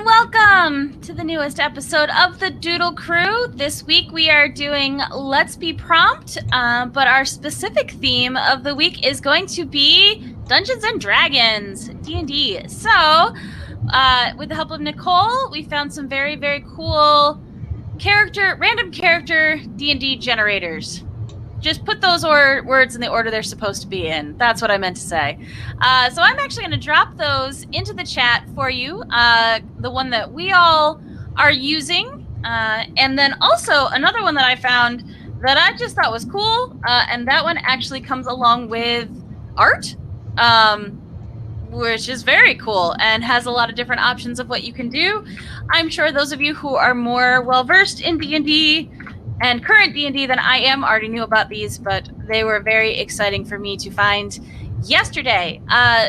and welcome to the newest episode of the Doodle Crew. This week we are doing Let's Be Prompt, but our specific theme of the week is going to be Dungeons and Dragons, D&D. So, with the help of Nicole, we found some very, very cool random character D&D generators. Just put those words in the order they're supposed to be in. That's what I meant to say. So I'm actually going to drop those into the chat for you, the one that we all are using. And then also another one that I found that I just thought was cool, and that one actually comes along with art, which is very cool and has a lot of different options of what you can do. I'm sure those of you who are more well-versed in D&D and current D&D than I am already knew about these, but they were very exciting for me to find yesterday.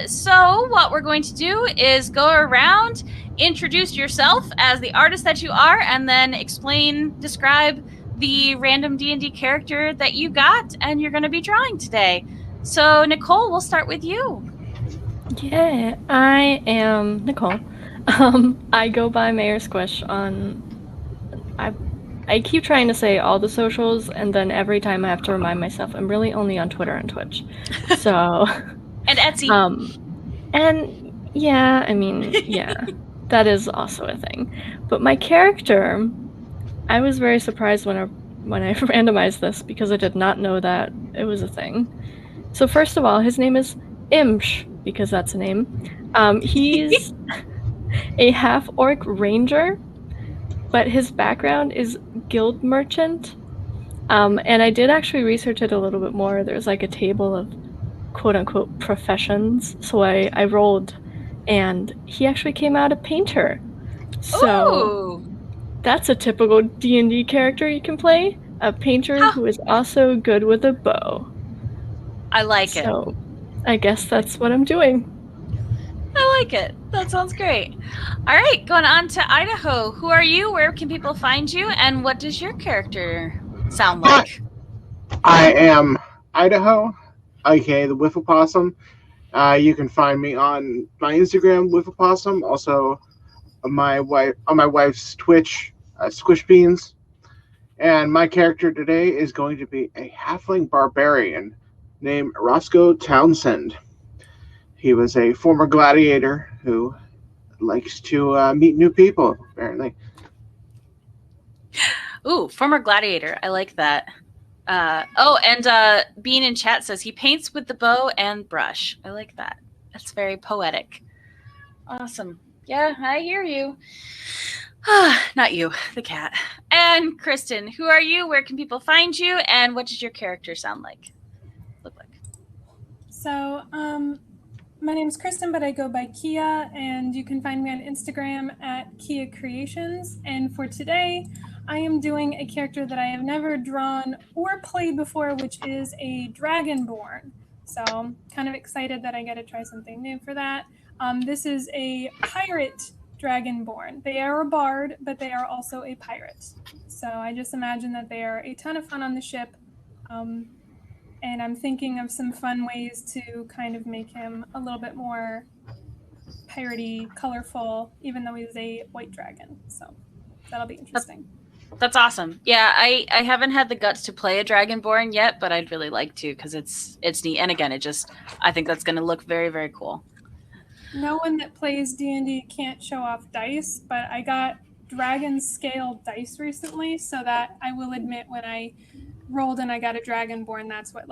So what we're going to do is go around, introduce yourself as the artist that you are, and then describe the random D&D character that you got and you're going to be drawing today. So Nicole, we'll start with you. Yeah, I am Nicole. I go by Mayor Squish on... I keep trying to say all the socials, and then every time I have to remind myself I'm really only on Twitter and Twitch. So... And Etsy. And yeah, I mean, yeah, that is also a thing. But my character, I was very surprised when I randomized this because I did not know that it was a thing. So first of all, his name is Imsh, because that's a name. He's a half-orc ranger, but his background is guild merchant. And I did actually research it a little bit more. There's like a table of quote-unquote professions. So I rolled, and he actually came out a painter. So that's a typical D&D character you can play. A painter who is also good with a bow. I like it. So I guess that's what I'm doing. I like it. That sounds great. All right, going on to Idaho. Who are you? Where can people find you? And what does your character sound like? I am Idaho, aka the Whifflepossum. You can find me on my Instagram, Whifflepossum. Also, on my wife's Twitch, Squish Beans. And my character today is going to be a halfling barbarian named Roscoe Townsend. He was a former gladiator who likes to meet new people, apparently. Ooh, former gladiator. I like that. And Bean in chat says he paints with the bow and brush. I like that. That's very poetic. Awesome. Yeah, I hear you. Not you, the cat. And Kristen, who are you? Where can people find you? And what does your character look like? So, my name's Kristen, but I go by Kia, and you can find me on Instagram at Kia Creations. And for today, I am doing a character that I have never drawn or played before, which is a Dragonborn. So I'm kind of excited that I get to try something new for that. This is a pirate Dragonborn. They are a bard, but they are also a pirate. So I just imagine that they are a ton of fun on the ship. And I'm thinking of some fun ways to kind of make him a little bit more piratey, colorful, even though he's a white dragon. So that'll be interesting. That's awesome. Yeah, I haven't had the guts to play a Dragonborn yet, but I'd really like to because it's neat. And again, I think that's going to look very, very cool. No one that plays D&D can't show off dice, but I got dragon scale dice recently, so that I will admit when I rolled and I got a Dragonborn, that's what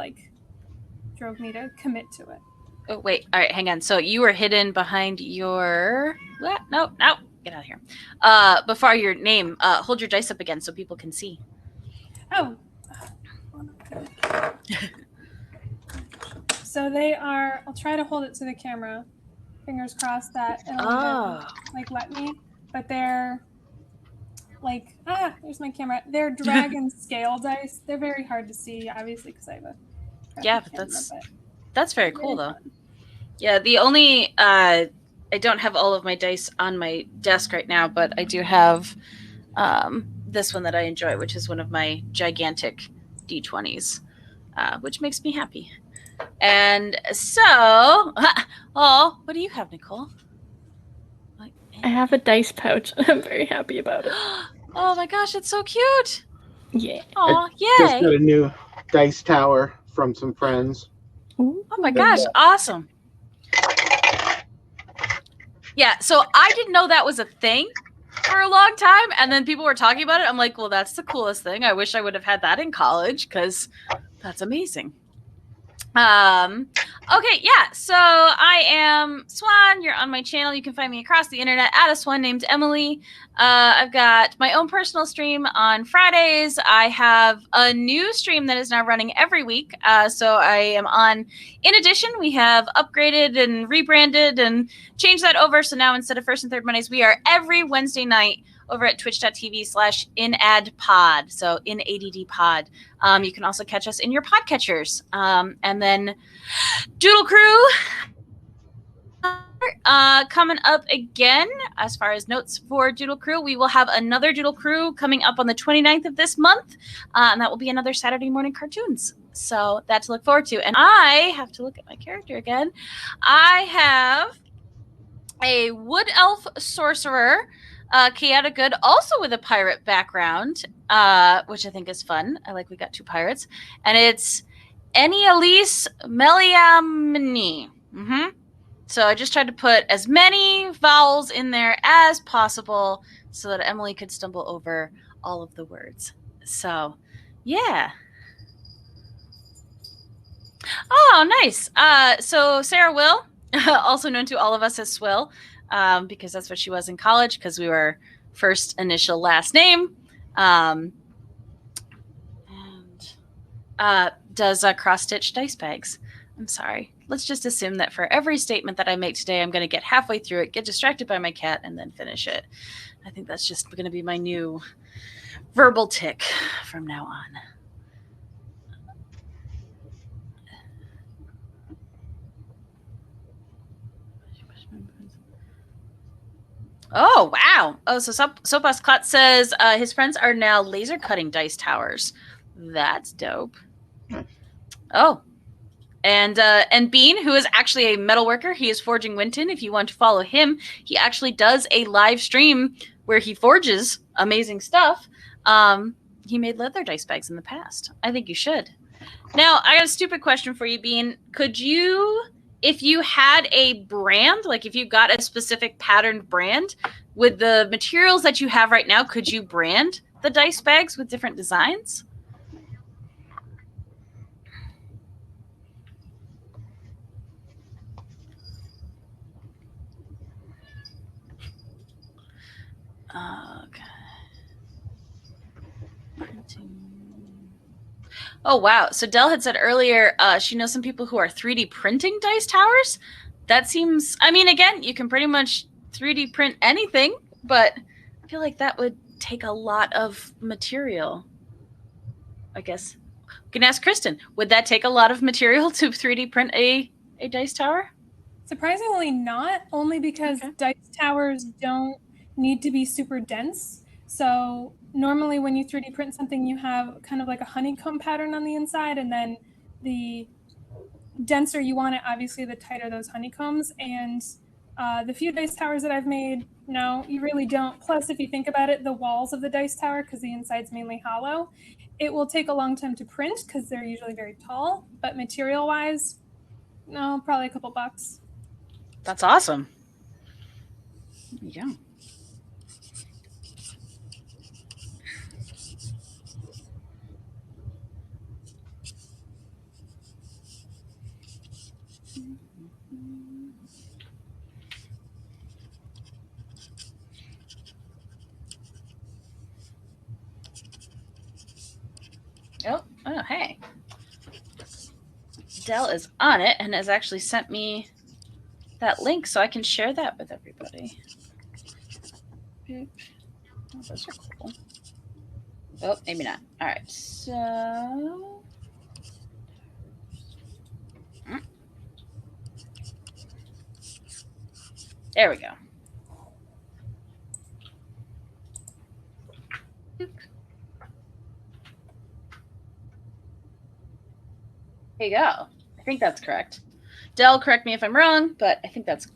drove me to commit to it. Oh, wait. All right, hang on. So you were hidden behind your... No. Get out of here. Before your name, hold your dice up again so people can see. Oh. So they are... I'll try to hold it to the camera. Fingers crossed that it'll even, let me. But they're... there's my camera. They're dragon scale dice. They're very hard to see, obviously, because I have a... Yeah, but that's very cool, though. Yeah, the only... I don't have all of my dice on my desk right now, but I do have this one that I enjoy, which is one of my gigantic D20s, which makes me happy. And so... what do you have, Nicole? I have a dice pouch. I'm very happy about it. Oh my gosh, it's so cute. Yeah. Oh, Just got yay. a new dice tower from some friends. Ooh. Oh my gosh, awesome. Yeah, so I didn't know that was a thing for a long time, and then people were talking about it. I'm like, well, that's the coolest thing. I wish I would have had that in college because that's amazing. Okay, yeah, so I am Swan. You're on my channel. You can find me across the internet at a Swan named Emily. I've got my own personal stream on Fridays. I have a new stream that is now running every week. So I am on, in addition, we have upgraded and rebranded and changed that over. So now instead of first and third Mondays, we are every Wednesday night over at twitch.tv/inadpod. So inaddpod. You can also catch us in your podcatchers. And then Doodle Crew coming up again. As far as notes for Doodle Crew, we will have another Doodle Crew coming up on the 29th of this month. And that will be another Saturday morning cartoons. So that to look forward to. And I have to look at my character again. I have a wood elf sorcerer, Chaotic Good, also with a pirate background, which I think is fun. I like we got 2 pirates. And it's Elise Meliamni. So I just tried to put as many vowels in there as possible so that Emily could stumble over all of the words. So, yeah. Oh, nice. So Sarah Will, also known to all of us as Swill, because that's what she was in college, because we were first initial last name. And does cross-stitch dice bags. I'm sorry. Let's just assume that for every statement that I make today, I'm going to get halfway through it, get distracted by my cat, and then finish it. I think that's just going to be my new verbal tick from now on. Oh, wow. Oh, so Sopas Klotz says his friends are now laser cutting dice towers. That's dope. Oh. And Bean, who is actually a metal worker, he is forging Winton. If you want to follow him, he actually does a live stream where he forges amazing stuff. He made leather dice bags in the past. I think you should. Now, I got a stupid question for you, Bean. Could you, if you had a brand, like if you got a specific patterned brand, with the materials that you have right now, could you brand the dice bags with different designs? Okay. Printing. Oh, wow. So Dell had said earlier she knows some people who are 3D printing dice towers. That seems, I mean, again, you can pretty much 3D print anything, but I feel like that would take a lot of material. I guess. You can ask Kristen, would that take a lot of material to 3D print a dice tower? Surprisingly not, only because dice towers don't need to be super dense. So normally when you 3D print something, you have kind of like a honeycomb pattern on the inside, and then the denser you want it, obviously, the tighter those honeycombs. And the few dice towers that I've made, no, you really don't. Plus, if you think about it, the walls of the dice tower, because the inside's mainly hollow, it will take a long time to print because they're usually very tall. But material-wise, no, probably a couple bucks. That's awesome. Yeah. Oh, hey. Dell is on it and has actually sent me that link so I can share that with everybody. Oh, those are cool. Oh, maybe not. All right, so... There we go. There you go. I think that's correct. Dell, correct me if I'm wrong, but I think that's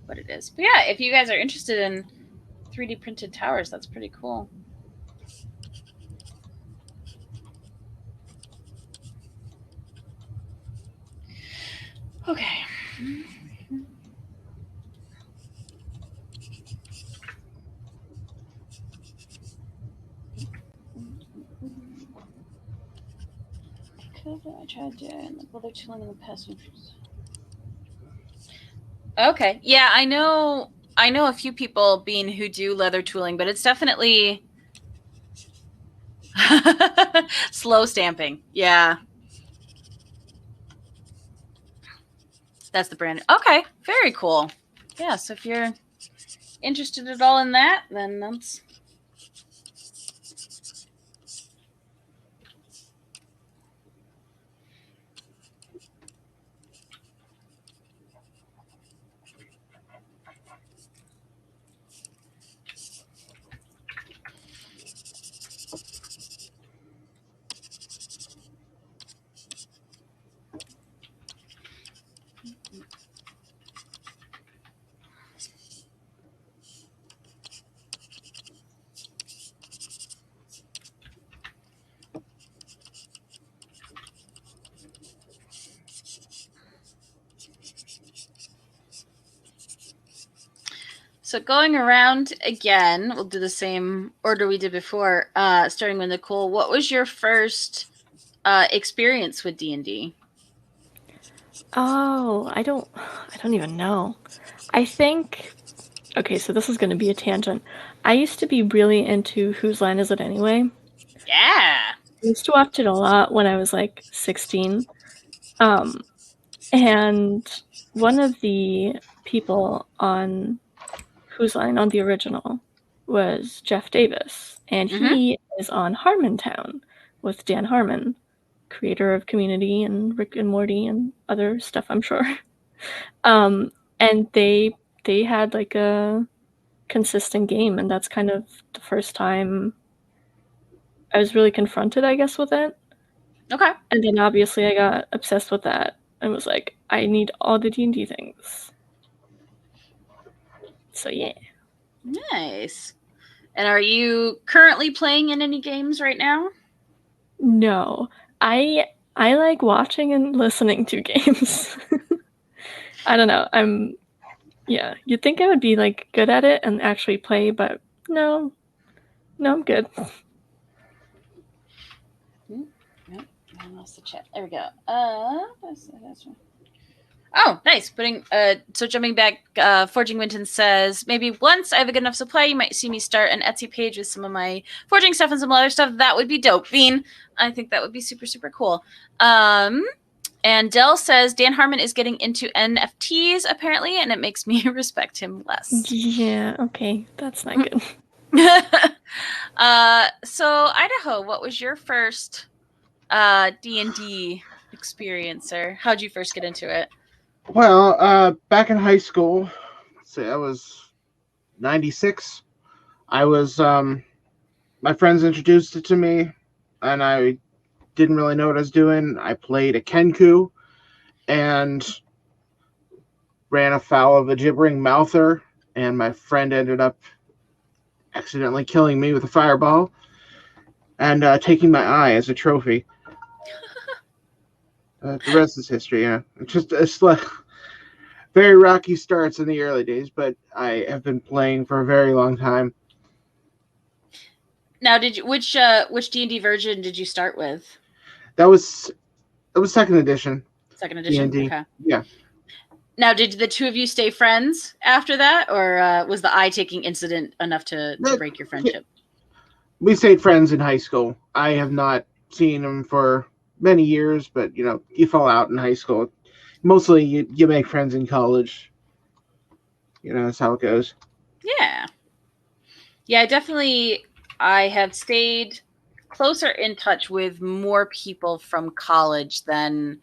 what it is. But yeah, if you guys are interested in 3D printed towers. That's pretty cool. Okay. I tried doing other tooling in the past. Okay. Yeah, I know a few people who do leather tooling, but it's definitely slow stamping. Yeah. That's the brand. Okay. Very cool. Yeah, so if you're interested at all in that, then that's So going around again, we'll do the same order we did before, starting with Nicole. What was your first experience with D&D? Oh, I don't even know. I think, okay, so this is going to be a tangent. I used to be really into Whose Line Is It Anyway? Yeah. I used to watch it a lot when I was like 16. And one of the people on Whose Line on the original was Jeff Davis, and he is on Harmontown with Dan Harmon, creator of Community and Rick and Morty and other stuff, I'm sure. And they had like a consistent game, and that's kind of the first time I was really confronted, I guess, with it. Okay. And then obviously I got obsessed with that and was like, I need all the D&D things. So yeah. Nice. And are you currently playing in any games right now? No. I like watching and listening to games. I don't know. Yeah, you'd think I would be like good at it and actually play, but no. No, I'm good. Nope. I lost the chat. There we go. Oh, nice. So jumping back, Forging Winton says, maybe once I have a good enough supply, you might see me start an Etsy page with some of my forging stuff and some other stuff. That would be dope, Bean. I think that would be super, super cool. And Dell says, Dan Harmon is getting into NFTs, apparently, and it makes me respect him less. Yeah, okay. That's not good. So, Idaho, what was your first D&D experience, or how'd you first get into it? Well, back in high school, let's see, I was 96. I was, my friends introduced it to me, and I didn't really know what I was doing. I played a Kenku and ran afoul of a gibbering mouther, and my friend ended up accidentally killing me with a fireball and taking my eye as a trophy. The rest is history. Yeah, it's like very rocky starts in the early days, but I have been playing for a very long time. Now, which D&D version did you start with? It was second edition. Second edition. D&D. Okay. Yeah. Now, did the two of you stay friends after that, or was the eye-taking incident enough to break your friendship? We stayed friends in high school. I have not seen him for many years, but you fall out in high school. Mostly, you make friends in college. That's how it goes. Yeah. Yeah, definitely. I have stayed closer in touch with more people from college than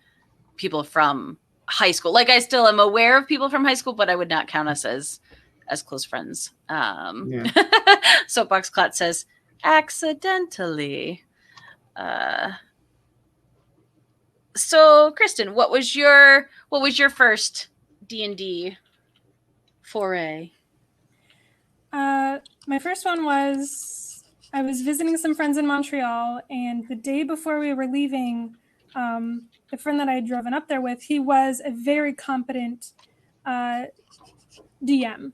people from high school. Like, I still am aware of people from high school, but I would not count us as close friends. Yeah. Soapbox Clot says, accidentally. So, Kristen, what was your first D&D foray? My first one was I was visiting some friends in Montreal, and the day before we were leaving, the friend that I had driven up there with, he was a very competent DM.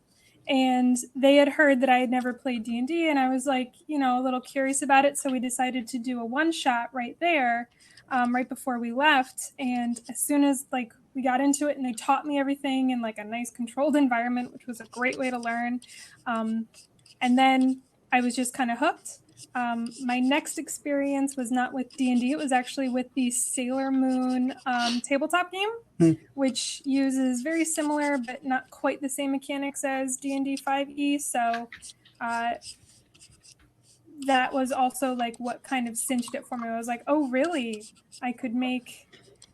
And they had heard that I had never played D&D, and I was like, a little curious about it. So we decided to do a one-shot right there, right before we left. And as soon as we got into it, and they taught me everything in like a nice controlled environment, which was a great way to learn. And then I was just kind of hooked. My next experience was not with D&D. It was actually with the Sailor Moon tabletop game, which uses very similar but not quite the same mechanics as D&D 5e. So that was also like what kind of cinched it for me. I was like, oh, really? I could make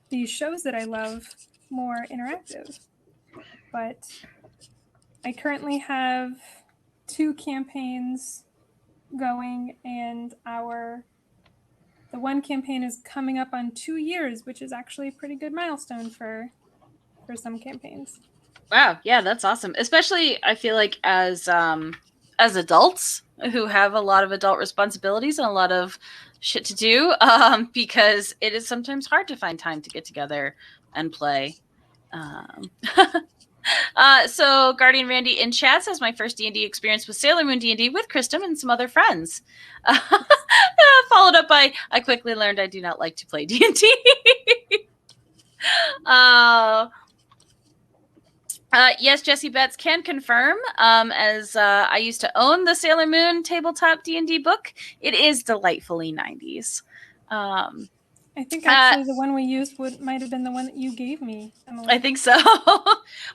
these shows that I love more interactive. But I currently have 2 campaigns going, and the one campaign is coming up on 2 years, which is actually a pretty good milestone for some campaigns. Wow, yeah, that's awesome. Especially, I feel like as adults who have a lot of adult responsibilities and a lot of shit to do, because it is sometimes hard to find time to get together and play. So Guardian Randy in chat says my first D&D experience was Sailor Moon D&D with Kristen and some other friends. Followed up by I quickly learned I do not like to play D&D. Yes, Jessie Betts can confirm, as I used to own the Sailor Moon tabletop D&D book. It is delightfully 90s. I think actually the one we used might have been the one that you gave me, Emily. I think so.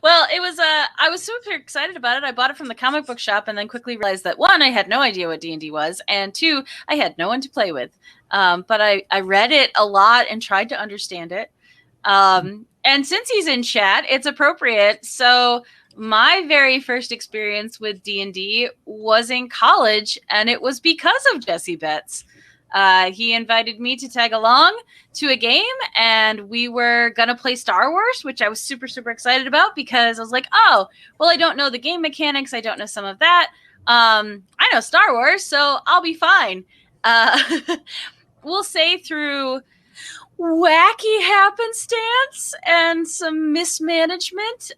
Well, it was I was super excited about it. I bought it from the comic book shop and then quickly realized that 1, I had no idea what D&D was, and 2, I had no one to play with. But I read it a lot and tried to understand it. And since he's in chat, it's appropriate. So my very first experience with D&D was in college, and it was because of Jessie Betts. He invited me to tag along to a game, and we were going to play Star Wars, which I was super, super excited about because I was like, oh, well, I don't know the game mechanics. I don't know some of that. I know Star Wars, so I'll be fine. We'll say through wacky happenstance and some mismanagement,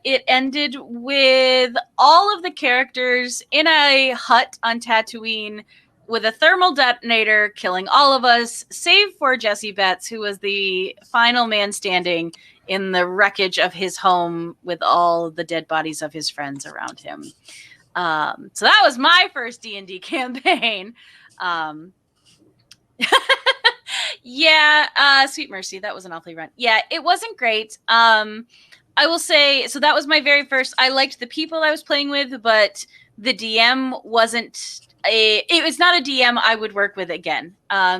it ended with all of the characters in a hut on Tatooine with a thermal detonator killing all of us, save for Jessie Betts, who was the final man standing in the wreckage of his home with all the dead bodies of his friends around him. So that was my first D&D campaign. Yeah, Sweet Mercy, that was an awfully run. Yeah, it wasn't great. I will say, so that was my very first. I liked the people I was playing with, but the DM wasn't it was not a DM I would work with again.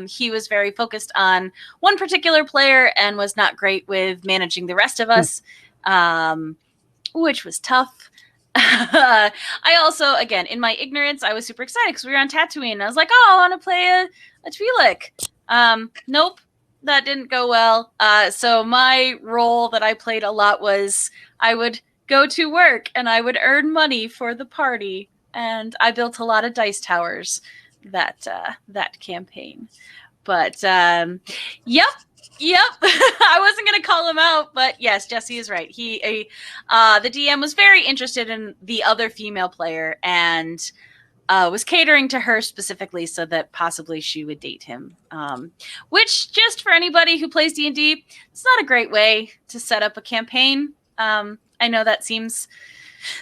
He was very focused on one particular player and was not great with managing the rest of us, which was tough. I also, again, in my ignorance, I was super excited because we were on Tatooine. And I was like, oh, I want to play a Twi'lek. Nope, that didn't go well. So my role that I played a lot was I would go to work and I would earn money for the party. And I built a lot of dice towers that campaign. But yep. I wasn't going to call him out, but yes, Jesse is right. The DM was very interested in the other female player and was catering to her specifically so that possibly she would date him. Which, just for anybody who plays D&D, it's not a great way to set up a campaign. I know that seems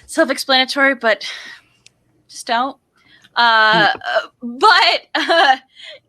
self-explanatory, but just don't. But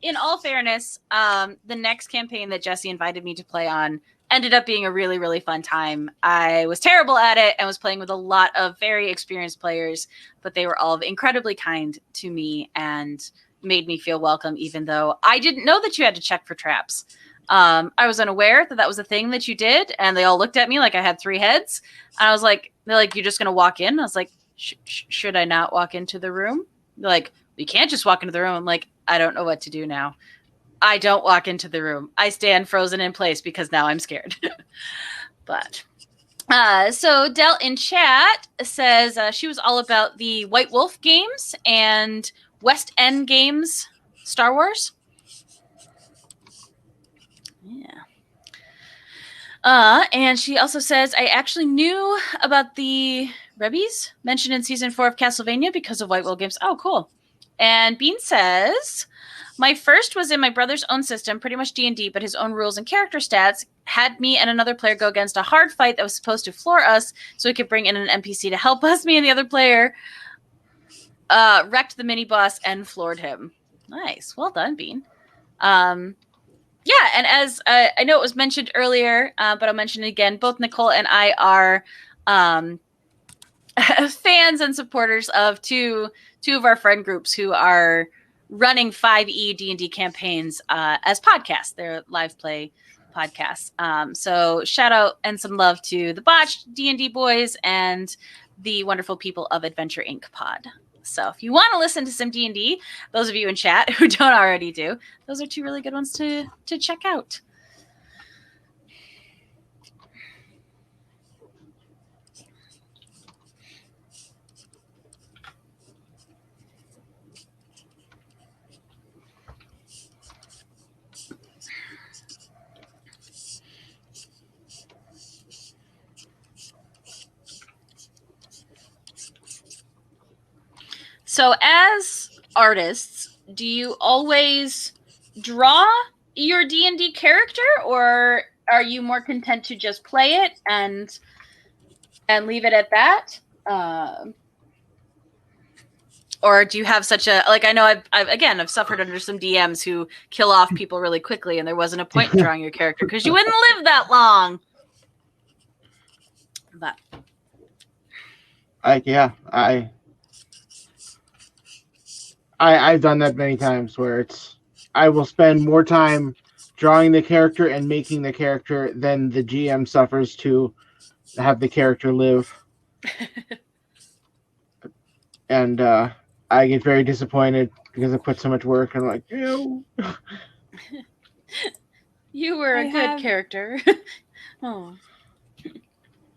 in all fairness, the next campaign that Jesse invited me to play on ended up being a really, really fun time. I was terrible at it and was playing with a lot of very experienced players, but they were all incredibly kind to me and made me feel welcome, even though I didn't know that you had to check for traps. I was unaware that was a thing that you did, and they all looked at me like I had 3 heads. And I was like, they're like, you're just going to walk in? I was like, should I not walk into the room? They're like, you can't just walk into the room. I'm like, I don't know what to do now. I don't walk into the room. I stand frozen in place because now I'm scared. But So Del in chat says she was all about the White Wolf games and West End games, Star Wars. Yeah. And she also says, I actually knew about the Rebbies mentioned in season 4 of Castlevania because of White Wolf games. Oh, cool. And Bean says, my first was in my brother's own system, pretty much D&D, but his own rules and character stats had me and another player go against a hard fight that was supposed to floor us so we could bring in an NPC to help us. Me and the other player wrecked the mini-boss and floored him. Nice. Well done, Bean. Yeah, and as I know it was mentioned earlier, but I'll mention it again, both Nicole and I are fans and supporters of two of our friend groups who are running 5e D&D campaigns as podcasts. They're live play podcasts. So shout out and some love to the Botched D&D boys and the wonderful people of Adventure Inc. pod. So if you want to listen to some D&D, those of you in chat who don't already do, those are two really good ones to check out. So as artists, do you always draw your D&D character, or are you more content to just play it and leave it at that? Or do you have such a, like, I know I've suffered under some DMs who kill off people really quickly and there wasn't a point in drawing your character because you wouldn't live that long. But I've done that many times where I will spend more time drawing the character and making the character than the GM suffers to have the character live. And I get very disappointed because I put so much work and I'm like, ew. You were a good character. Oh.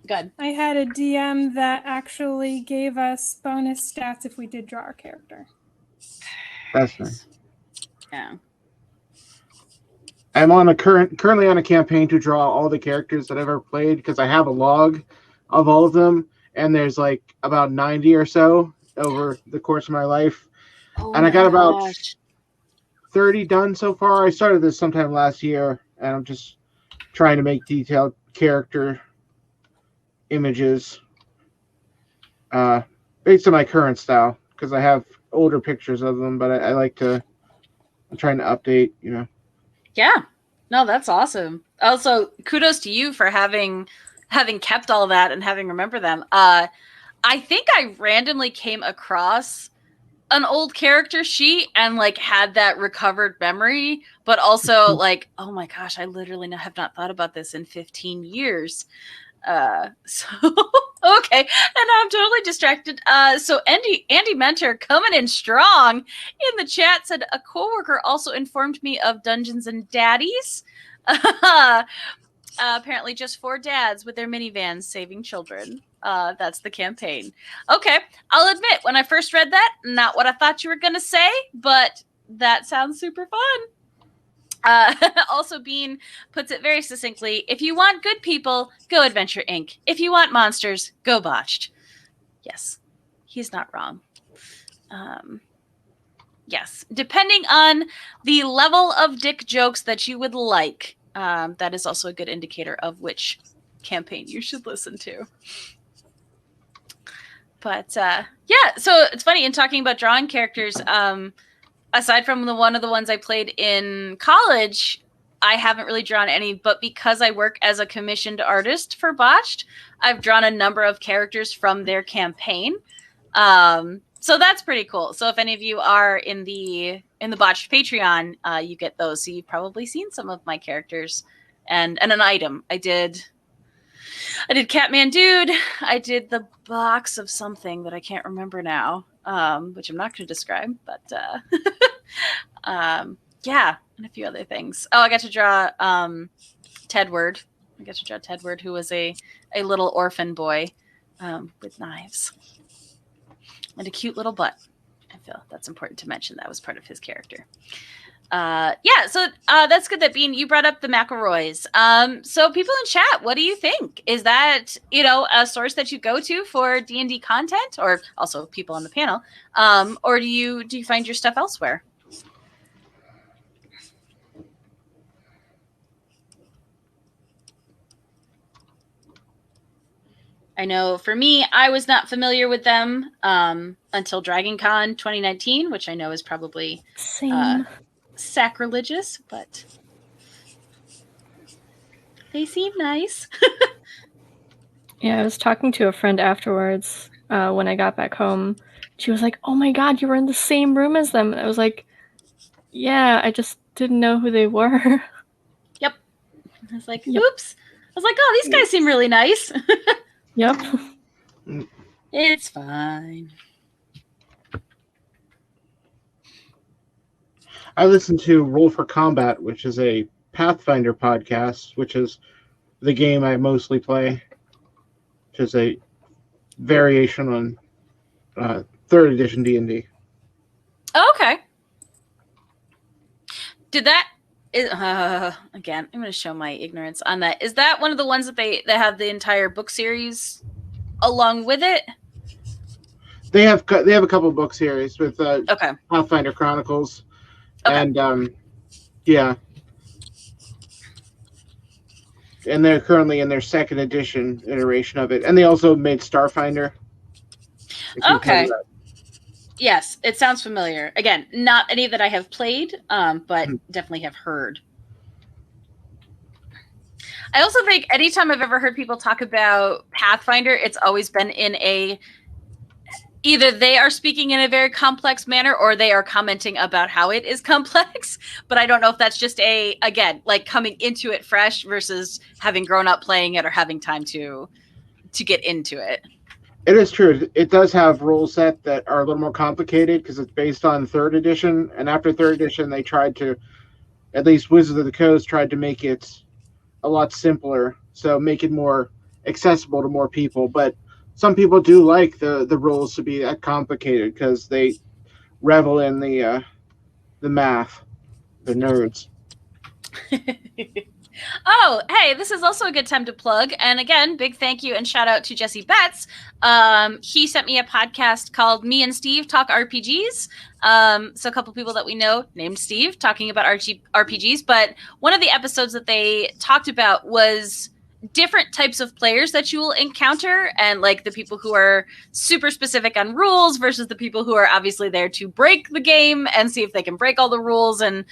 Good. I had a DM that actually gave us bonus stats if we did draw our character. That's nice. Yeah. I'm currently on a campaign to draw all the characters that I've ever played because I have a log of all of them, and there's like about 90 or so over the course of my life. And I got about 30 done so far. I started this sometime last year, and I'm just trying to make detailed character images based on my current style because I have older pictures of them, but I'm trying to update, Yeah. No, that's awesome. Also, kudos to you for having kept all that and having remembered them. I think I randomly came across an old character sheet and like had that recovered memory, but also like, oh my gosh, I literally have not thought about this in 15 years. So okay, and I'm totally distracted. So Andy Mentor coming in strong in the chat said a coworker also informed me of Dungeons and Daddies. Apparently just 4 dads with their minivans saving children. That's the campaign. Okay, I'll admit, when I first read that, not what I thought you were gonna say, but that sounds super fun. Also, Bean puts it very succinctly, if you want good people, go Adventure Inc. If you want monsters, go Botched. Yes, he's not wrong. Yes, depending on the level of dick jokes that you would like, that is also a good indicator of which campaign you should listen to. But yeah, so it's funny in talking about drawing characters, aside from one of the ones I played in college, I haven't really drawn any, but because I work as a commissioned artist for Botched, I've drawn a number of characters from their campaign. So that's pretty cool. So if any of you are in the Botched Patreon, you get those. So you've probably seen some of my characters and an item. I did Catman Dude. I did the box of something that I can't remember now, which I'm not going to describe, but yeah, and a few other things. Oh, I got to draw Tedward I guess Judge Edward, who was a little orphan boy with knives and a cute little butt. I feel that's important to mention. That was part of his character. So that's good that Bean, you brought up the McElroys. So people in chat, what do you think? Is that, a source that you go to for D&D content, or also people on the panel? Or do you find your stuff elsewhere? I know for me, I was not familiar with them until DragonCon 2019, which I know is probably sacrilegious, but they seem nice. Yeah, I was talking to a friend afterwards when I got back home. She was like, "Oh my god, you were in the same room as them." And I was like, "Yeah, I just didn't know who they were." Yep. I was like, oops. I was like, oh, these guys seem really nice. Yep. It's fine. I listen to Roll for Combat, which is a Pathfinder podcast, which is the game I mostly play, which is a variation on 3rd edition D&D. Oh, okay. Did that... again, I'm going to show my ignorance on that. Is that one of the ones that have the entire book series along with it? They have a couple of book series with okay. Pathfinder Chronicles, okay. and yeah, and they're currently in their 2nd edition iteration of it, and they also made Starfinder. Okay. Yes, it sounds familiar. Again, not any that I have played, but definitely have heard. I also think anytime I've ever heard people talk about Pathfinder, it's always been in either they are speaking in a very complex manner or they are commenting about how it is complex. But I don't know if that's just again, like coming into it fresh versus having grown up playing it or having time to get into it. It is true. It does have rule set that are a little more complicated because it's based on 3rd edition. And after 3rd edition, they tried to, at least Wizards of the Coast, tried to make it a lot simpler. So make it more accessible to more people. But some people do like the rules to be that complicated because they revel in the math. The nerds. Oh, hey, this is also a good time to plug. And again, big thank you and shout out to Jesse Betts. He sent me a podcast called Me and Steve Talk RPGs. So a couple people that we know named Steve talking about RPGs. But one of the episodes that they talked about was different types of players that you will encounter, and like the people who are super specific on rules versus the people who are obviously there to break the game and see if they can break all the rules and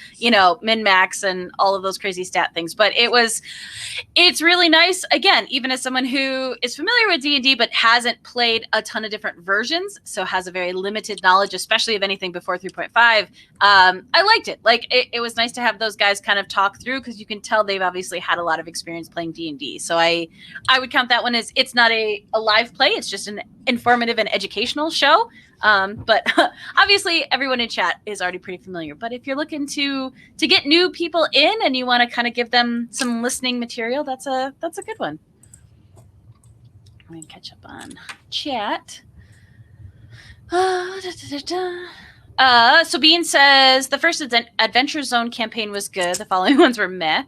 min-max and all of those crazy stat things. But it's really nice, again, even as someone who is familiar with D&D but hasn't played a ton of different versions, so has a very limited knowledge, especially of anything before 3.5. I liked it. Like it was nice to have those guys kind of talk through, because you can tell they've obviously had a lot of experience playing D&D. So I would count that one as, it's not a live play, it's just an informative and educational show. But obviously everyone in chat is already pretty familiar. But if you're looking to get new people in and you want to kind of give them some listening material, that's a good one. I'm going to catch up on chat. So Bean says the first Adventure Zone campaign was good. The following ones were meh.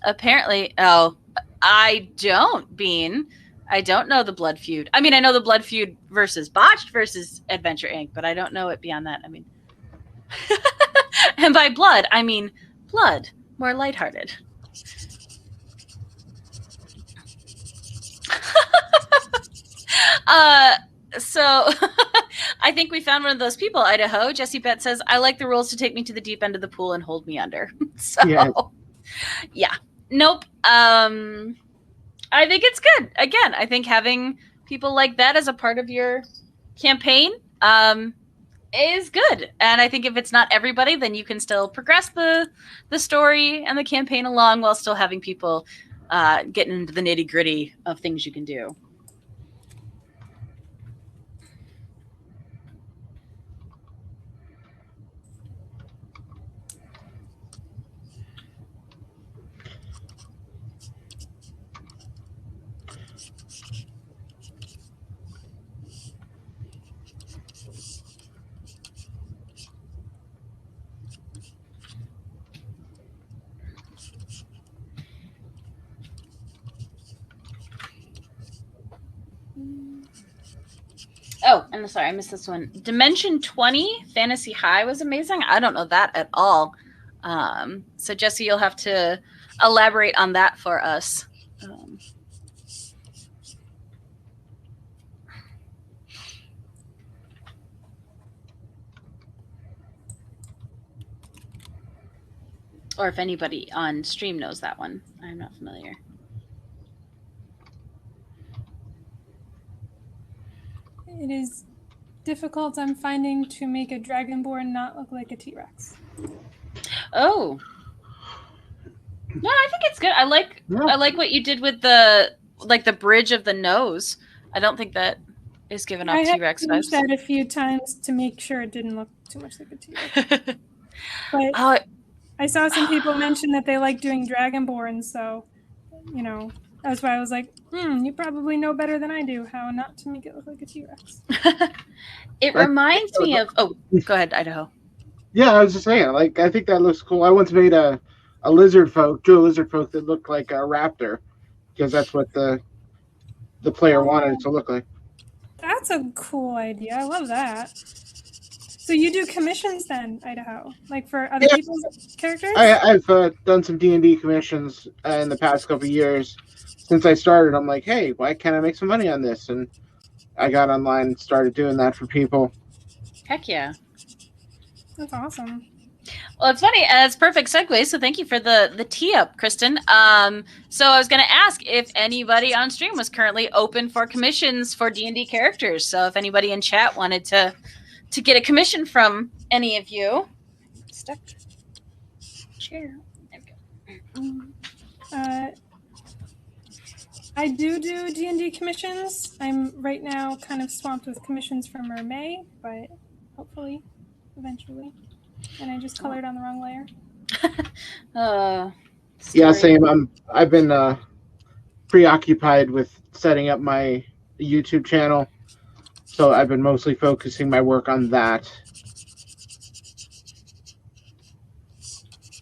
Apparently, I don't, Bean. I don't know the Blood Feud. I mean, I know the Blood Feud versus Botched versus Adventure Inc., but I don't know it beyond that. I mean, and by blood, I mean blood, more lighthearted. So I think we found one of those people, Idaho. Jesse Bett says, I like the rules to take me to the deep end of the pool and hold me under. So, yeah. Nope. I think it's good. Again, I think having people like that as a part of your campaign is good. And I think if it's not everybody, then you can still progress the story and the campaign along while still having people getting into the nitty-gritty of things you can do. Oh, and sorry, I missed this one. Dimension 20 Fantasy High was amazing. I don't know that at all. So Jesse, you'll have to elaborate on that for us. Or if anybody on stream knows that one. I'm not familiar. It is difficult, I'm finding, to make a Dragonborn not look like a T-Rex. Oh. No, I think it's good. I like what you did with the bridge of the nose. I don't think that is given off T-Rex vibes. I said a few times to make sure it didn't look too much like a T-Rex. But I saw some people mention that they like doing Dragonborn, so that's why I was like, you probably know better than I do how not to make it look like a T-Rex. It reminds me of... Oh, go ahead, Idaho. Yeah, I was just saying, I think that looks cool. I once made a lizard folk, drew a lizard folk that looked like a raptor, because that's what the player wanted it to look like. That's a cool idea. I love that. So you do commissions then, Idaho? Like for other people's characters? I've done some D&D commissions in the past couple of years. Since I started, I'm like, hey, why can't I make some money on this? And I got online and started doing that for people. Heck yeah. That's awesome. Well, it's funny. It's perfect segue. So thank you for the tee up, Kristen. So I was going to ask if anybody on stream was currently open for commissions for D&D characters. So if anybody in chat wanted to get a commission from any of you. Stuck. Chair. There we go. I do D&D commissions. I'm right now kind of swamped with commissions for Mermaid, but hopefully, eventually. And I just colored on the wrong layer. Yeah, same. I've been preoccupied with setting up my YouTube channel, so I've been mostly focusing my work on that.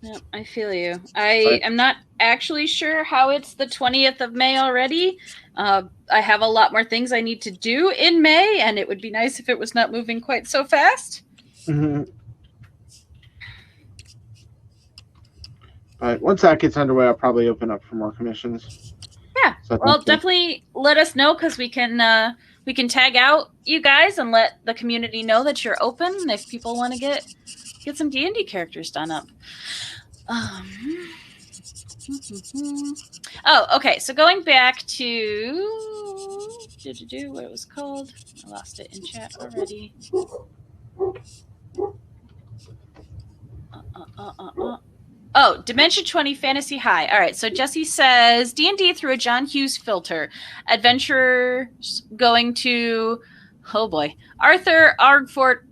Yep, I feel you. I am not actually sure how it's the 20th of May already. I have a lot more things I need to do in May, and it would be nice if it was not moving quite so fast. Mm-hmm. But once that gets underway, I'll probably open up for more commissions. Yeah, so well, definitely let us know, because we can tag out you guys and let the community know that you're open if people want to get some D&D characters done up. Oh, okay. So going back to what it was called. I lost it in chat already. Oh, Dimension 20 Fantasy High. All right. So Jesse says D&D through a John Hughes filter. Adventurers going to, oh boy, Arthur Argfort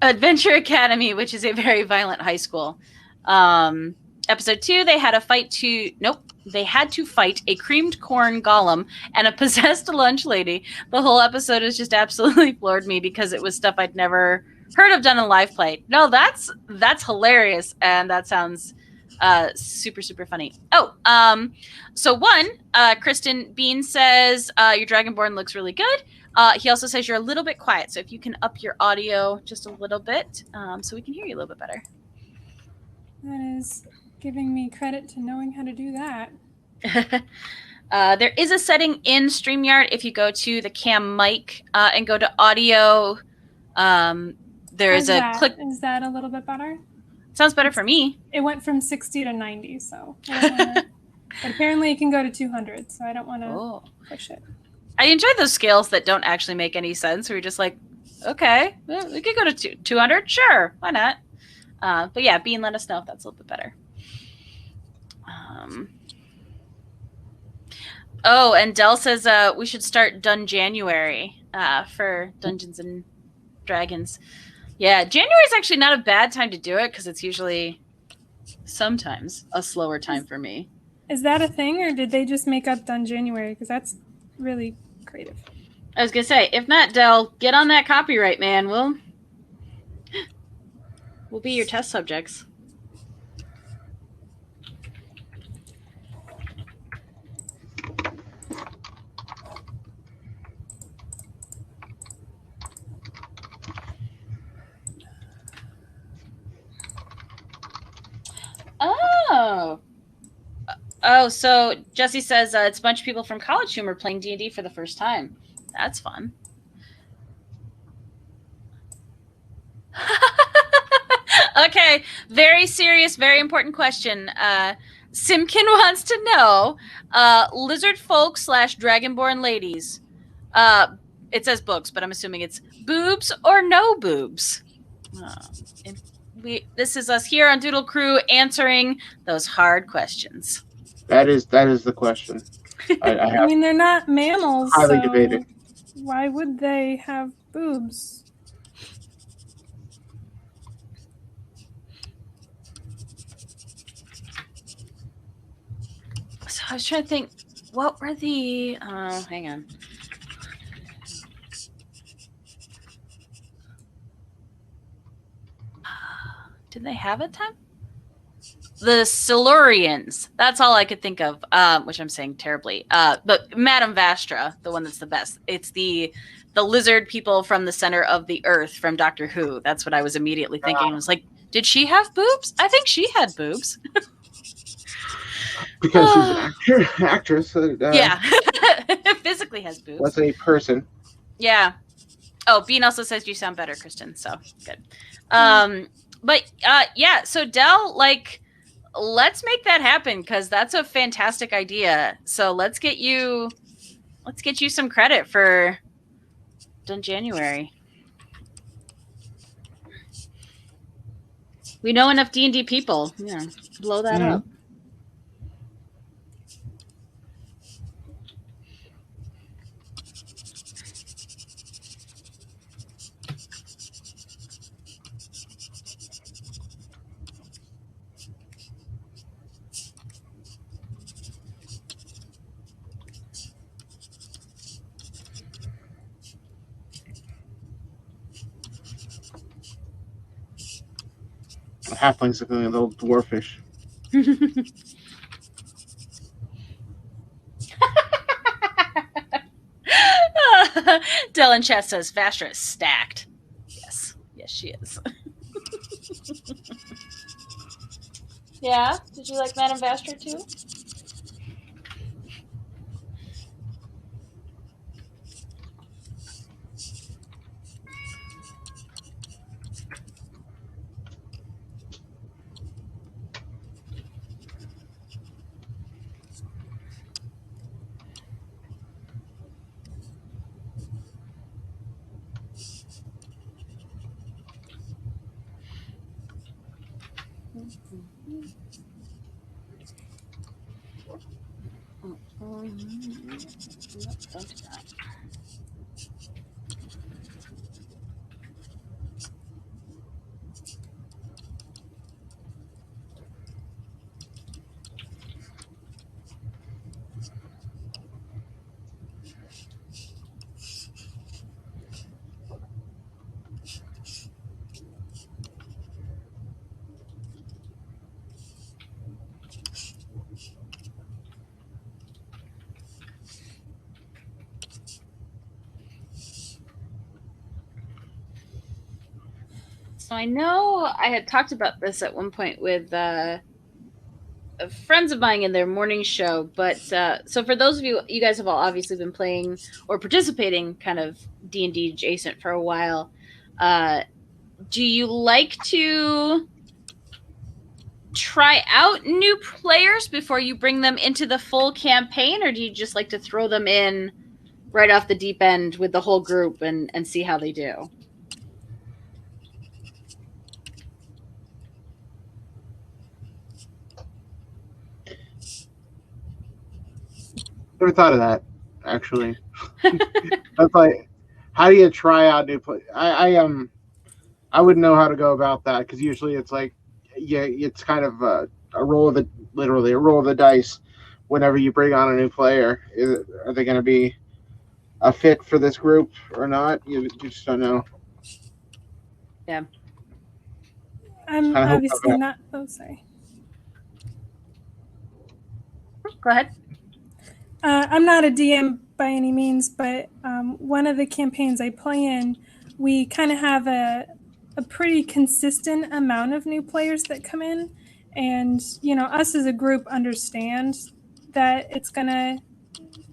Adventure Academy, which is a very violent high school. Episode 2, they had to fight a creamed corn golem and a possessed lunch lady. The whole episode has just absolutely floored me because it was stuff I'd never heard of done in live play. No, that's hilarious, and that sounds super, super funny. Oh, so Kristen Bean says your Dragonborn looks really good. He also says you're a little bit quiet, so if you can up your audio just a little bit so we can hear you a little bit better. That is giving me credit to knowing how to do that. There is a setting in StreamYard. If you go to the cam mic and go to audio, there is a click. Is that a little bit better? Sounds better for me. It went from 60 to 90, so but apparently it can go to 200, so I don't want to push it. I enjoy those scales that don't actually make any sense. We're just like, okay, well, we could go to 200. Sure, why not? But yeah, Bean, let us know if that's a little bit better. Oh, and Dell says we should start January for Dungeons and Dragons. Yeah, January is actually not a bad time to do it because it's usually sometimes a slower time for me. Is that a thing, or did they just make up January? Because that's really creative. I was gonna say, if not, Dell, get on that copyright, man. We'll be your test subjects. Oh, so Jesse says it's a bunch of people from College Humor playing D&D for the first time. That's fun. Okay, very serious, very important question. Simkin wants to know, lizard folk / dragonborn ladies. It says books, but I'm assuming it's boobs or no boobs. This is us here on Doodle Crew answering those hard questions. That is the question. I mean, they're not mammals, highly so debated. why would they have boobs? So I was trying to think, what were the? Hang on. Did they have a time? The Silurians. That's all I could think of, which I'm saying terribly. But Madame Vastra, the one that's the best. It's the lizard people from the center of the earth from Doctor Who. That's what I was immediately thinking. I was like, did she have boobs? I think she had boobs. Because she's an actress. Yeah. Physically has boobs. Was a person. Yeah. Oh, Bean also says you sound better, Kristen. So good. But yeah, so Del, let's make that happen because that's a fantastic idea. So let's get you some credit for done January. We know enough D&D people. Yeah, blow that up. Halflings looking like little dwarfish. Dylan Chess says Vastra is stacked. Yes, she is. Yeah, did you like Madame Vastra too? Don't do that. So I know I had talked about this at one point with friends of mine in their morning show, but so for those of you guys have all obviously been playing or participating kind of D&D adjacent for a while. Do you like to try out new players before you bring them into the full campaign, or do you just like to throw them in right off the deep end with the whole group and see how they do? Never thought of that, actually. That's like, how do you try out new play? I wouldn't know how to go about that because usually it's like, yeah, it's kind of a roll of the dice. Whenever you bring on a new player, are they going to be a fit for this group or not? You just don't know. Yeah. I'm obviously not. Oh, sorry. Go ahead. I'm not a DM by any means, but one of the campaigns I play in, we kind of have a pretty consistent amount of new players that come in. And, you know, us as a group understand that it's going to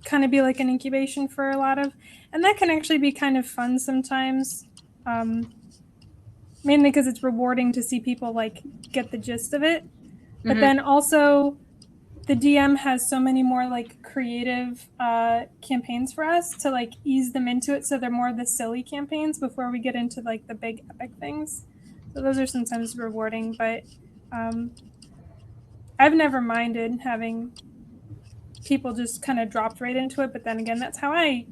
kind of be like an incubation for a lot of, and that can actually be kind of fun sometimes. Mainly because it's rewarding to see people like get the gist of it. But then also the DM has so many more like creative campaigns for us to like ease them into it, so they're more the silly campaigns before we get into like the big epic things. So those are sometimes rewarding, but I've never minded having people just kind of dropped right into it. But then again, that's how I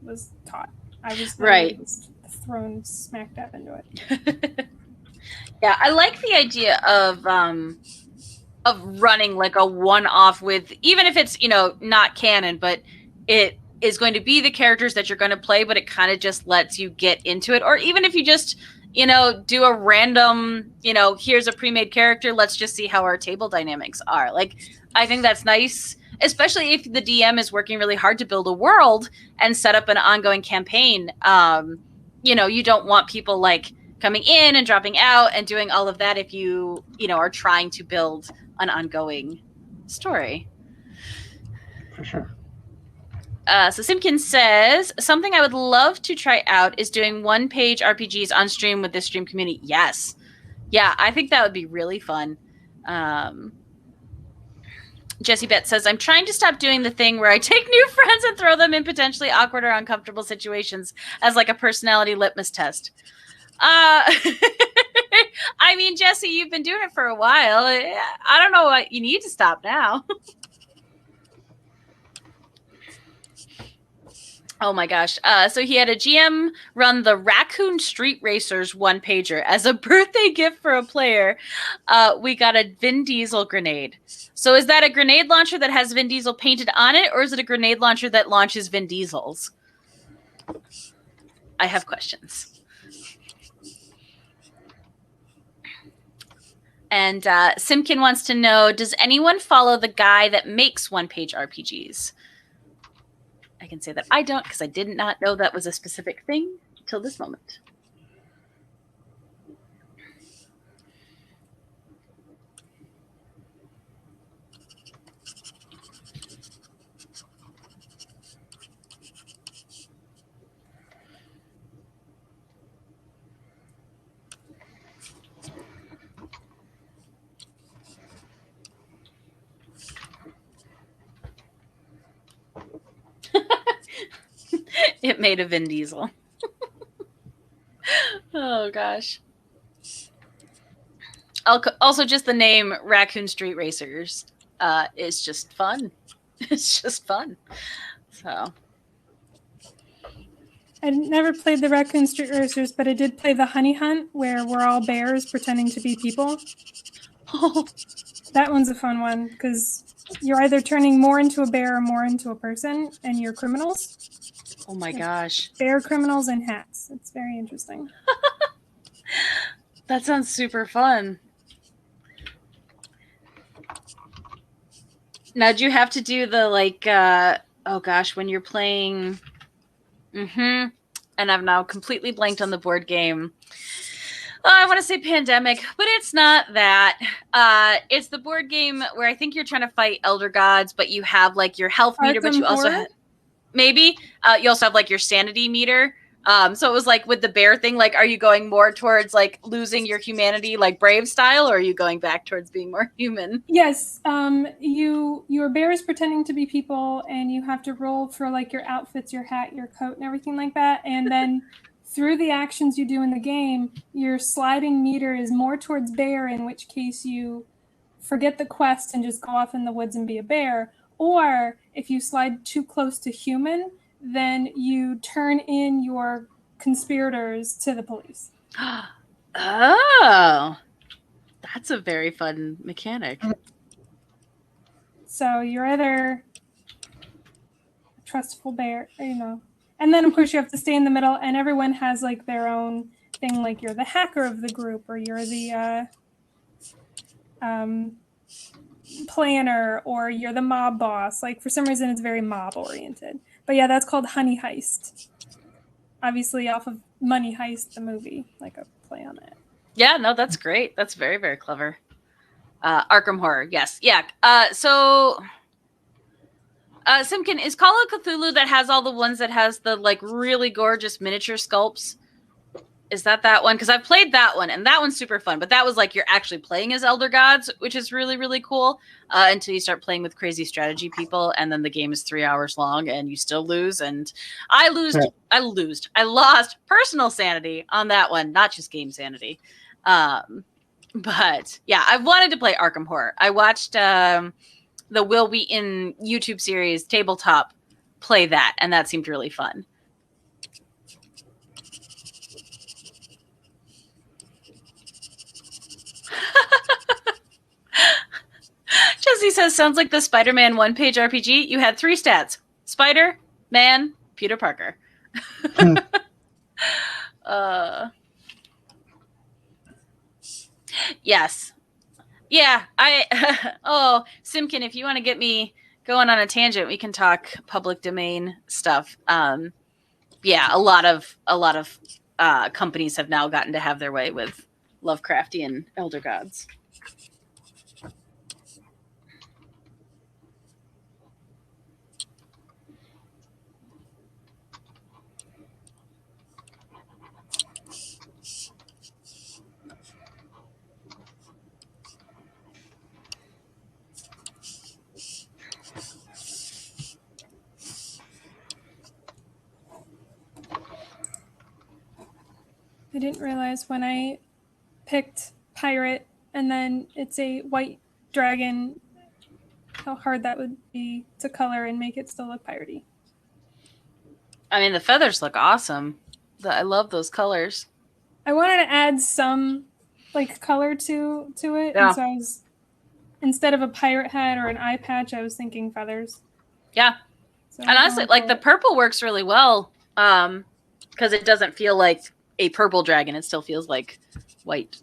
was taught. I was literally just thrown smack dab into it. Yeah, I like the idea of running like a one-off with, even if it's, you know, not canon, but it is going to be the characters that you're going to play, but it kind of just lets you get into it. Or even if you just, you know, do a random, you know, here's a pre-made character, let's just see how our table dynamics are. Like, I think that's nice, especially if the DM is working really hard to build a world and set up an ongoing campaign. You know, you don't want people like coming in and dropping out and doing all of that if you know, are trying to build an ongoing story. For sure. So Simpkins says, something I would love to try out is doing one-page RPGs on stream with this stream community. Yes. Yeah, I think that would be really fun. Jessie Bett says, I'm trying to stop doing the thing where I take new friends and throw them in potentially awkward or uncomfortable situations as like a personality litmus test. I mean, Jesse, you've been doing it for a while. I don't know what you need to stop now. Oh my gosh. So he had a GM run the Raccoon Street Racers one-pager. As a birthday gift for a player, we got a Vin Diesel grenade. So is that a grenade launcher that has Vin Diesel painted on it, or is it a grenade launcher that launches Vin Diesels? I have questions. And Simkin wants to know, does anyone follow the guy that makes one-page RPGs? I can say that I don't, because I did not know that was a specific thing until this moment. It made a Vin Diesel. Oh, gosh. Also, just the name Raccoon Street Racers is just fun. It's just fun. So. I never played the Raccoon Street Racers, but I did play the Honey Hunt, where we're all bears pretending to be people. Oh. That one's a fun one, because you're either turning more into a bear or more into a person, and you're criminals. Oh my gosh. Bear criminals in hats. It's very interesting. That sounds super fun. Now, do you have to do the, like, oh gosh, when you're playing... And I've now completely blanked on the board game. Oh, I want to say Pandemic, but it's not that. It's the board game where I think you're trying to fight elder gods, but you have, like, your health meter, but you also have... Maybe. You also have, like, your sanity meter. So it was like with the bear thing, like, are you going more towards like losing your humanity, like Brave style, or are you going back towards being more human? Yes. Your bear is pretending to be people, and you have to roll for like your outfits, your hat, your coat, and everything like that. And then through the actions you do in the game, your sliding meter is more towards bear, in which case you forget the quest and just go off in the woods and be a bear. Or if you slide too close to human, then you turn in your conspirators to the police. Oh, that's a very fun mechanic. So you're either a trustful bear, you know. And then, of course, you have to stay in the middle, and everyone has, like, their own thing, like you're the hacker of the group, or you're the planner, or you're the mob boss. Like, for some reason, it's very mob-oriented. But yeah, that's called Honey Heist. Obviously off of Money Heist, the movie, like a play on it. Yeah, no, that's great. That's very, very clever. Arkham Horror, yes. Yeah. So Simkin, is Call of Cthulhu that has all the ones that has the like really gorgeous miniature sculpts? Is that one? Because I've played that one, and that one's super fun. But that was like you're actually playing as Elder Gods, which is really, really cool. Until you start playing with crazy strategy people, and then the game is 3 hours long, and you still lose. And I lost personal sanity on that one, not just game sanity. But yeah, I've wanted to play Arkham Horror. I watched the Will Wheaton YouTube series Tabletop play that, and that seemed really fun. Jesse says, sounds like the Spider-Man one-page RPG. You had 3 stats. Spider, Man, Peter Parker. Yes. Yeah, oh, Simkin, if you want to get me going on a tangent, we can talk public domain stuff. Yeah, a lot of companies have now gotten to have their way with Lovecraftian Elder Gods. I didn't realize when I picked pirate and then it's a white dragon, how hard that would be to color and make it still look piratey. I mean, the feathers look awesome. I love those colors. I wanted to add some like color to it, Yeah. and so I was, instead of a pirate hat or an eye patch, I was thinking feathers. Yeah. So and honestly, like the purple works really well because it doesn't feel like a purple dragon. It still feels like white.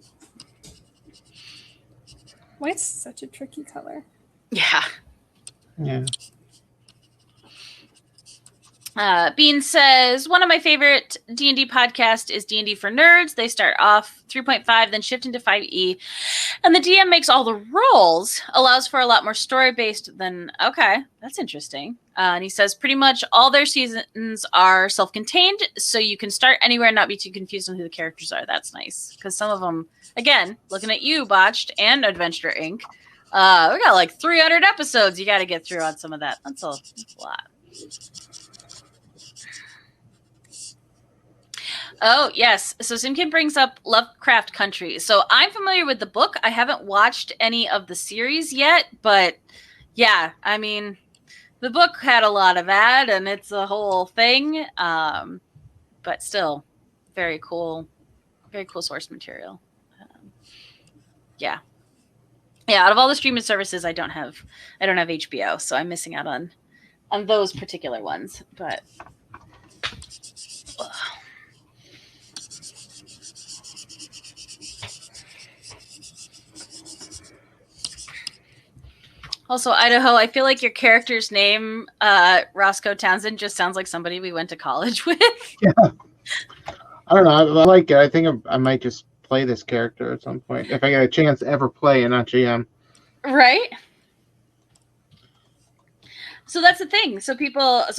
White's such a tricky color. Yeah. Yeah. Bean says, one of my favorite D&D podcasts is D&D for Nerds. They start off 3.5, then shift into 5e. And the DM makes all the rolls, allows for a lot more story-based than... Okay, that's interesting. And he says, pretty much all their seasons are self-contained, so you can start anywhere and not be too confused on who the characters are. That's nice. Because some of them, again, looking at you, Botched, and Adventure Inc., we got like 300 episodes you got to get through on some of that. That's a lot. Oh, yes. So Simkin brings up Lovecraft Country. So I'm familiar with the book. I haven't watched any of the series yet, but yeah, I mean, the book had a lot of that and it's a whole thing. But still, very cool source material. Yeah. Yeah, out of all the streaming services, I don't have HBO, so I'm missing out on those particular ones, but ugh. Also, Idaho, I feel like your character's name, Roscoe Townsend, just sounds like somebody we went to college with. Yeah. I don't know. I like it. I think I might just play this character at some point if I get a chance to ever play and not GM. Right? So that's the thing. So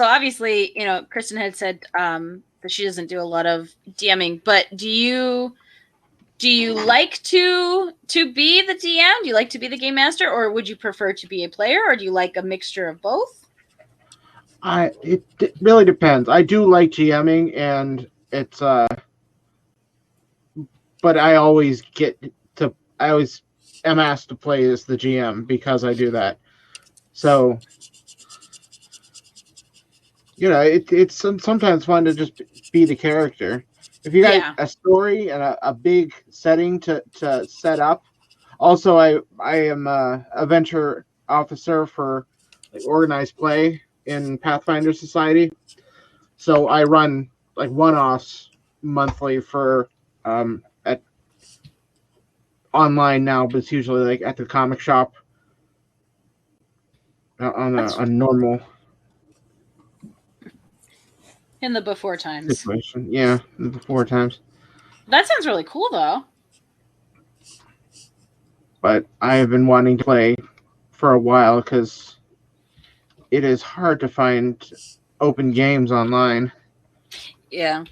obviously, Kristen had said that she doesn't do a lot of DMing, but do you like to be the DM? Do you like to be the game master, or would you prefer to be a player, or do you like a mixture of both? It really depends. I do like GMing, and it's but I always am asked to play as the GM because I do that. So it's sometimes fun to just be the character. If you got a story and a big setting to set up. Also, I am a venture officer for organized play in Pathfinder Society. So I run like one-offs monthly for at online now, but it's usually like at the comic shop on a normal in the before times situation. Yeah, in the before times. That sounds really cool, though. but I have been wanting to play for a while because it is hard to find open games online. Yeah.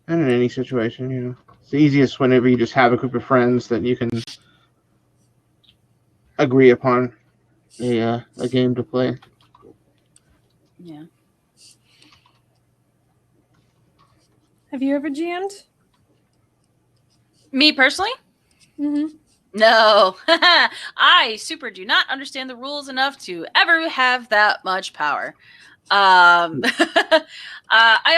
And in any situation, it's the easiest whenever you just have a group of friends that you can agree upon a game to play. Yeah. Have you ever GM'd? Me personally? Mm-hmm. No. I super do not understand the rules enough to ever have that much power. I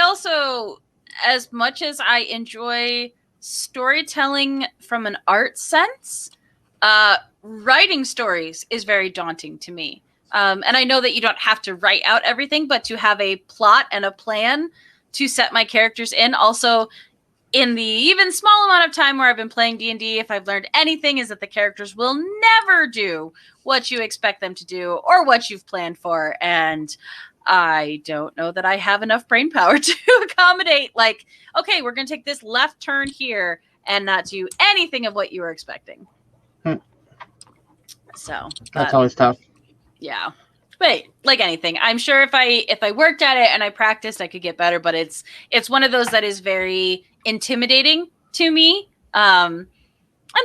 also, as much as I enjoy storytelling from an art sense, writing stories is very daunting to me. And I know that you don't have to write out everything, but to have a plot and a plan to set my characters in. Also, in the even small amount of time where I've been playing D&D, if I've learned anything, is that the characters will never do what you expect them to do or what you've planned for. And I don't know that I have enough brain power to accommodate, like, okay, we're going to take this left turn here and not do anything of what you were expecting. So That's always tough. Yeah. But like anything, I'm sure if I worked at it and I practiced, I could get better. But it's one of those that is very intimidating to me. And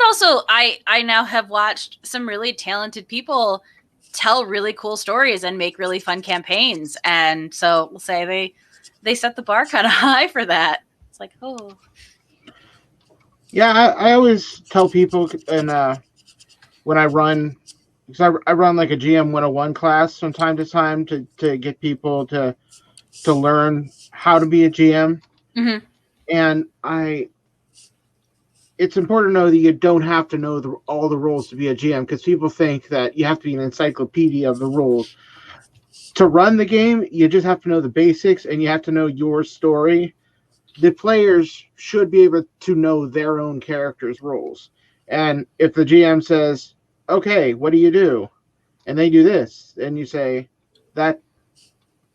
also, I now have watched some really talented people tell really cool stories and make really fun campaigns. And so we'll say they set the bar kind of high for that. It's like, oh. Yeah, I always tell people, and when I run, because I run like a GM 101 class from time to time to get people to learn how to be a GM. Mm-hmm. And it's important to know that you don't have to know all the rules to be a GM, because people think that you have to be an encyclopedia of the rules. To run the game, you just have to know the basics, and you have to know your story. The players should be able to know their own character's rules. And if the GM says, okay, what do you do? And they do this, and you say, that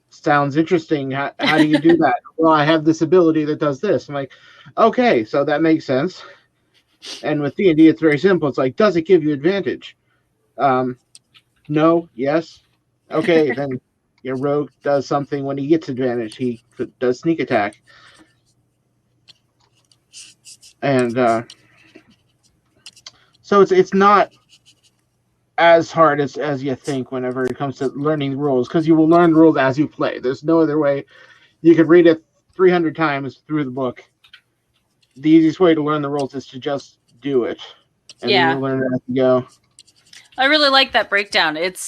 sounds interesting. How do you do that? Well, I have this ability that does this. I'm like, okay, so that makes sense. And with D&D, it's very simple. It's like, does it give you advantage? No, yes. Okay, then your rogue does something when he gets advantage. He does sneak attack. And so it's not as hard as you think whenever it comes to learning the rules, because you will learn the rules as you play. There's no other way. You could read it 300 times through the book. The easiest way to learn the rules is to just do it, and then you learn it as you go. I really like that breakdown. It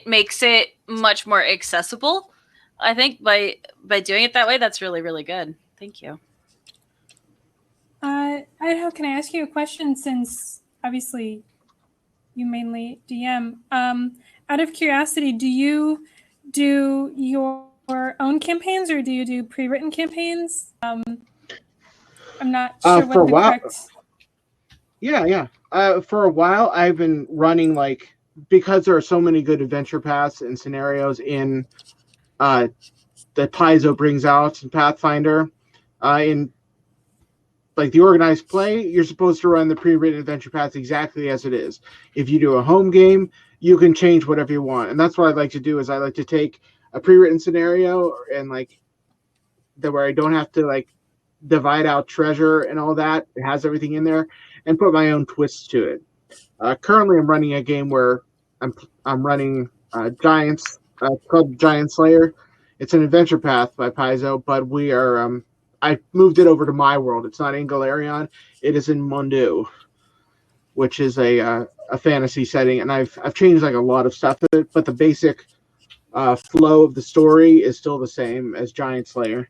makes it much more accessible. I think by doing it that way, that's really, really good. Thank you. Idaho, can I ask you a question, since obviously you mainly DM? Out of curiosity, do you do your own campaigns, or do you do pre-written campaigns? I'm not sure what for a the while, correct... Yeah. For a while, I've been running, like, because there are so many good adventure paths and scenarios in that Paizo brings out in Pathfinder. In like the organized play, you're supposed to run the pre-written adventure paths exactly as it is. If you do a home game, you can change whatever you want, and that's what I like to do. Is I like to take a pre-written scenario and like that where I don't have to like divide out treasure and all that. It has everything in there, and put my own twists to it. Currently, I'm running a game where I'm running Giants called Giant Slayer. It's an adventure path by Paizo, but we are I moved it over to my world. It's not in Galarion. It is in Mundu, which is a fantasy setting, and I've changed like a lot of stuff in it, but the basic flow of the story is still the same as Giant Slayer.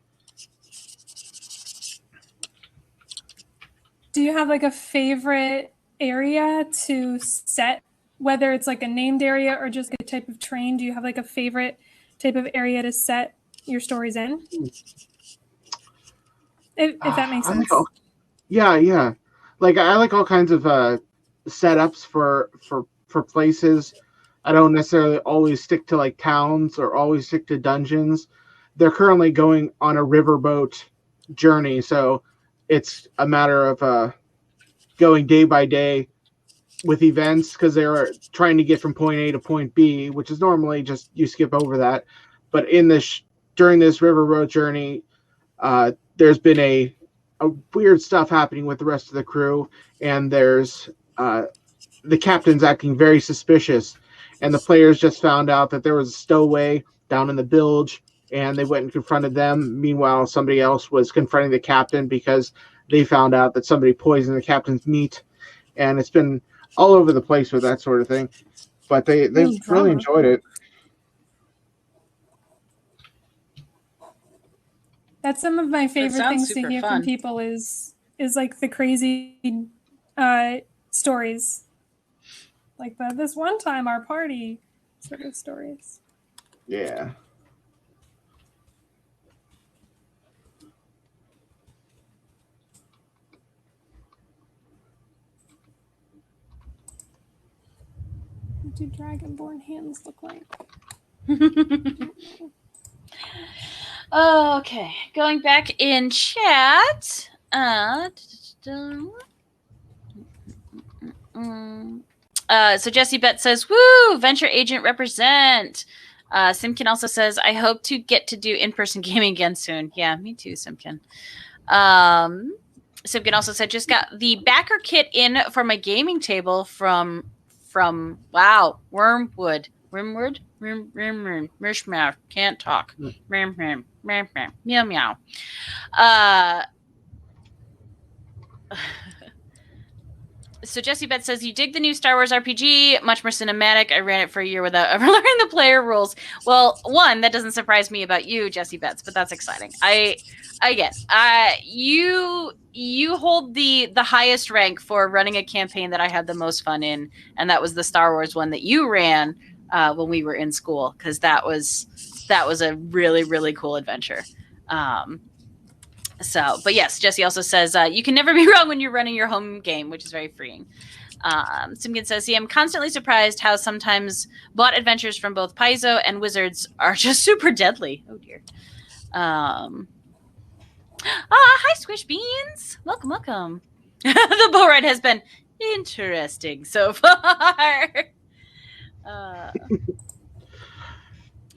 Do you have like a favorite area to set, whether it's like a named area or just a type of terrain? Do you have like a favorite type of area to set your stories in? If that makes sense. Yeah. Like I like all kinds of setups for places. I don't necessarily always stick to like towns or always stick to dungeons. They're currently going on a riverboat journey, so it's a matter of going day by day with events because they're trying to get from point A to point B, which is normally just you skip over that. But in this during this River Road journey, there's been a weird stuff happening with the rest of the crew, and there's the captain's acting very suspicious, and the players just found out that there was a stowaway down in the bilge, and they went and confronted them. Meanwhile, somebody else was confronting the captain because they found out that somebody poisoned the captain's meat, and it's been all over the place with that sort of thing. But they really drama. enjoyed it. That's some of my favorite sounds things to super hear fun. from people is like the crazy stories. Like this one time our party sort of stories. Yeah. What do dragonborn hands look like? Okay, going back in chat. So Jesse Bet says, "Woo! Venture agent represent." Simkin also says, "I hope to get to do in-person gaming again soon." Yeah, me too, Simkin. Simkin also said, "Just got the backer kit in for my gaming table from Wormwood. Mishmouth. Can't talk. Meow meow. So Jesse Bet says, "You dig the new Star Wars RPG? Much more cinematic. I ran it for a year without ever learning the player rules." Well, one, that doesn't surprise me about you, Jesse Betts, but that's exciting. I guess you hold the highest rank for running a campaign that I had the most fun in, and that was the Star Wars one that you ran when we were in school, because that was a really, really cool adventure. But yes, Jesse also says, "You can never be wrong when you're running your home game," which is very freeing. Simkin says, "See, I'm constantly surprised how sometimes bot adventures from both Paizo and Wizards are just super deadly." Oh dear. Hi, Squish Beans. Welcome. The bow ride has been interesting so far.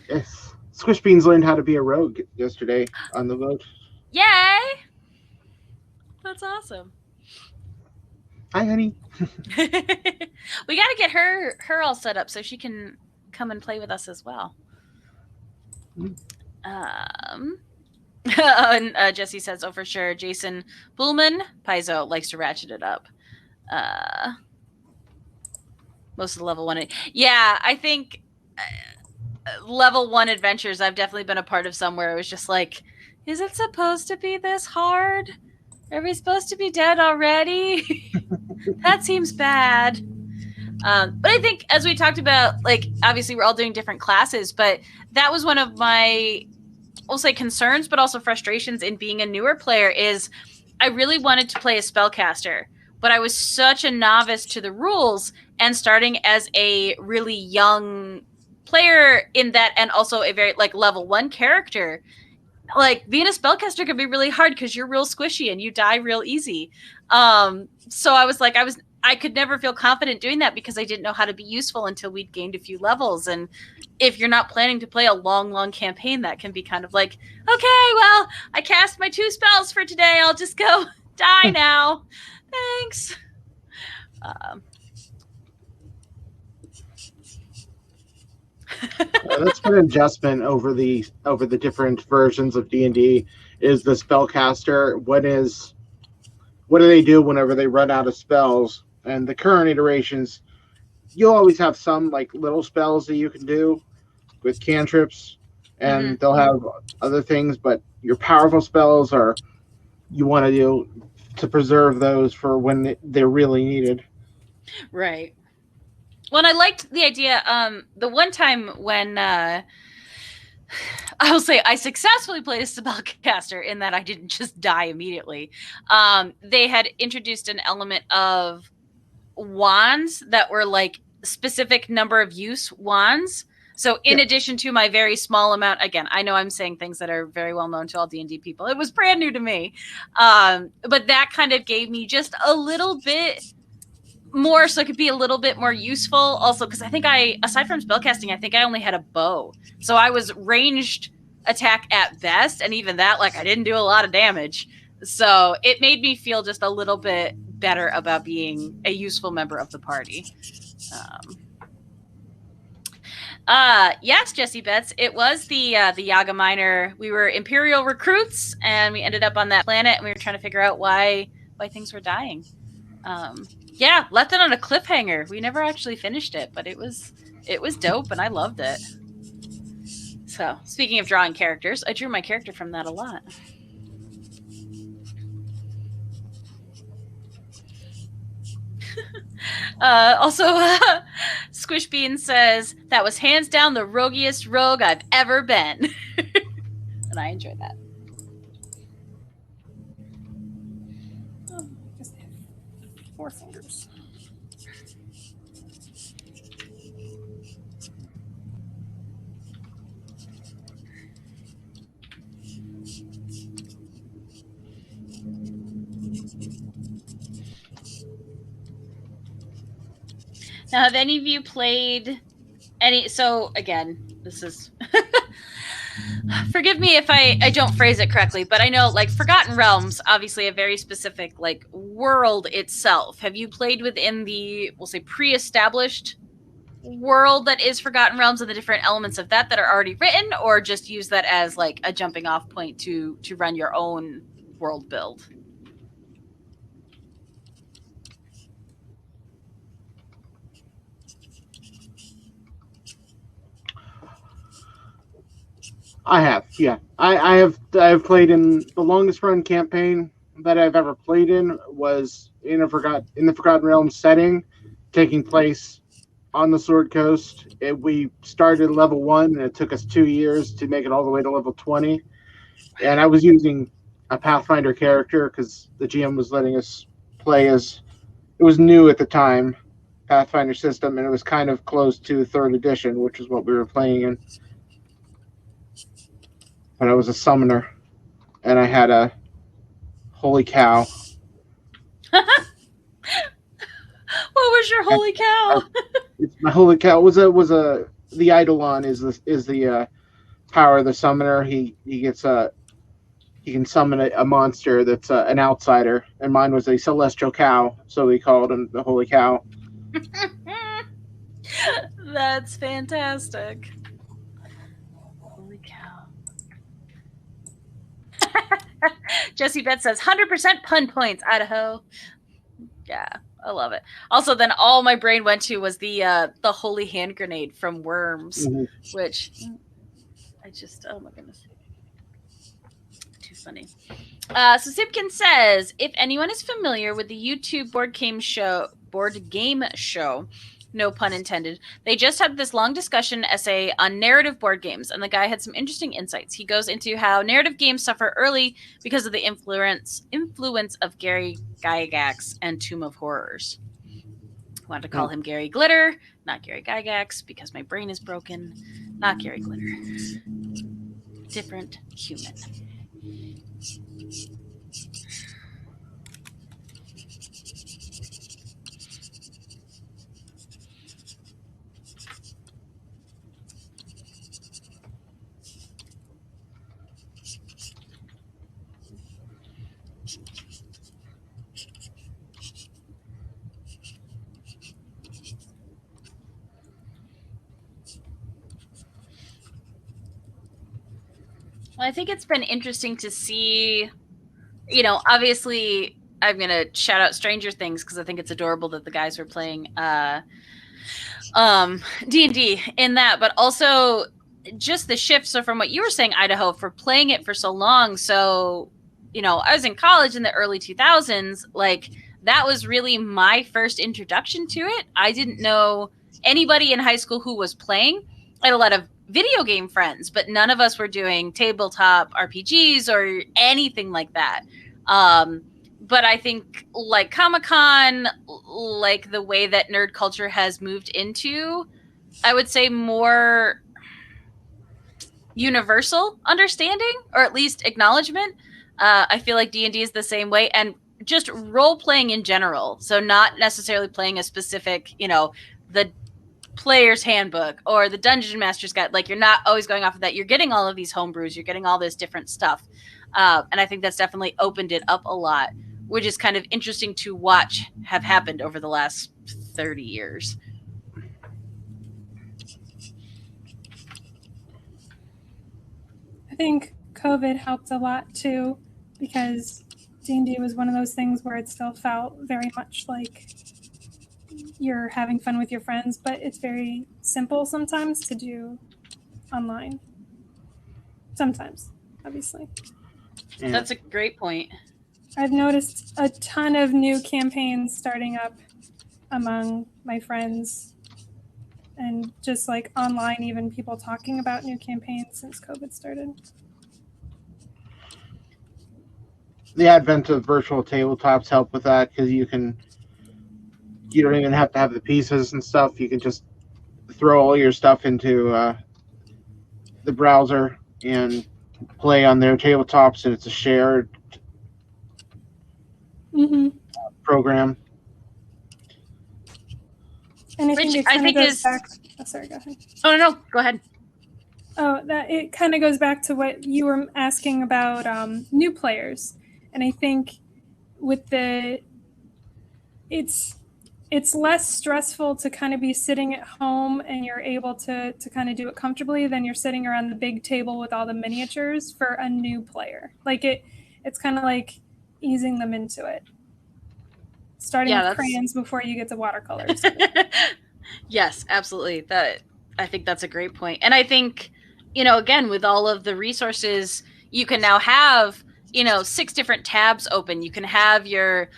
Yes. Squish Beans learned how to be a rogue yesterday on the boat. Yay! That's awesome. Hi, honey. We got to get her all set up so she can come and play with us as well. And Jesse says, "Oh, for sure, Jason Bullman, Paizo, likes to ratchet it up." Most of the level 1. Yeah, I think level 1 adventures I've definitely been a part of somewhere. It was just like, is it supposed to be this hard? Are we supposed to be dead already? That seems bad. But I think, as we talked about, like, obviously we're all doing different classes, but that was one of my, I'll say, concerns, but also frustrations in being a newer player, is I really wanted to play a spellcaster, but I was such a novice to the rules, and starting as a really young player in that, and also a very, like, level 1 character, like, being a spellcaster can be really hard because you're real squishy and you die real easy. So I was like, I could never feel confident doing that because I didn't know how to be useful until we'd gained a few levels. And if you're not planning to play a long campaign, that can be kind of like, okay, well, I cast my 2 spells for today. I'll just go die now. Thanks. That's been an adjustment over the different versions of D&D. Is the spellcaster, what do they do whenever they run out of spells? And the current iterations, you'll always have some like little spells that you can do with cantrips, and they'll have other things, but your powerful spells are, you want to do to preserve those for when they're really needed. Right. Well, I liked the idea. The one time when I'll say I successfully played a spellcaster in that I didn't just die immediately. They had introduced an element of wands that were like specific number of use wands. So in addition to my very small amount, again, I know I'm saying things that are very well known to all D&D people. It was brand new to me. But that kind of gave me just a little bit more, so it could be a little bit more useful. Also, because I think aside from spellcasting, I think I only had a bow. So I was ranged attack at best. And even that, like, I didn't do a lot of damage. So it made me feel just a little bit better about being a useful member of the party. Yes, Jesse Betts. It was the Yaga Minor. We were Imperial recruits, and we ended up on that planet, and we were trying to figure out why things were dying. Yeah, left it on a cliffhanger. We never actually finished it, but it was dope, and I loved it. So, speaking of drawing characters, I drew my character from that a lot. Also, Squishbean says, that was hands down the roguiest rogue I've ever been. And I enjoyed that. Oh, I just have 4 fingers. Now, have any of you played any... So, again, this is... Forgive me if I don't phrase it correctly, but I know, like, Forgotten Realms, obviously a very specific, like, world itself. Have you played within the, we'll say, pre-established world that is Forgotten Realms and the different elements of that are already written, or just use that as, like, a jumping off point to run your own world build? I have, yeah. I have played in the longest run campaign that I've ever played in was in the Forgotten Realms setting, taking place on the Sword Coast. We started level 1, and it took us 2 years to make it all the way to level 20. And I was using a Pathfinder character because the GM was letting us play as, it was new at the time, Pathfinder system, and it was kind of close to 3rd edition, which is what we were playing in. But I was a summoner, and I had a holy cow. What was your holy cow? My holy cow was the Eidolon is the power of the summoner. He can summon a monster that's an outsider, and mine was a celestial cow, so we called him the holy cow. That's fantastic. Holy cow. Jesse Betts says 100% pun points, Idaho. Yeah, I love it. Also, then all my brain went to was the holy hand grenade from Worms, which I just, oh my goodness. Too funny. So Sipkin says, if anyone is familiar with the YouTube board game show, no pun intended, they just had this long discussion essay on narrative board games, and the guy had some interesting insights. He goes into how narrative games suffer early because of the influence of Gary Gygax and Tomb of Horrors. I wanted to call him Gary Glitter, not Gary Gygax, because my brain is broken. Not Gary Glitter. Different human. Well, I think it's been interesting to see, obviously I'm going to shout out Stranger Things because I think it's adorable that the guys were playing D&D in that, but also just the shift. So from what you were saying, Idaho, for playing it for so long. So, I was in college in the early 2000s. Like, that was really my first introduction to it. I didn't know anybody in high school who was playing. I had a lot of video game friends, but none of us were doing tabletop RPGs or anything like that. But I think, like Comic-Con, like the way that nerd culture has moved into, I would say more universal understanding, or at least acknowledgement. I feel like D&D is the same way, and just role playing in general. So not necessarily playing a specific, the player's handbook or the dungeon master's guide. Like, you're not always going off of that. You're getting all of these homebrews. You're getting all this different stuff. And I think that's definitely opened it up a lot, which is kind of interesting to watch have happened over the last 30 years. I think COVID helped a lot too, because D&D was one of those things where it still felt very much like you're having fun with your friends, but it's very simple sometimes to do online. Sometimes, obviously. Yeah. That's a great point. I've noticed a ton of new campaigns starting up among my friends, and just like online, even people talking about new campaigns since COVID started. The advent of virtual tabletops help with that, because you don't even have to have the pieces and stuff. You can just throw all your stuff into the browser and play on their tabletops, and it's a shared program. And I Which think it I kind of think goes is- back. Oh, sorry, go ahead. Oh, no, go ahead. Oh, that it kind of goes back to what you were asking about new players, and I think with it's less stressful to kind of be sitting at home and you're able to kind of do it comfortably than you're sitting around the big table with all the miniatures for a new player. Like it's kind of like easing them into it, starting with crayons before you get to watercolors. Yes, absolutely. I think that's a great point. And I think, again, with all of the resources, you can now have, 6 different tabs open. You can have your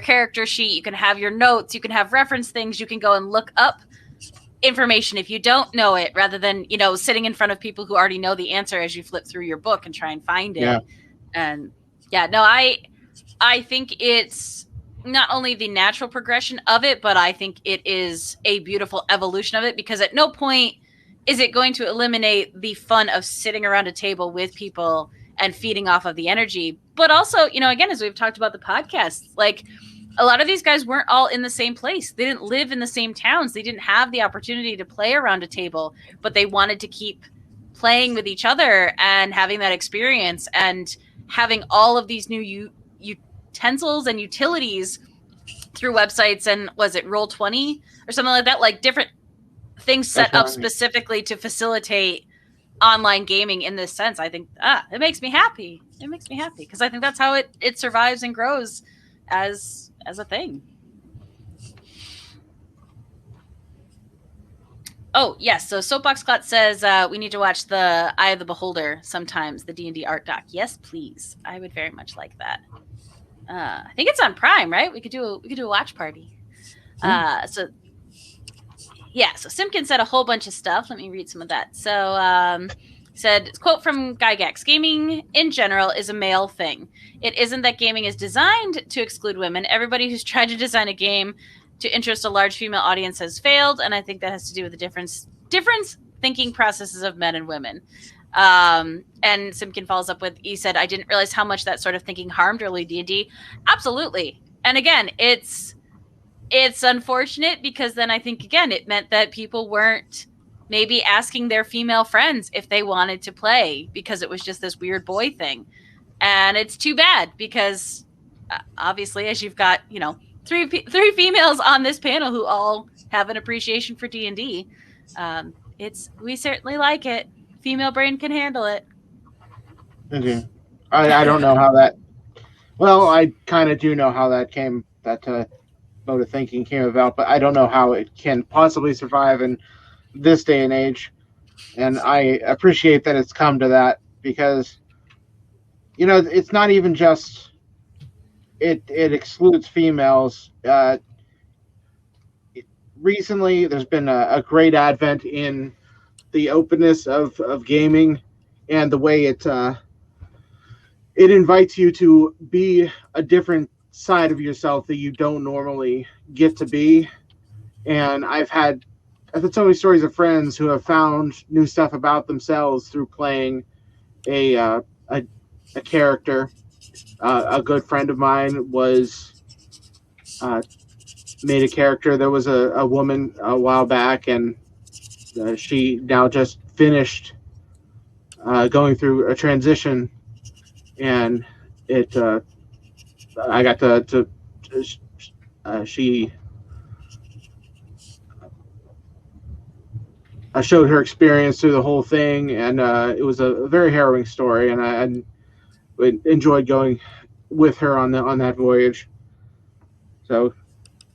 character sheet, you can have your notes, you can have reference things, you can go and look up information if you don't know it, rather than, sitting in front of people who already know the answer as you flip through your book and try and find it. Yeah. And I think it's not only the natural progression of it, but I think it is a beautiful evolution of it, because at no point is it going to eliminate the fun of sitting around a table with people and feeding off of the energy. But also, again, as we've talked about the podcast, like, a lot of these guys weren't all in the same place. They didn't live in the same towns. They didn't have the opportunity to play around a table, but they wanted to keep playing with each other and having that experience, and having all of these new utensils and utilities through websites, and was it Roll20 or something like that, like different things set up specifically to facilitate online gaming in this sense. I think it makes me happy. It makes me happy, because I think that's how it survives and grows as a thing. Oh, yes. So Soapbox Clot says we need to watch the Eye of the Beholder sometimes, the D&D art doc. Yes, please. I would very much like that. I think it's on Prime, right? We could do a watch party. So Simpkin said a whole bunch of stuff. Let me read some of that. So said, quote from Gygax, gaming in general is a male thing. It isn't that gaming is designed to exclude women. Everybody who's tried to design a game to interest a large female audience has failed, and I think that has to do with the different thinking processes of men and women. And Simpkin follows up with, he said, I didn't realize how much that sort of thinking harmed early D&D. Absolutely. And again, it's unfortunate, because then I think, again, it meant that people weren't maybe asking their female friends if they wanted to play, because it was just this weird boy thing. And it's too bad, because obviously, as you've got, three females on this panel who all have an appreciation for D&D, we certainly like it. Female brain can handle it. Okay. I don't know how that. Well, I kind of do know how that mode of thinking came about, but I don't know how it can possibly survive in this day and age. And I appreciate that it's come to that, because it's not even just it excludes females. Recently, there's been a great advent in the openness of gaming, and the way it invites you to be a different side of yourself that you don't normally get to be. And I've had I've had so many stories of friends who have found new stuff about themselves through playing a a character. A good friend of mine was made a character. There was a woman a while back, and she now just finished going through a transition, and it I got to she I showed her experience through the whole thing, and it was a very harrowing story, and I enjoyed going with her on that voyage. So,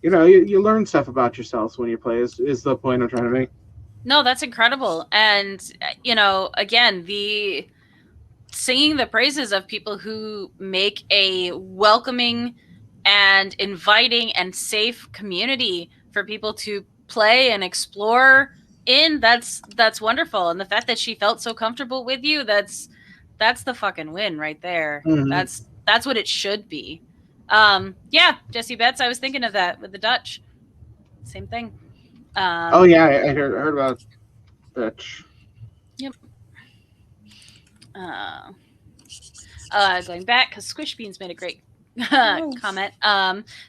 you learn stuff about yourselves when you play. Is the point I'm trying to make? No, that's incredible, and again, the singing the praises of people who make a welcoming and inviting and safe community for people to play and explore in, that's wonderful. And the fact that she felt so comfortable with you, that's the fucking win right there. Mhm. That's what it should be. Yeah, Jesse Betts, I was thinking of that with the Dutch. Same thing. Oh yeah, I heard about Dutch. Yep. Going back, because Squish Beans made a great comment.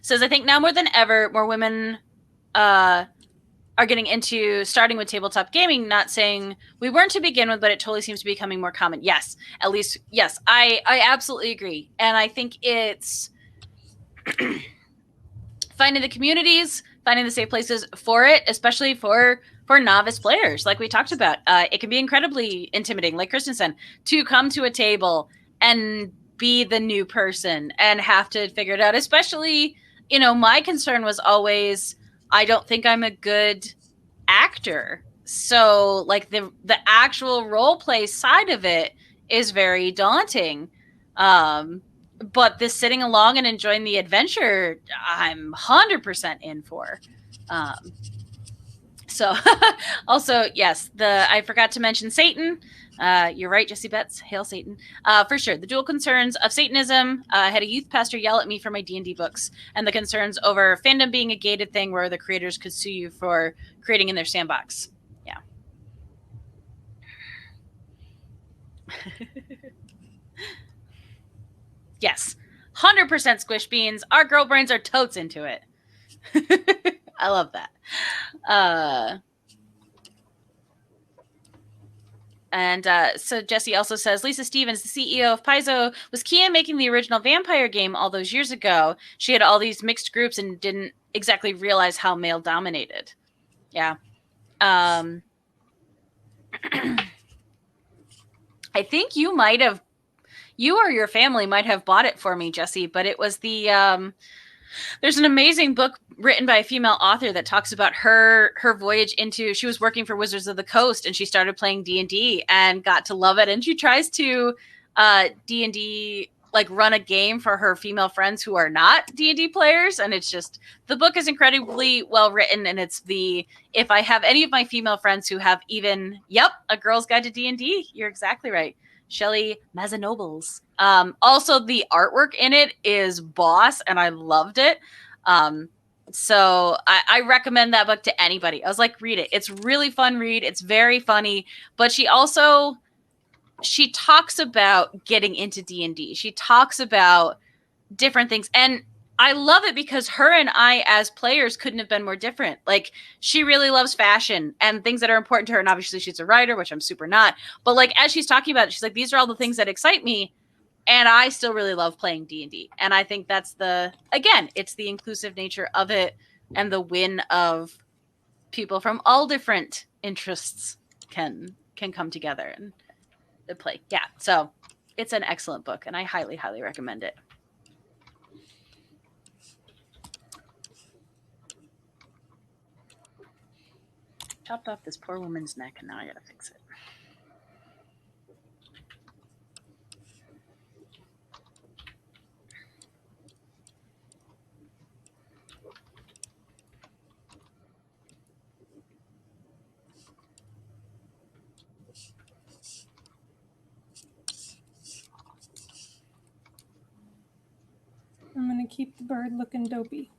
Says, I think now more than ever, more women are getting into starting with tabletop gaming, not saying we weren't to begin with, but it totally seems to be becoming more common. Yes, at least, yes, I absolutely agree. And I think it's finding the communities, finding the safe places for it, especially for novice players, like we talked about. It can be incredibly intimidating, like Kristen said, to come to a table and be the new person and have to figure it out. Especially, my concern was always, I don't think I'm a good actor. So like the actual role play side of it is very daunting. But this sitting along and enjoying the adventure, I'm 100% in for. So also, yes, I forgot to mention Satan. You're right, Jesse Betts. Hail Satan. For sure. The dual concerns of Satanism. I had a youth pastor yell at me for my D&D books, and the concerns over fandom being a gated thing where the creators could sue you for creating in their sandbox. Yeah. Yes. 100% Squish Beans. Our girl brains are totes into it. I love that. And so Jesse also says, Lisa Stevens, the CEO of Paizo, was key in making the original vampire game all those years ago. She had all these mixed groups and didn't exactly realize how male dominated. Yeah. I think you or your family might have bought it for me, Jesse, but it was there's an amazing book written by a female author that talks about her voyage into, she was working for Wizards of the Coast and she started playing D&D and got to love it. And she tries to D&D, like run a game for her female friends who are not D&D players. And it's just, the book is incredibly well written. And it's if I have any of my female friends who have even, a Girl's Guide to D&D, you're exactly right. Shelley Mazanobles. Also, the artwork in it is boss, and I loved it. So I recommend that book to anybody. I was like, read it. It's really fun read. It's very funny. But she talks about getting into D&D. She talks about different things. And I love it because her and I as players couldn't have been more different. Like, she really loves fashion and things that are important to her. And obviously she's a writer, which I'm super not. But like, as she's talking about it, she's like, these are all the things that excite me. And I still really love playing D&D. And I think that's it's the inclusive nature of it and the win of people from all different interests can come together and play. Yeah. So it's an excellent book and I highly, highly recommend it. Chopped off this poor woman's neck and now I gotta fix it. I'm gonna keep the bird looking dopey.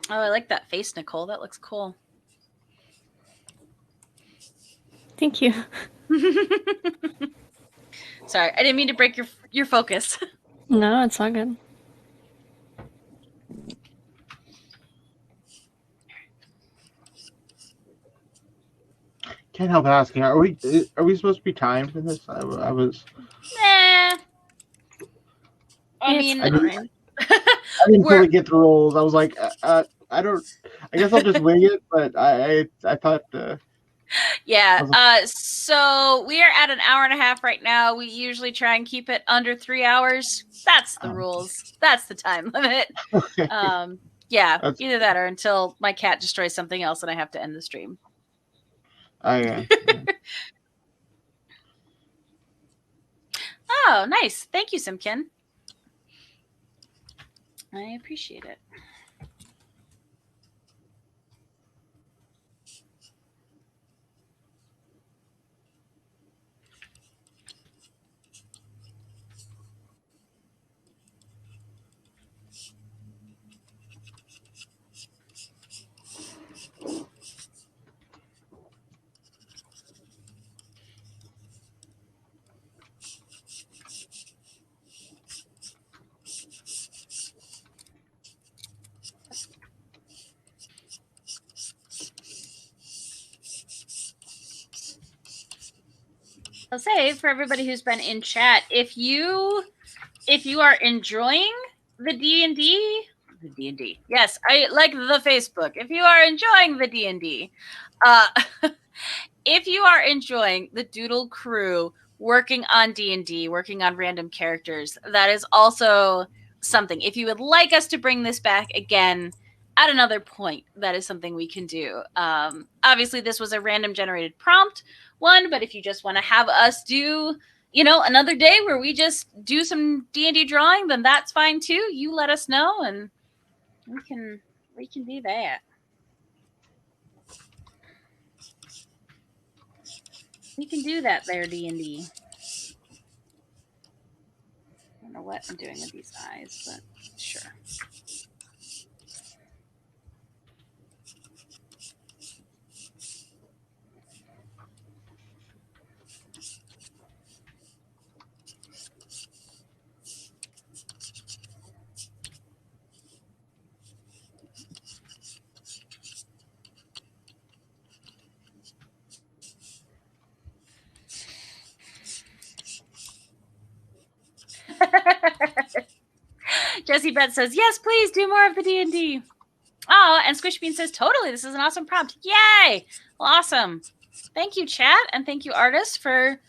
Oh, I like that face, Nicole. That looks cool. Thank you. Sorry, I didn't mean to break your focus. No, it's all good. Can't help asking. Are we supposed to be timed in this? I was. Nah. I It's mean, fine. I didn't fully get the rules. I was like, I don't. I guess I'll just wing it. But I thought. Yeah. So we are at an hour and a half right now. We usually try and keep it under 3 hours. That's the rules. That's the time limit. Okay. Yeah. That's- Either that or until my cat destroys something else and I have to end the stream. Yeah. Oh, nice. Thank you, Simkin. I appreciate it. I'll say for everybody who's been in chat, if you are enjoying the D&D, yes, I like the Facebook. If you are enjoying the D&D, if you are enjoying the Doodle Crew working on D&D, working on random characters, that is also something. If you would like us to bring this back again at another point, that is something we can do. Obviously, this was a random generated prompt one, but if you just want to have us do, another day where we just do some D&D drawing, then that's fine too. You let us know, and we can do that. We can do that there, D&D. I don't know what I'm doing with these eyes, but sure. Jessie Beth says, yes, please do more of the D&D. Oh, and Squishbean says, totally, this is an awesome prompt. Yay! Well, awesome. Thank you, chat, and thank you, artists, for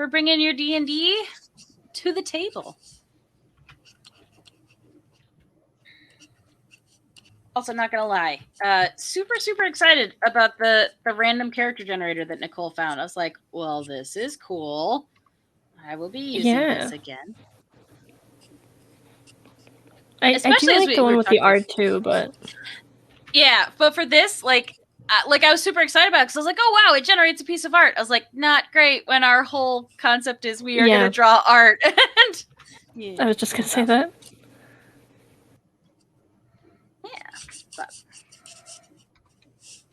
bringing your D&D to the table. Also, not gonna lie, super excited about the random character generator that Nicole found. I was like, well, this is cool. I will be using this again. I do like the one with the art too, but yeah, but for this, like I was super excited about it because I was like, oh wow, it generates a piece of art. I was like, not great when our whole concept is we are going to draw art. And I was just going to say that. Yeah, but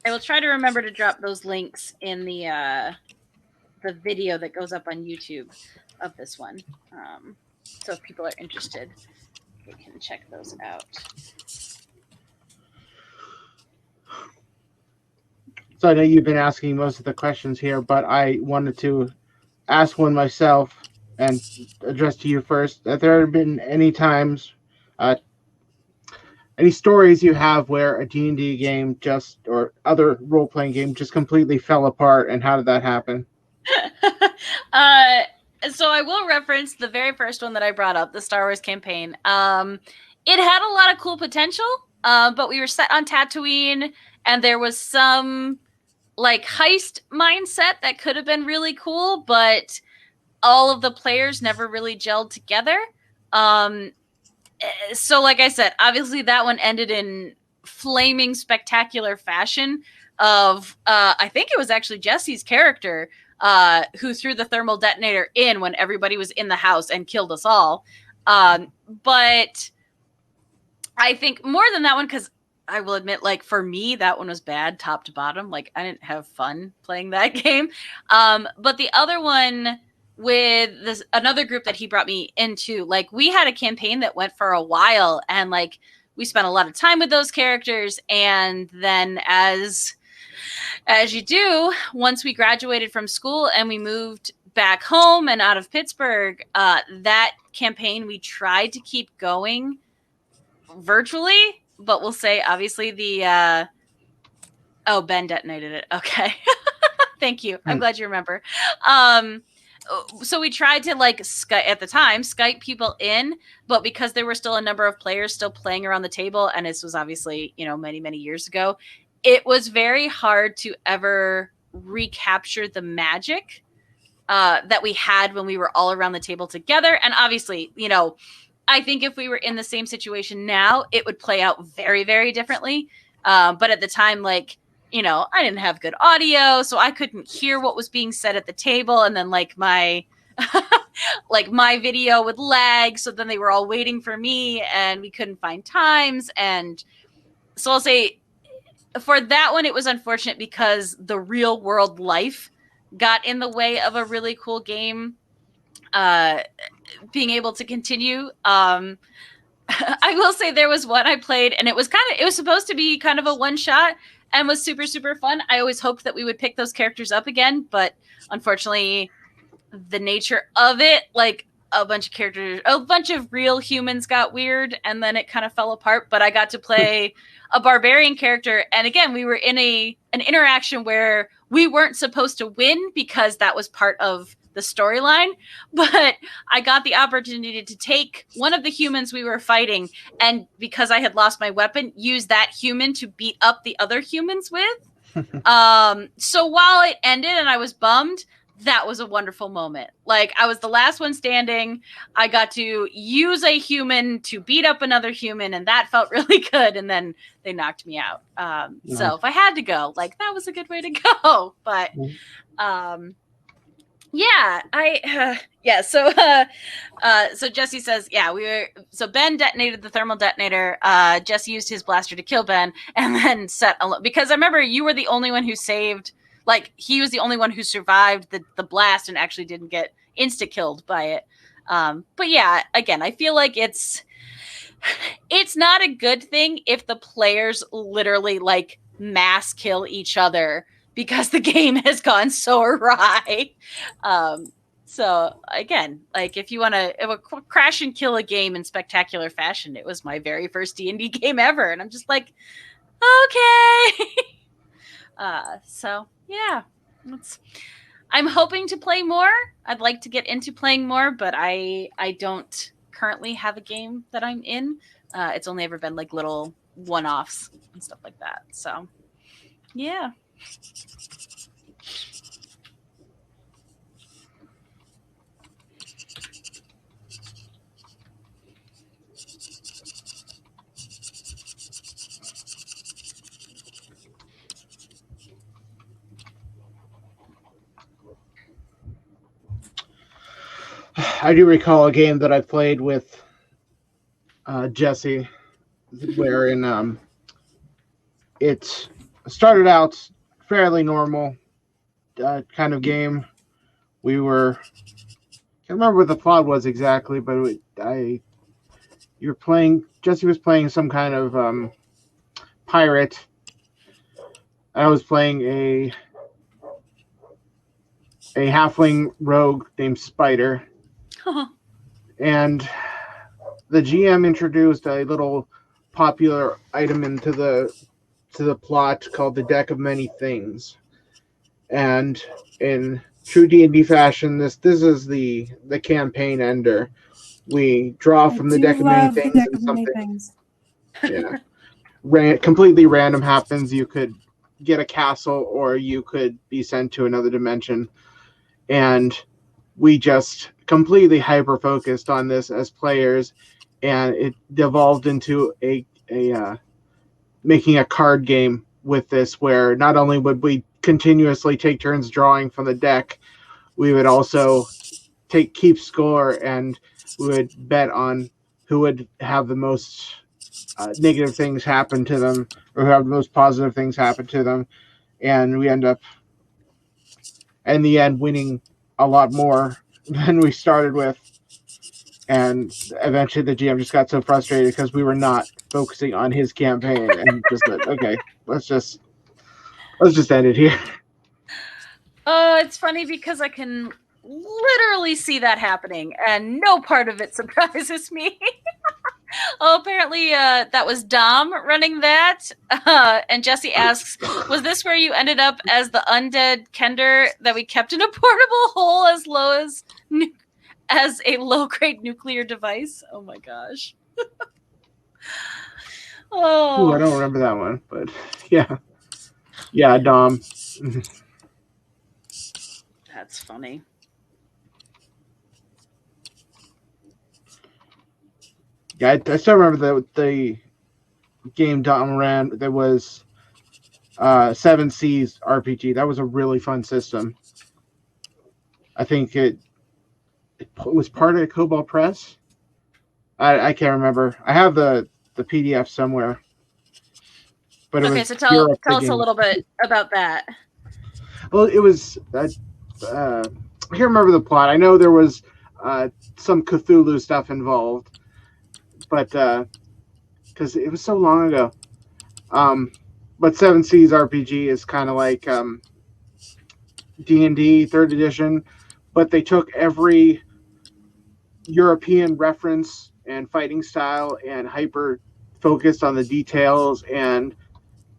I will try to remember to drop those links in the video that goes up on YouTube of this one. So if people are interested, they can check those out. So I know you've been asking most of the questions here, but I wanted to ask one myself and address to you first. Have there been any times, any stories you have where a D&D game or other role-playing game just completely fell apart, and how did that happen? So I will reference the very first one that I brought up, the Star Wars campaign. It had a lot of cool potential, but we were set on Tatooine, and there was some heist mindset that could have been really cool, but all of the players never really gelled together. So like I said, obviously that one ended in flaming spectacular fashion of I think it was actually Jesse's character who threw the thermal detonator in when everybody was in the house and killed us all. But I think more than that one, because I will admit, like, for me, that one was bad, top to bottom. Like, I didn't have fun playing that game. But the other one with this another group that he brought me into, like, we had a campaign that went for a while, and like we spent a lot of time with those characters. And then as you do, once we graduated from school and we moved back home and out of Pittsburgh, that campaign we tried to keep going virtually, but we'll say obviously the oh, Ben detonated it. Okay. Thank you. I'm glad you remember. So we tried to like at the time Skype people in, but because there were still a number of players still playing around the table, and this was obviously, you know, many years ago, it was very hard to ever recapture the magic that we had when we were all around the table together. And obviously, you know, I think if we were in the same situation now, it would play out very, very differently. But at the time, like, you know, I didn't have good audio, so I couldn't hear what was being said at the table. And then like my like my video would lag, so then they were all waiting for me and we couldn't find times. And so I'll say for that one, it was unfortunate because the real world life got in the way of a really cool game being able to continue. I will say there was one I played, and it was supposed to be kind of a one shot and was super, super fun. I always hoped that we would pick those characters up again, but unfortunately the nature of it, like a bunch of real humans got weird, and then it kind of fell apart. But I got to play a barbarian character, and again, we were in an interaction where we weren't supposed to win because that was part of the storyline, but I got the opportunity to take one of the humans we were fighting, and because I had lost my weapon, use that human to beat up the other humans with. So while it ended and I was bummed, that was a wonderful moment. Like, I was the last one standing. I got to use a human to beat up another human, and that felt really good. And then they knocked me out. Nice. So if I had to go, like, that was a good way to go. But yeah, so Jesse says, so Ben detonated the thermal detonator. Jesse used his blaster to kill Ben, and then because I remember you were the only one who saved. Like, he was the only one who survived the blast and actually didn't get insta-killed by it. But yeah, again, I feel like it's not a good thing if the players literally, like, mass kill each other because the game has gone so awry. So, again, like, if you want to crash and kill a game in spectacular fashion, it was my very first D&D game ever. And I'm just like, okay. So yeah, I'm hoping to play more. I'd like to get into playing more, but I don't currently have a game that I'm in. It's only ever been like little one-offs and stuff like that. So yeah. I do recall a game that I played with Jesse, wherein it started out fairly normal kind of game. We were, I can't remember what the plot was exactly, but Jesse was playing some kind of pirate. I was playing a halfling rogue named Spider. And the GM introduced a little popular item into the plot called the Deck of Many Things. And in true D&D fashion, this is the campaign ender. We draw from the Deck of Many Things, and something completely random happens. You could get a castle, or you could be sent to another dimension. And we just completely hyper focused on this as players, and it devolved into a making a card game with this, where not only would we continuously take turns drawing from the deck, we would also keep score, and we would bet on who would have the most negative things happen to them, or who have the most positive things happen to them, and we end up, in the end, winning a lot more than we started with. And eventually the GM just got so frustrated because we were not focusing on his campaign, and just said, okay, let's just end it here. It's funny because I can literally see that happening, and no part of it surprises me. Apparently that was Dom running that. And Jesse asks, was this where you ended up as the undead Kender that we kept in a portable hole as low as a low-grade nuclear device? Oh my gosh. Ooh, I don't remember that one, but yeah, Dom. That's funny. Yeah, I still remember the game Dom ran. There was 7 Seas RPG. That was a really fun system. I think it was part of Cobalt Press. I can't remember. I have the PDF somewhere. But it okay, was so tell us a little bit about that. Well, it was. I can't remember the plot. I know there was some Cthulhu stuff involved, but because it was so long ago. But 7 Seas RPG is kind of like D&D 3rd edition, but they took every European reference and fighting style and hyper focused on the details, and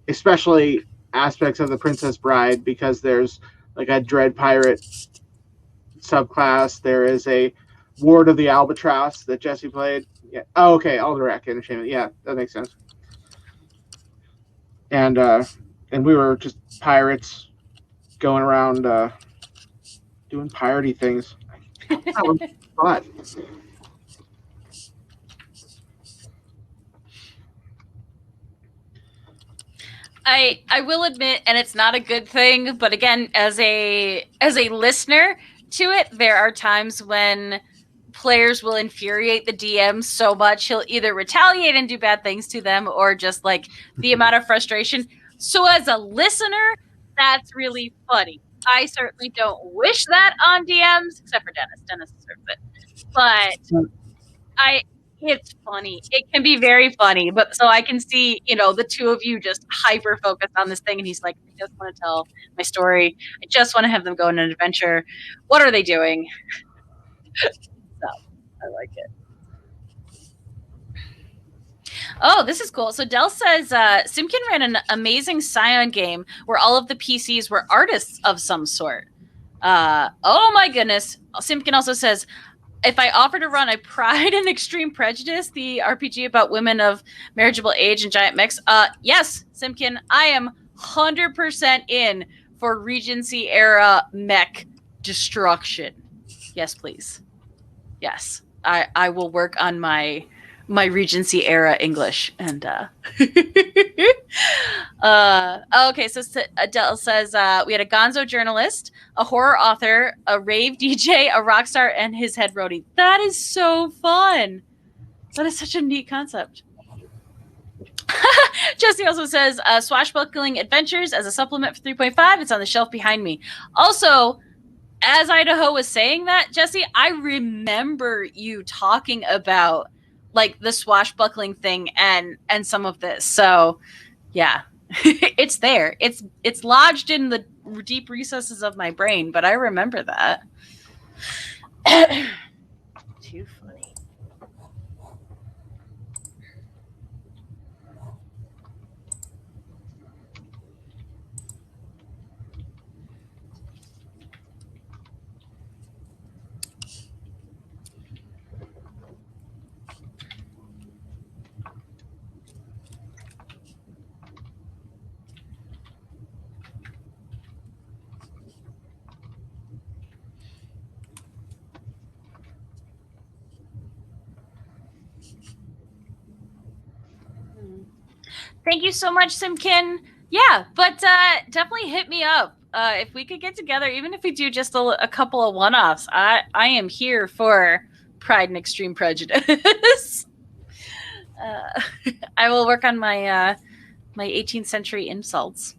especially aspects of the Princess Bride, because there's like a Dread Pirate subclass. There is a Ward of the Albatross that Jesse played. Yeah. Oh, okay. Alderac Entertainment. Yeah, that makes sense. And we were just pirates going around doing piratey things. But I will admit, and it's not a good thing, but again, as a listener to it, there are times when players will infuriate the DM so much he'll either retaliate and do bad things to them, or just like the amount of frustration. So as a listener, that's really funny. I certainly don't wish that on DMs, except for Dennis. Dennis deserves it. But it's funny. It can be very funny, but so I can see, the two of you just hyper focused on this thing, and he's like, I just want to tell my story. I just want to have them go on an adventure. What are they doing? So I like it. Oh, this is cool. So Dell says Simkin ran an amazing Scion game where all of the PCs were artists of some sort. Oh my goodness. Simkin also says, if I offer to run a Pride and Extreme Prejudice, the RPG about women of marriageable age and giant mechs, yes, Simkin, I am 100% in for Regency era mech destruction. Yes, please. Yes, I will work on my Regency era English. And okay, so Adele says we had a gonzo journalist, a horror author, a rave DJ, a rock star, and his head roadie. That is so fun. That is such a neat concept. Jesse also says swashbuckling adventures as a supplement for 3.5. It's on the shelf behind me. Also, as Idaho was saying that, Jesse, I remember you talking about like the swashbuckling thing and some of this. So yeah, it's there. It's lodged in the deep recesses of my brain, but I remember that. Too funny. Thank you so much, Simkin. Yeah, but definitely hit me up. If we could get together, even if we do just a couple of one-offs, I am here for Pride and Extreme Prejudice. I will work on my my 18th century insults.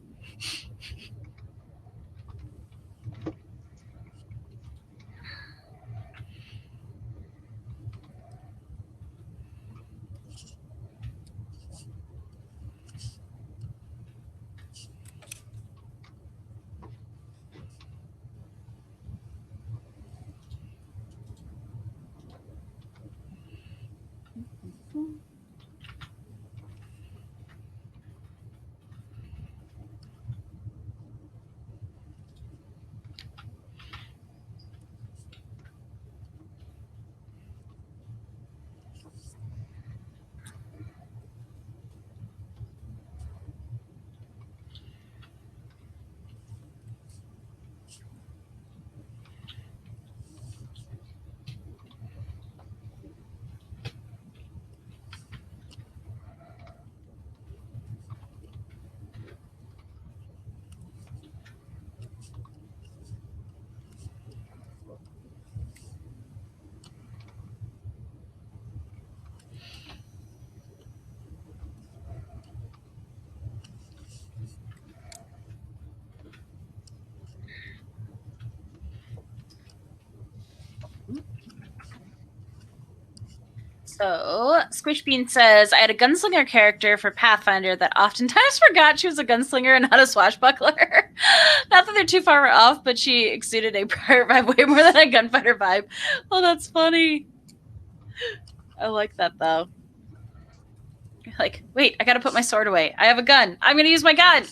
So, Squishbean says, I had a gunslinger character for Pathfinder that oftentimes forgot she was a gunslinger and not a swashbuckler. Not that they're too far off, but she exuded a pirate vibe way more than a gunfighter vibe. Oh, that's funny. I like that, though. Like, wait, I gotta put my sword away. I have a gun. I'm gonna use my gun.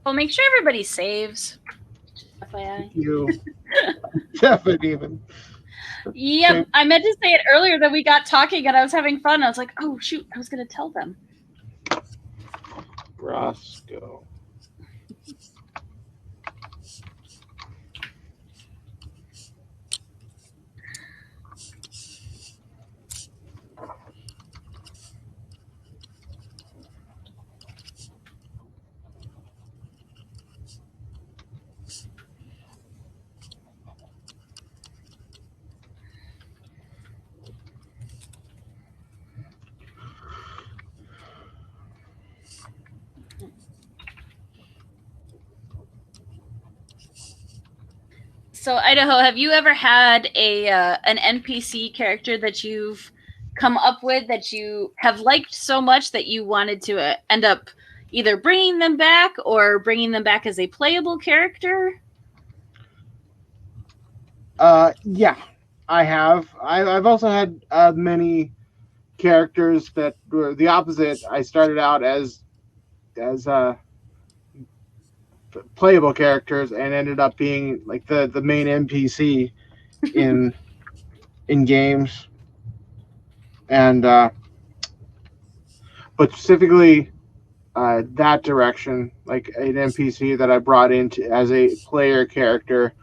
Well, make sure everybody saves. FYI. You. Definitely even. Yep, Okay. I meant to say it earlier that we got talking and I was having fun. I was like, oh, shoot, I was going to tell them. Roscoe. So, Idaho, have you ever had an NPC character that you've come up with that you have liked so much that you wanted to end up either bringing them back or bringing them back as a playable character? Yeah, I have. I've also had many characters that were the opposite. I started out as playable characters and ended up being like the main NPC in games, and but specifically that direction, like an NPC that I brought into as a player character,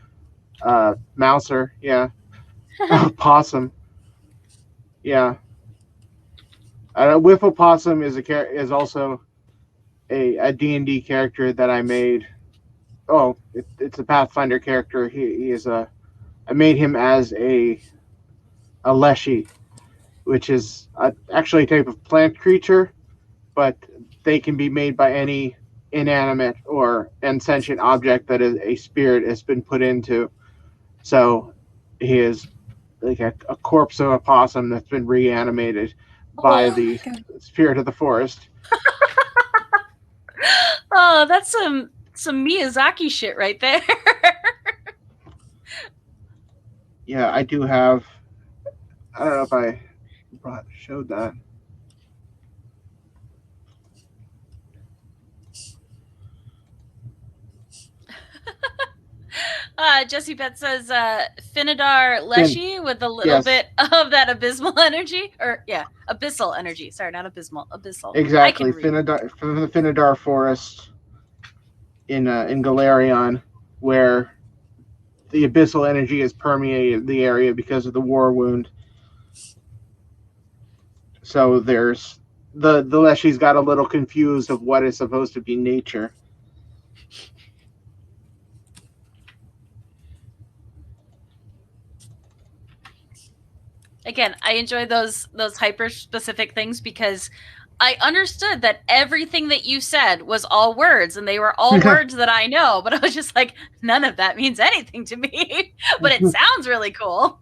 Mouser, yeah, Possum, yeah. Whiffle Possum is also a D&D character that I made. Oh, it's a Pathfinder character. He is a. I made him as a a leshy, which is actually a type of plant creature, but they can be made by any inanimate or insentient object that a spirit has been put into. So he is like a corpse of a possum that's been reanimated by the spirit of the forest. Oh, that's some Miyazaki shit right there. Yeah, I do have. I don't know if I showed that. Jesse Beth says Finidar Leshy with a little bit of that abysmal energy. Or, yeah, abyssal energy. Sorry, not abysmal. Abyssal. Exactly. Finidar, from the Finidar forest in Galarion, where the abyssal energy has permeated the area because of the war wound. So there's the Leshy's got a little confused of what is supposed to be nature. Again, I enjoy those hyper specific things because I understood that everything that you said was all words and they were all words that I know, but I was just like, none of that means anything to me. But it sounds really cool.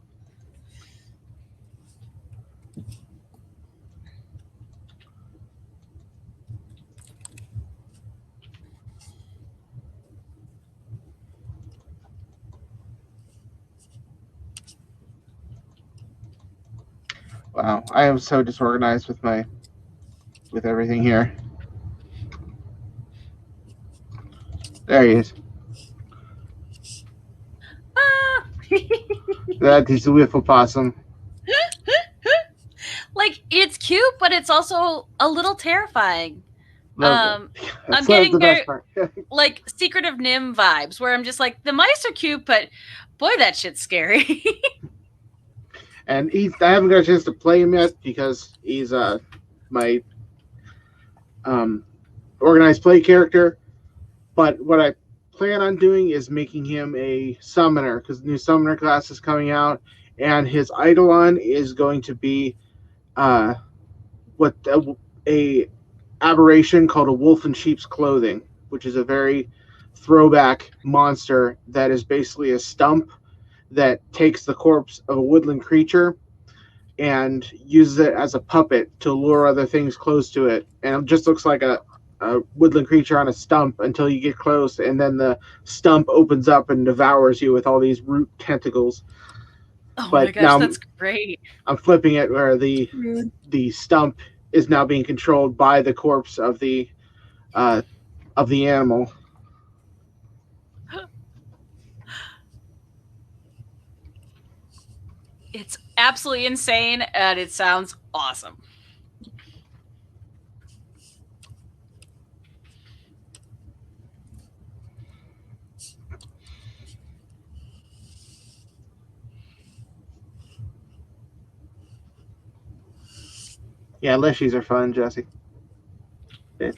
Wow, I am so disorganized with everything here. There he is. That is the Wiffle Possum. Like, it's cute, but it's also a little terrifying. I'm getting very like Secret of Nim vibes, where I'm just like, the mice are cute, but boy, that shit's scary. And I haven't got a chance to play him yet because he's my organized play character. But what I plan on doing is making him a summoner because the new summoner class is coming out, and his eidolon is going to be a aberration called a wolf in sheep's clothing, which is a very throwback monster that is basically a stump that takes the corpse of a woodland creature and uses it as a puppet to lure other things close to it. And it just looks like a woodland creature on a stump until you get close, and then the stump opens up and devours you with all these root tentacles. Oh my gosh, now that's great. I'm flipping it where the stump is now being controlled by the corpse of the animal. It's absolutely insane, and it sounds awesome. Yeah, Leshies are fun, Jesse. It's...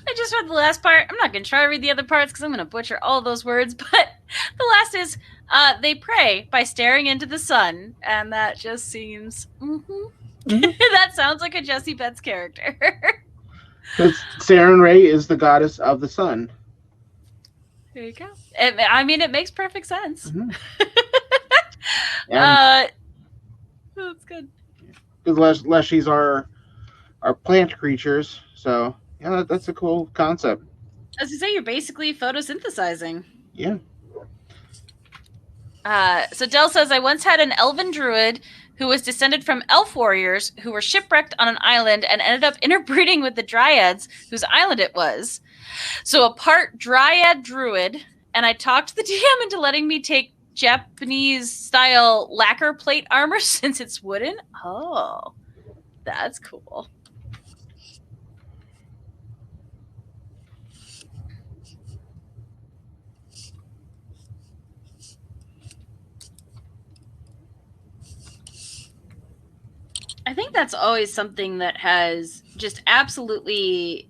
I just read the last part. I'm not going to try to read the other parts because I'm going to butcher all those words. But the last is, they pray by staring into the sun. And that just seems... that sounds like a Jessie Betts character. Because Saren Ray is the goddess of the sun. There you go. I mean, it makes perfect sense. That's good. Because Leshies are plant creatures, so yeah, that's a cool concept. As you say, you're basically photosynthesizing. Yeah. So Dell says, I once had an elven druid who was descended from elf warriors who were shipwrecked on an island and ended up interbreeding with the dryads whose island it was. So a part dryad druid, and I talked the DM into letting me take Japanese-style lacquer plate armor since it's wooden. Oh, that's cool. I think that's always something that has just absolutely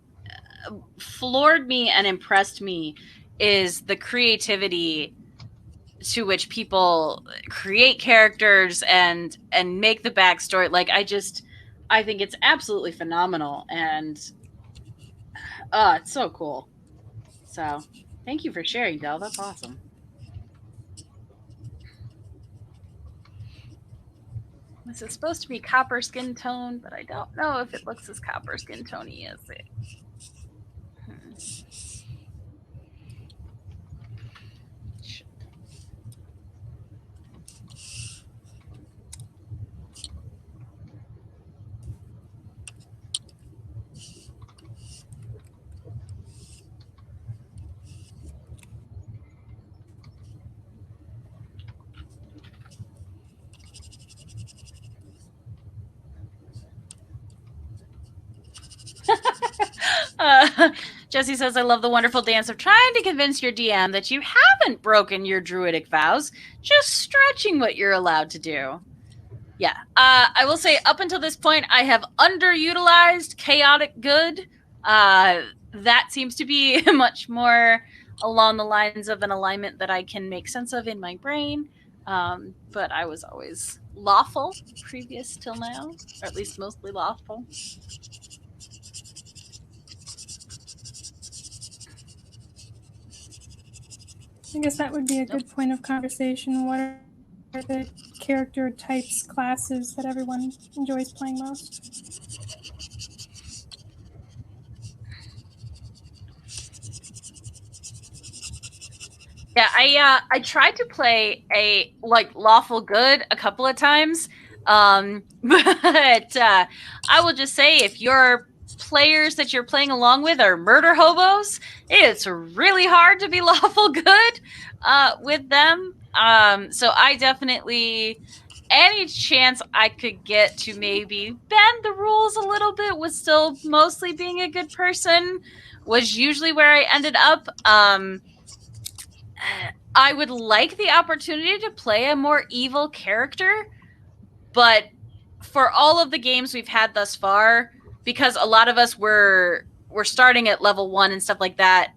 floored me and impressed me is the creativity to which people create characters and make the backstory. Like, I think it's absolutely phenomenal, and it's so cool. So thank you for sharing, Del. That's awesome. This is supposed to be copper skin tone, but I don't know if it looks as copper skin tony as it. Jesse says, I love the wonderful dance of trying to convince your DM that you haven't broken your druidic vows, just stretching what you're allowed to do. Yeah. I will say, up until this point, I have underutilized chaotic good. That seems to be much more along the lines of an alignment that I can make sense of in my brain. But I was always lawful previous till now, or at least mostly lawful. I guess that would be a good point of conversation. What are the character types, classes that everyone enjoys playing most? Yeah, I tried to play a lawful good a couple of times, but I will just say, if your players that you're playing along with are murder hobos, it's really hard to be lawful good with them. So I definitely, any chance I could get to maybe bend the rules a little bit with still mostly being a good person was usually where I ended up. I would like the opportunity to play a more evil character, but for all of the games we've had thus far, because a lot of us were starting at level 1 and stuff like that,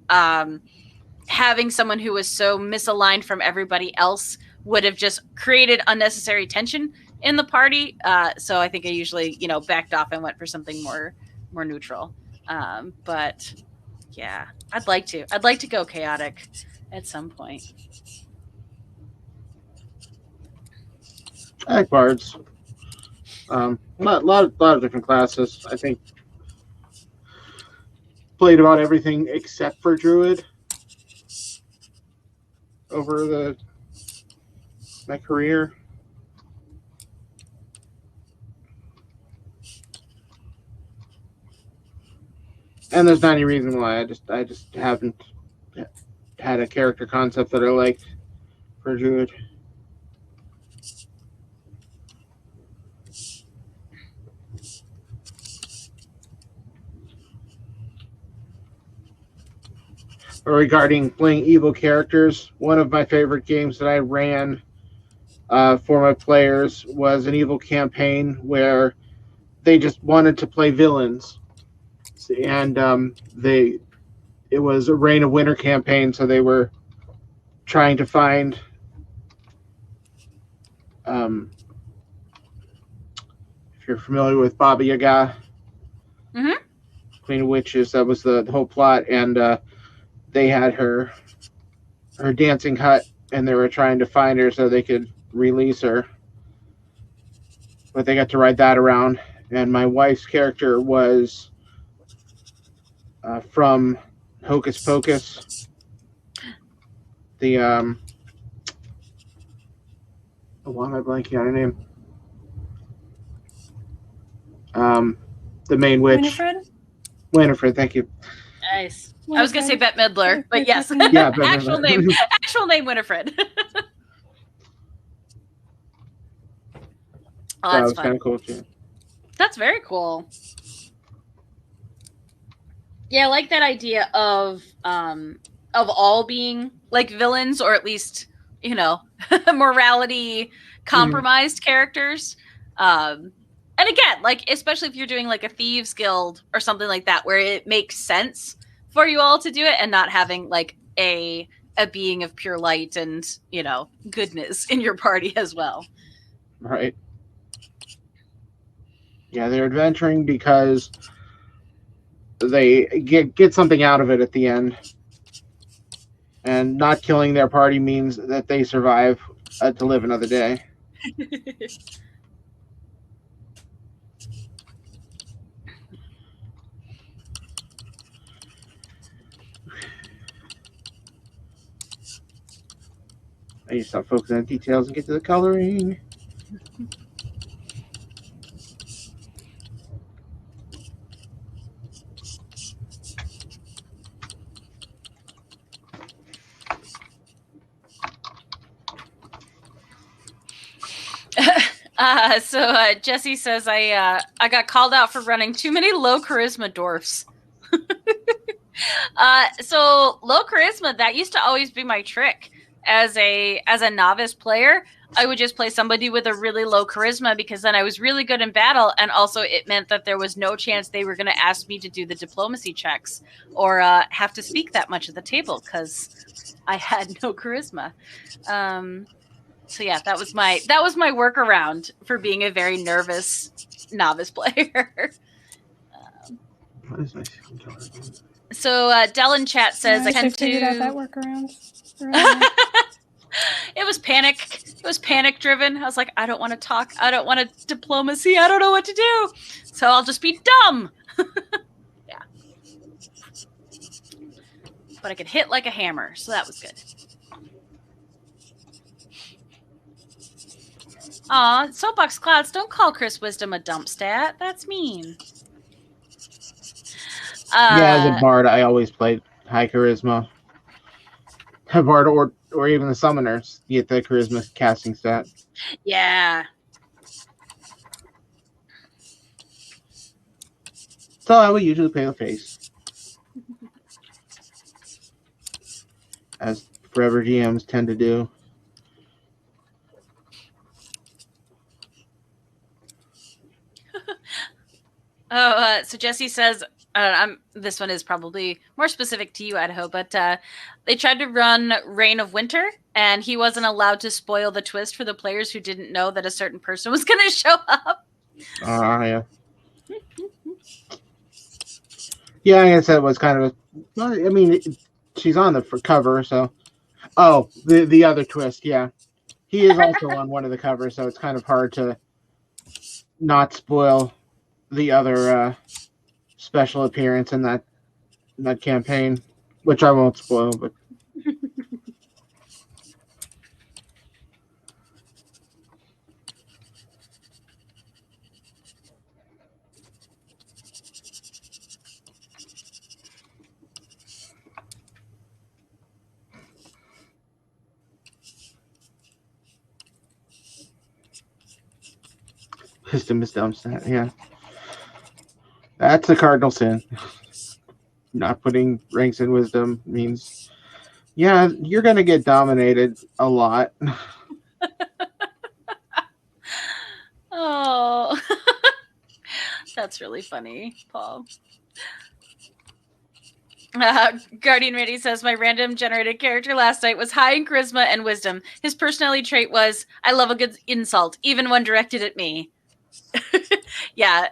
having someone who was so misaligned from everybody else would have just created unnecessary tension in the party. So I think I usually, backed off and went for something more neutral. But yeah, I'd like to go chaotic at some point. I like bards. A lot of different classes. I think played about everything except for druid over my career. And there's not any reason why. I just haven't had a character concept that I liked for druid. Regarding playing evil characters, one of my favorite games that I ran for my players was an evil campaign where they just wanted to play villains, and it was a Reign of Winter campaign, so they were trying to find if you're familiar with Baba Yaga, Queen of Witches, that was the whole plot, and they had her dancing hut, and they were trying to find her so they could release her. But they got to ride that around, and my wife's character was from Hocus Pocus. The why am I blanking on her name? The main witch. Winifred, thank you. Nice. Winifred. I was gonna say Bette Midler, but yes. Yeah, actual name Winifred. Oh, that was kind of cool too. That's very cool. Yeah, I like that idea of all being like villains, or at least, morality compromised characters. And again, like, especially if you're doing like a thieves guild or something like that, where it makes sense for you all to do it and not having like a being of pure light and, you know, goodness in your party as well. Right. Yeah, they're adventuring because they get something out of it at the end. And not killing their party means that they survive to live another day. I need to stop focusing on details and get to the coloring. So Jesse says I got called out for running too many low charisma dwarfs. So low charisma, that used to always be my trick as a novice player. I would just play somebody with a really low charisma because then I was really good in battle, and also it meant that there was no chance they were going to ask me to do the diplomacy checks or have to speak that much at the table because I had no charisma. So yeah, that was my workaround for being a very nervous novice player. What is my So Dell in chat says I I tend to figured out that workaround. Earlier. It was panic. It was panic driven. I was like, I don't want to talk. I don't want to diplomacy. I don't know what to do. So I'll just be dumb. Yeah. But I could hit like a hammer, so that was good. Aw, Soapbox Clouds, don't call Chris Wisdom a dump stat. That's mean. Yeah, as a bard, I always played high charisma. A bard or even the summoners get the charisma casting stat. Yeah. So I would usually play the face. As forever GMs tend to do. So Jesse says, this one is probably more specific to you, Idaho, but they tried to run Reign of Winter, and he wasn't allowed to spoil the twist for the players who didn't know that a certain person was going to show up. Yeah. Yeah, I guess that was kind of I mean, she's on the cover, so. Oh, the other twist, yeah. He is also on one of the covers, so it's kind of hard to not spoil the other special appearance in that campaign, which I won't spoil, but. Wisdom is dumb stat, yeah. That's a cardinal sin. Not putting ranks in wisdom means, yeah, you're going to get dominated a lot. Oh, that's really funny, Paul. Guardian Ready says, my random generated character last night was high in charisma and wisdom. His personality trait was, I love a good insult, even one directed at me. Yeah,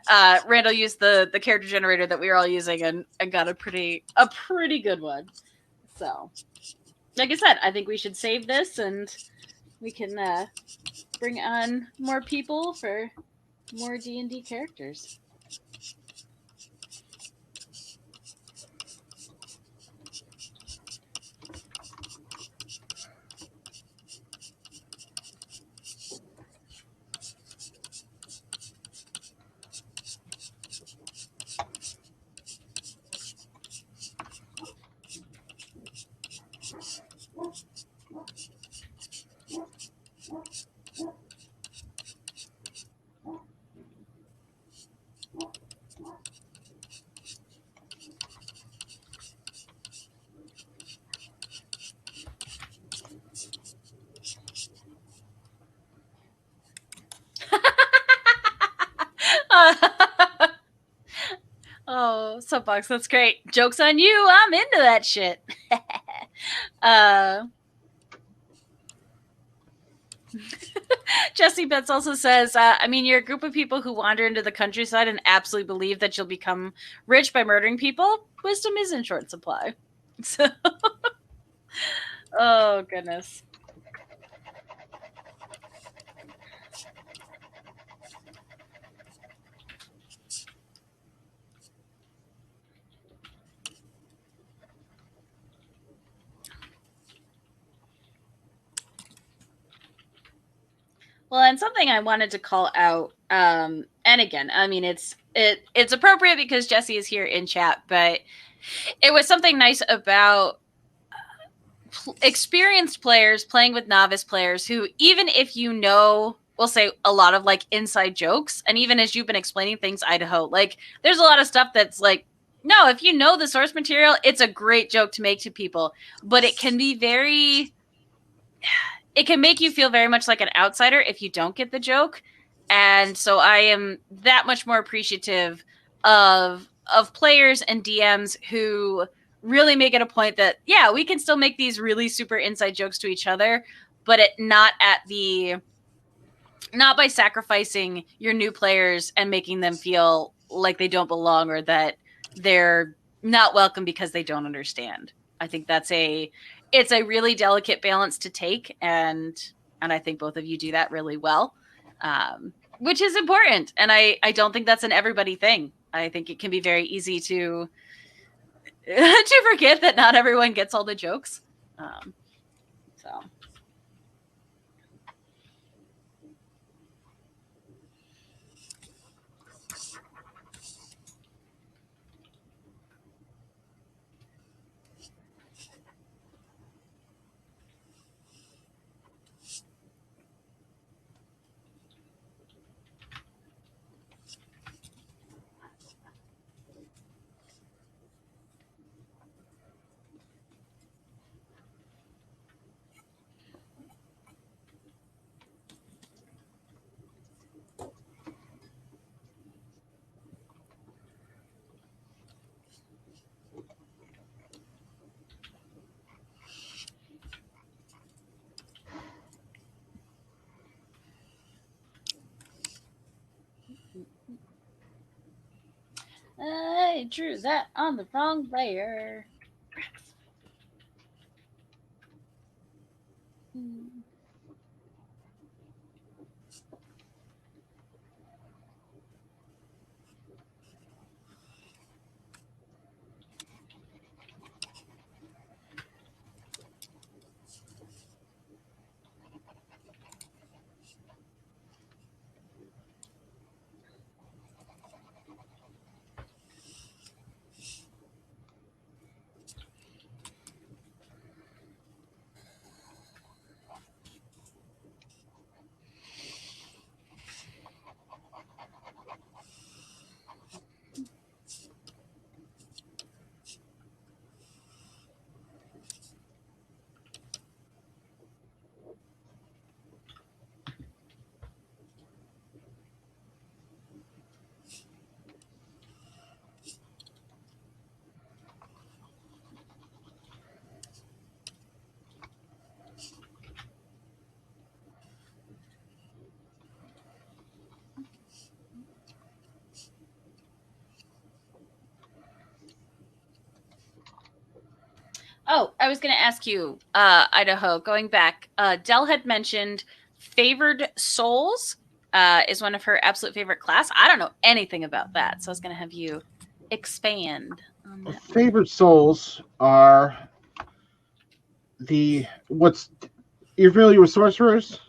Randall used the character generator that we were all using and got a pretty good one. So, like I said, I think we should save this and we can bring on more people for more D&D characters. Oh, soapbox, that's great. Joke's on you. I'm into that shit. Jesse Betts also says, I mean, you're a group of people who wander into the countryside and absolutely believe that you'll become rich by murdering people. Wisdom is in short supply. So, oh, goodness. Well, and something I wanted to call out, and again, I mean, it's appropriate because Jesse is here in chat, but it was something nice about experienced players playing with novice players who, even if you know, we'll say a lot of like inside jokes, and even as you've been explaining things, Idaho, like there's a lot of stuff that's like, no, if you know the source material, it's a great joke to make to people, but it can be very, it can make you feel very much like an outsider if you don't get the joke. And so I am that much more appreciative of players and DMs who really make it a point that, yeah, we can still make these really super inside jokes to each other, but not by sacrificing your new players and making them feel like they don't belong or that they're not welcome because they don't understand. I think it's a really delicate balance to take, and I think both of you do that really well, which is important. And I don't think that's an everybody thing. I think it can be very easy to forget that not everyone gets all the jokes. So. I drew that on the wrong layer. Oh, I was going to ask you, Idaho, going back, Dell had mentioned favored souls is one of her absolute favorite class. I don't know anything about that, so I was going to have you expand on that. Favored souls are you're familiar with sorcerers?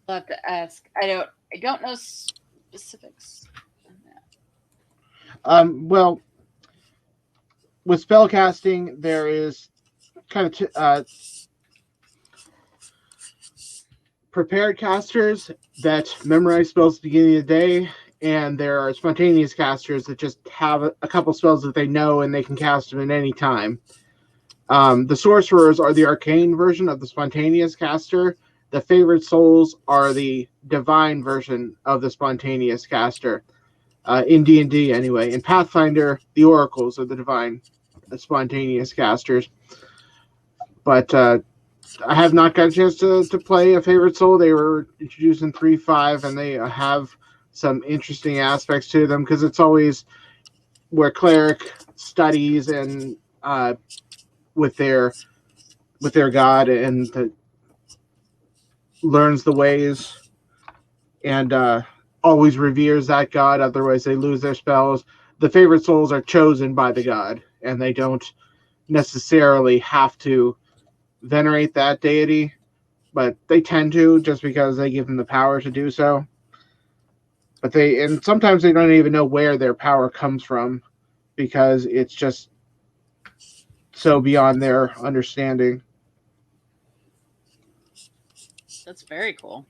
I'll have to ask. I don't know specifics. Well, with spellcasting, there is kind of prepared casters that memorize spells at the beginning of the day, and there are spontaneous casters that just have a couple spells that they know and they can cast them at any time. The sorcerers are the arcane version of the spontaneous caster. the favorite souls are the divine version of the spontaneous caster. In D&D, anyway. In Pathfinder, the oracles are the divine spontaneous casters. But I have not got a chance to play a favorite soul. They were introduced in 3.5, and they have some interesting aspects to them because it's always where cleric studies and with their god and learns the ways and always reveres that god. Otherwise, they lose their spells. The favorite souls are chosen by the god, and they don't necessarily have to venerate that deity, but they tend to just because they give them the power to do so. But and sometimes they don't even know where their power comes from because it's just so beyond their understanding. That's very cool.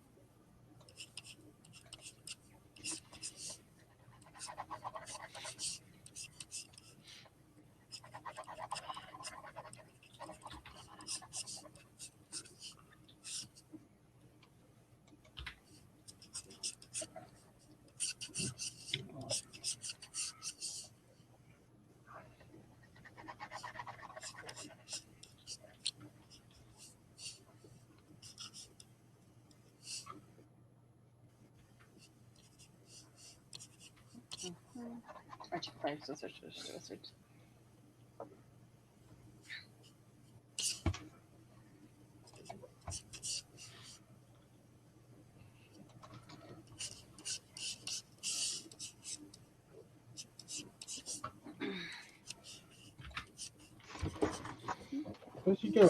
What's he doing?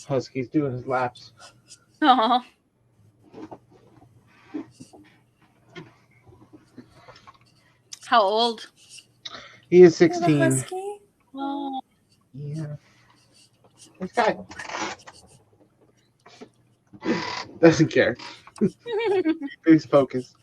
Husky's doing his laps. Aww. How old? He is You have a 16. husky? Oh. Yeah. This guy doesn't care. He's focused.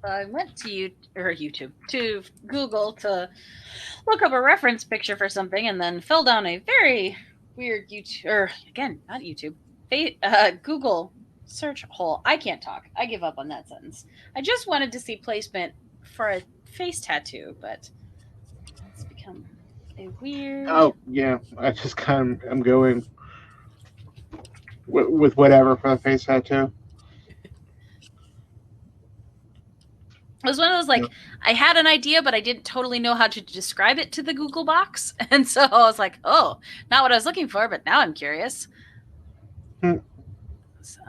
I went to YouTube to Google to look up a reference picture for something, and then fell down a very weird YouTube, or again, not YouTube, Google search hole. I can't talk. I give up on that sentence. I just wanted to see placement for a face tattoo, but it's become a weird. Oh yeah, I just I'm going with whatever for the face tattoo. It was one of those, like, I had an idea, but I didn't totally know how to describe it to the Google box. And so I was like, oh, not what I was looking for, but now I'm curious. So.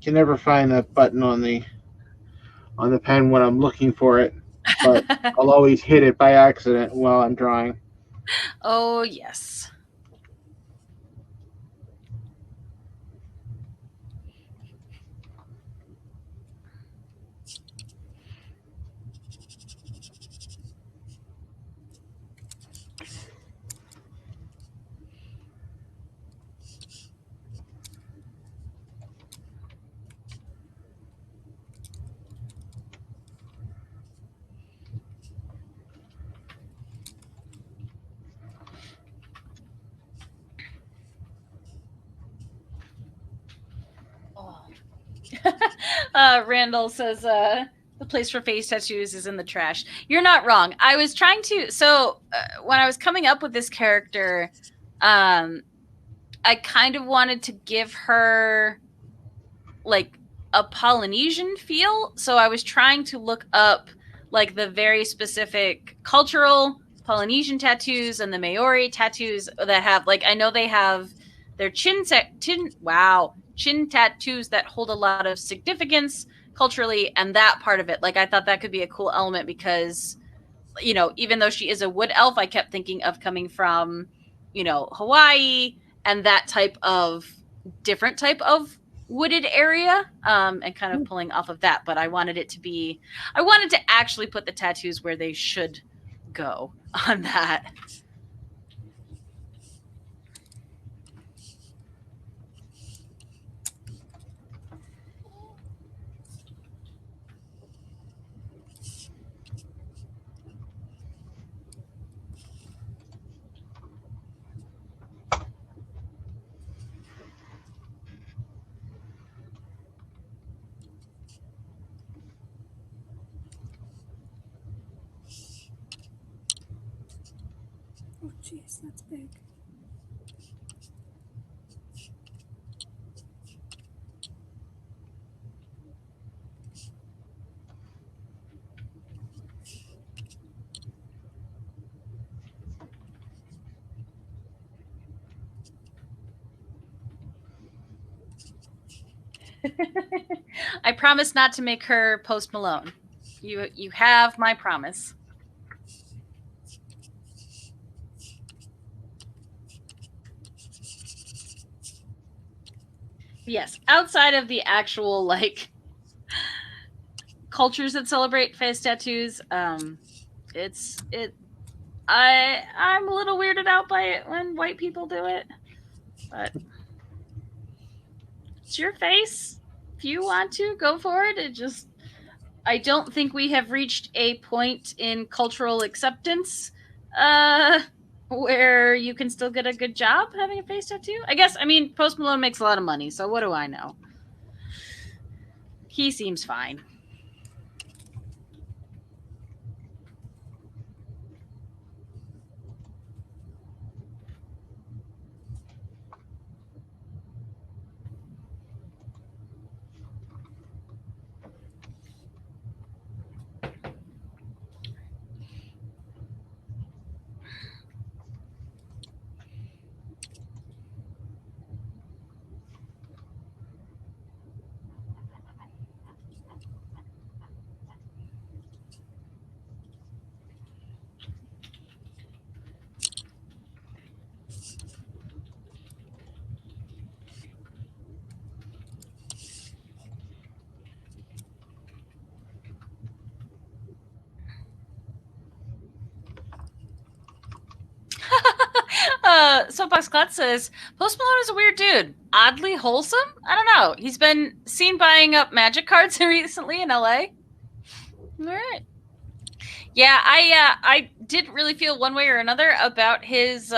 Can never find that button on the pen when I'm looking for it, but I'll always hit it by accident while I'm drawing. Oh, yes. Randall says the place for face tattoos is in the trash. You're not wrong. I was trying to. So when I was coming up with this character, I kind of wanted to give her like a Polynesian feel. So I was trying to look up like the very specific cultural Polynesian tattoos and the Maori tattoos that have, like, I know they have their chin tattoos that hold a lot of significance culturally, and that part of it, like, I thought that could be a cool element because, you know, even though she is a wood elf, I kept thinking of coming from, you know, Hawaii and that type of different type of wooded area, and kind of pulling off of that. But I wanted to actually put the tattoos where they should go on that. Oh, jeez, that's big. I promise not to make her Post Malone. You have my promise. Yes, outside of the actual, like, cultures that celebrate face tattoos, I'm a little weirded out by it when white people do it, but it's your face. If you want to, go for it. I don't think we have reached a point in cultural acceptance where you can still get a good job having a face tattoo. I guess, I mean, Post Malone makes a lot of money, so what do I know? He seems fine. Soapbox Clut says Post Malone is a weird dude, oddly wholesome. I don't know. He's been seen buying up magic cards recently in LA. All right. Yeah, I didn't really feel one way or another about his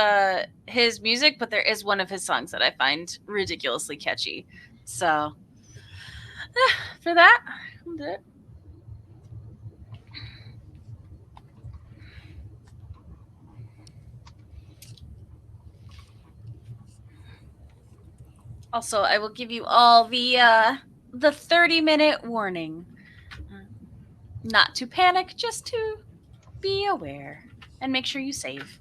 music, but there is one of his songs that I find ridiculously catchy. So for that, I'll do it. Also, I will give you all the 30-minute warning. Not to panic, just to be aware and make sure you save.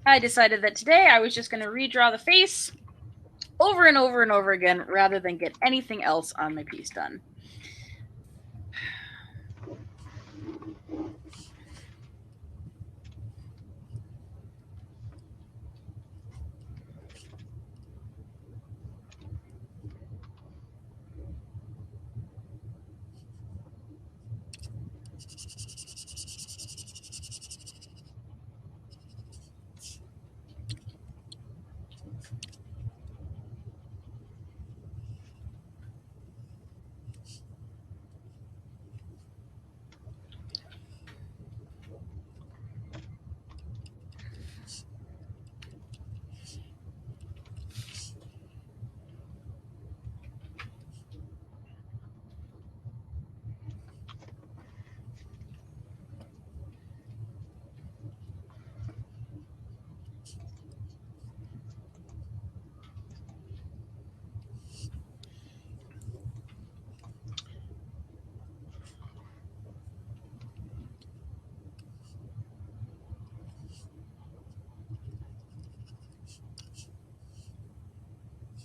I decided that today I was just going to redraw the face over and over and over again rather than get anything else on my piece done.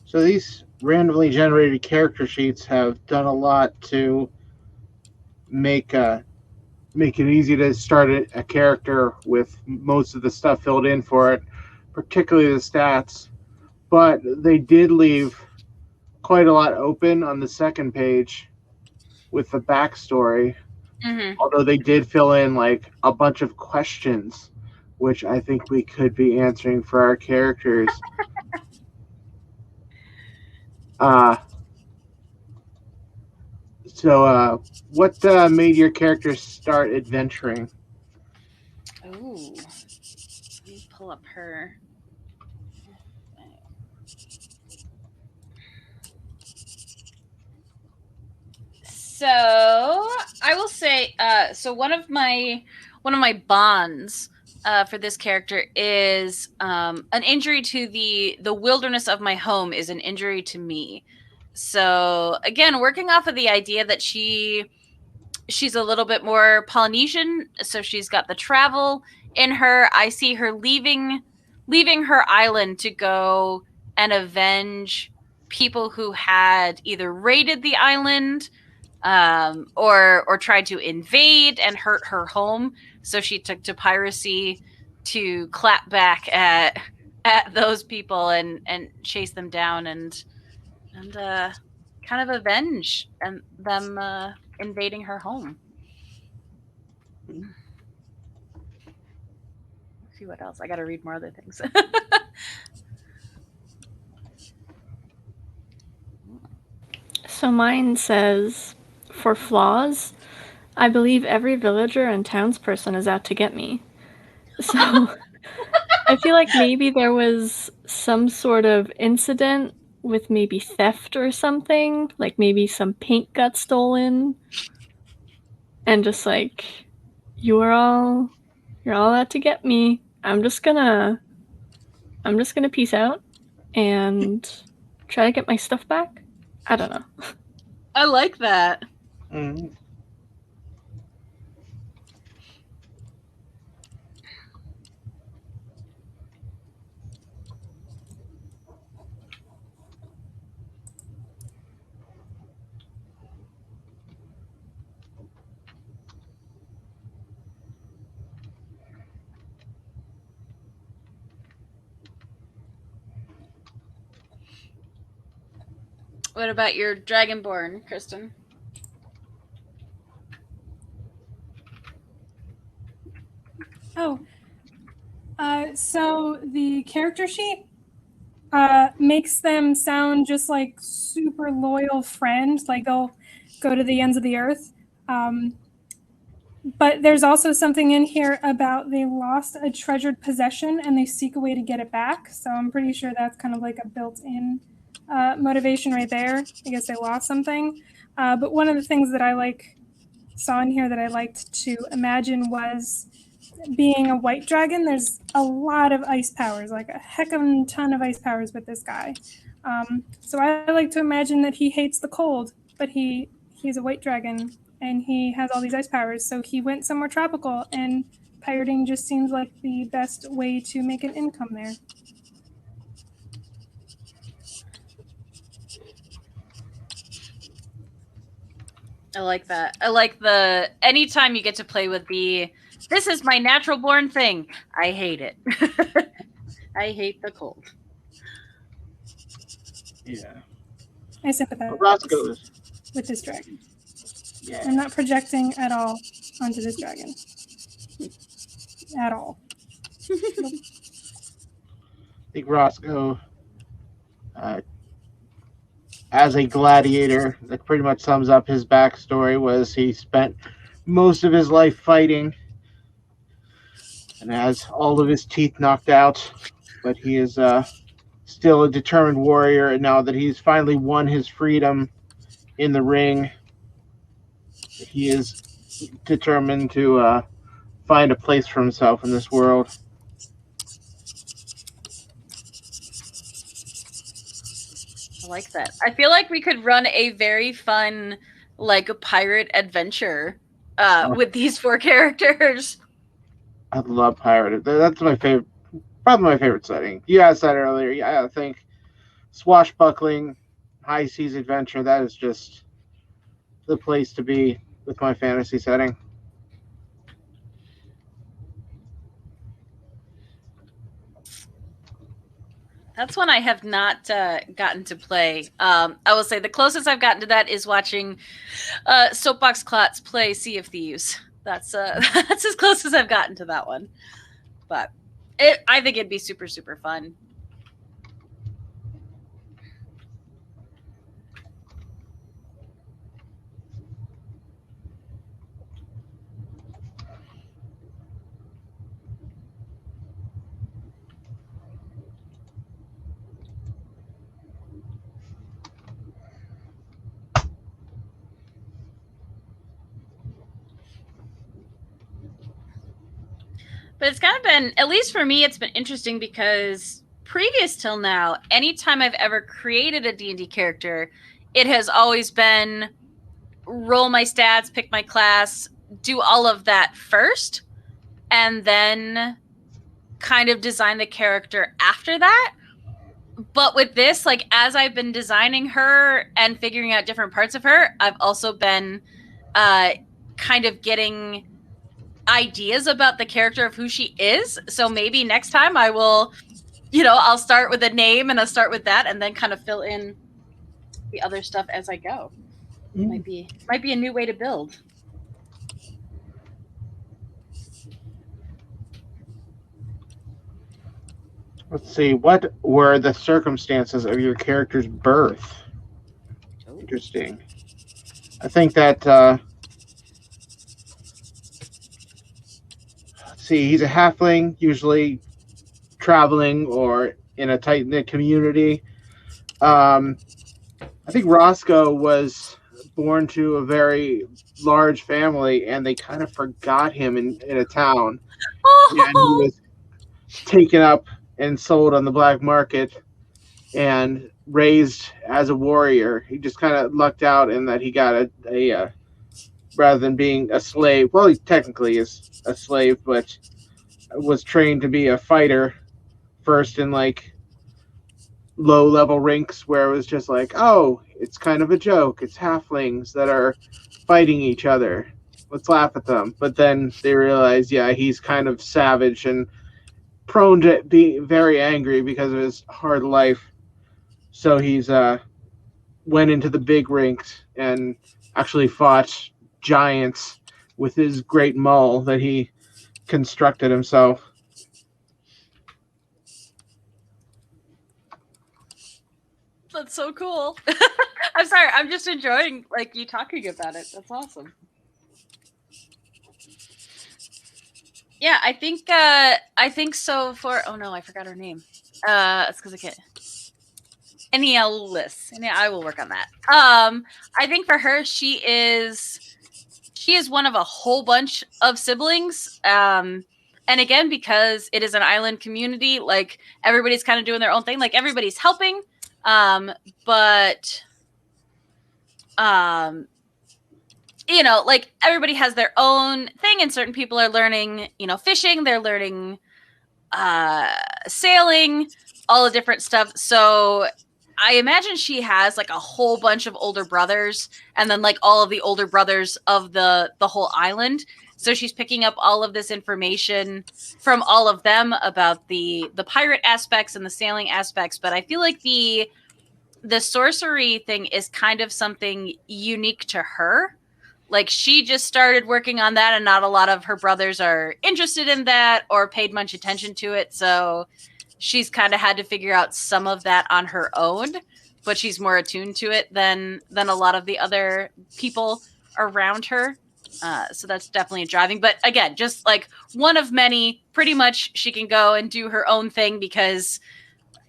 So these randomly generated character sheets have done a lot to make it easy to start a character with most of the stuff filled in for it, particularly the stats. But they did leave quite a lot open on the second page with the backstory. Mm-hmm. Although they did fill in like a bunch of questions, which I think we could be answering for our characters. So what made your character start adventuring? Ooh. Let me pull up her. So I will say, so one of my bonds for this character is an injury to the wilderness of my home is an injury to me. So again, working off of the idea that she's a little bit more Polynesian, so she's got the travel in her. I see her leaving her island to go and avenge people who had either raided the island or tried to invade and hurt her home. So she took to piracy to clap back at those people and chase them down and kind of avenge and them invading her home. Let's see what else. I got to read more other things. So mine says, for flaws, I believe every villager and townsperson is out to get me. So I feel like maybe there was some sort of incident with maybe theft or something, like maybe some paint got stolen, and just like, you're all out to get me. I'm just gonna peace out and try to get my stuff back. I don't know. I like that. Mm-hmm. What about your Dragonborn, Kristen? So the character sheet makes them sound just like super loyal friends, like they'll go to the ends of the earth. But there's also something in here about they lost a treasured possession and they seek a way to get it back. So I'm pretty sure that's kind of like a built-in motivation right there. I guess they lost something. But one of the things that I saw in here that I liked to imagine was being a white dragon. There's a lot of ice powers, like a heck of a ton of ice powers with this guy. So I like to imagine that he hates the cold, but he's a white dragon and he has all these ice powers. So he went somewhere tropical, and pirating just seems like the best way to make an income there. I like that. I like the anytime you get to play with this is my natural born thing. I hate it. I hate the cold. Yeah. I sympathize with this dragon. Yeah. I'm not projecting at all onto this dragon. At all. I think Roscoe, as a gladiator, that pretty much sums up his backstory, was he spent most of his life fighting and has all of his teeth knocked out, but he is still a determined warrior, and now that he's finally won his freedom in the ring, he is determined to find a place for himself in this world. I like that. I feel like we could run a very fun, like, pirate adventure with these 4 characters. I love pirate. That's my favorite, probably my favorite setting. You asked that earlier. Yeah, I think swashbuckling, high seas adventure, that is just the place to be with my fantasy setting. That's one I have not gotten to play. I will say the closest I've gotten to that is watching Soapbox Klotz play Sea of Thieves. That's that's as close as I've gotten to that one. But I think it'd be super, super fun. But it's kind of been, at least for me, it's been interesting because previous till now, anytime I've ever created a D&D character, it has always been roll my stats, pick my class, do all of that first, and then kind of design the character after that. But with this, like, as I've been designing her and figuring out different parts of her, I've also been kind of getting ideas about the character of who she is. So maybe next time I will, I'll start with a name and I'll start with that and then kind of fill in the other stuff as I go. Might be a new way to build. Let's see, what were the circumstances of your character's birth? Interesting. I think that let's see, he's a halfling, usually traveling or in a tight-knit community. I think Roscoe was born to a very large family, and they kind of forgot him in a town. And he was taken up and sold on the black market and raised as a warrior. He just kind of lucked out in that he got a rather than being a slave. Well, he technically is a slave, but was trained to be a fighter first in like low level rinks where it was just like, oh, it's kind of a joke. It's halflings that are fighting each other. Let's laugh at them. But then they realize, yeah, he's kind of savage and prone to be very angry because of his hard life. So he's went into the big rinks and actually fought giants with his great maul that he constructed himself. That's so cool. I'm sorry. I'm just enjoying like you talking about it. That's awesome. Yeah, I think so for oh no, I forgot her name. It's because I can't. Aniellis. I will work on that. I think for her, she is one of a whole bunch of siblings. And again, because it is an island community, like everybody's kind of doing their own thing. Like everybody's helping, but you know, like everybody has their own thing, and certain people are learning, you know, fishing. They're learning sailing, all the different stuff. So I imagine she has like a whole bunch of older brothers, and then like all of the older brothers of the whole island. So she's picking up all of this information from all of them about the pirate aspects and the sailing aspects. But I feel like the sorcery thing is kind of something unique to her. Like she just started working on that, and not a lot of her brothers are interested in that or paid much attention to it. So she's kind of had to figure out some of that on her own, but she's more attuned to it than a lot of the other people around her. So that's definitely driving. But again, just like one of many, pretty much she can go and do her own thing because,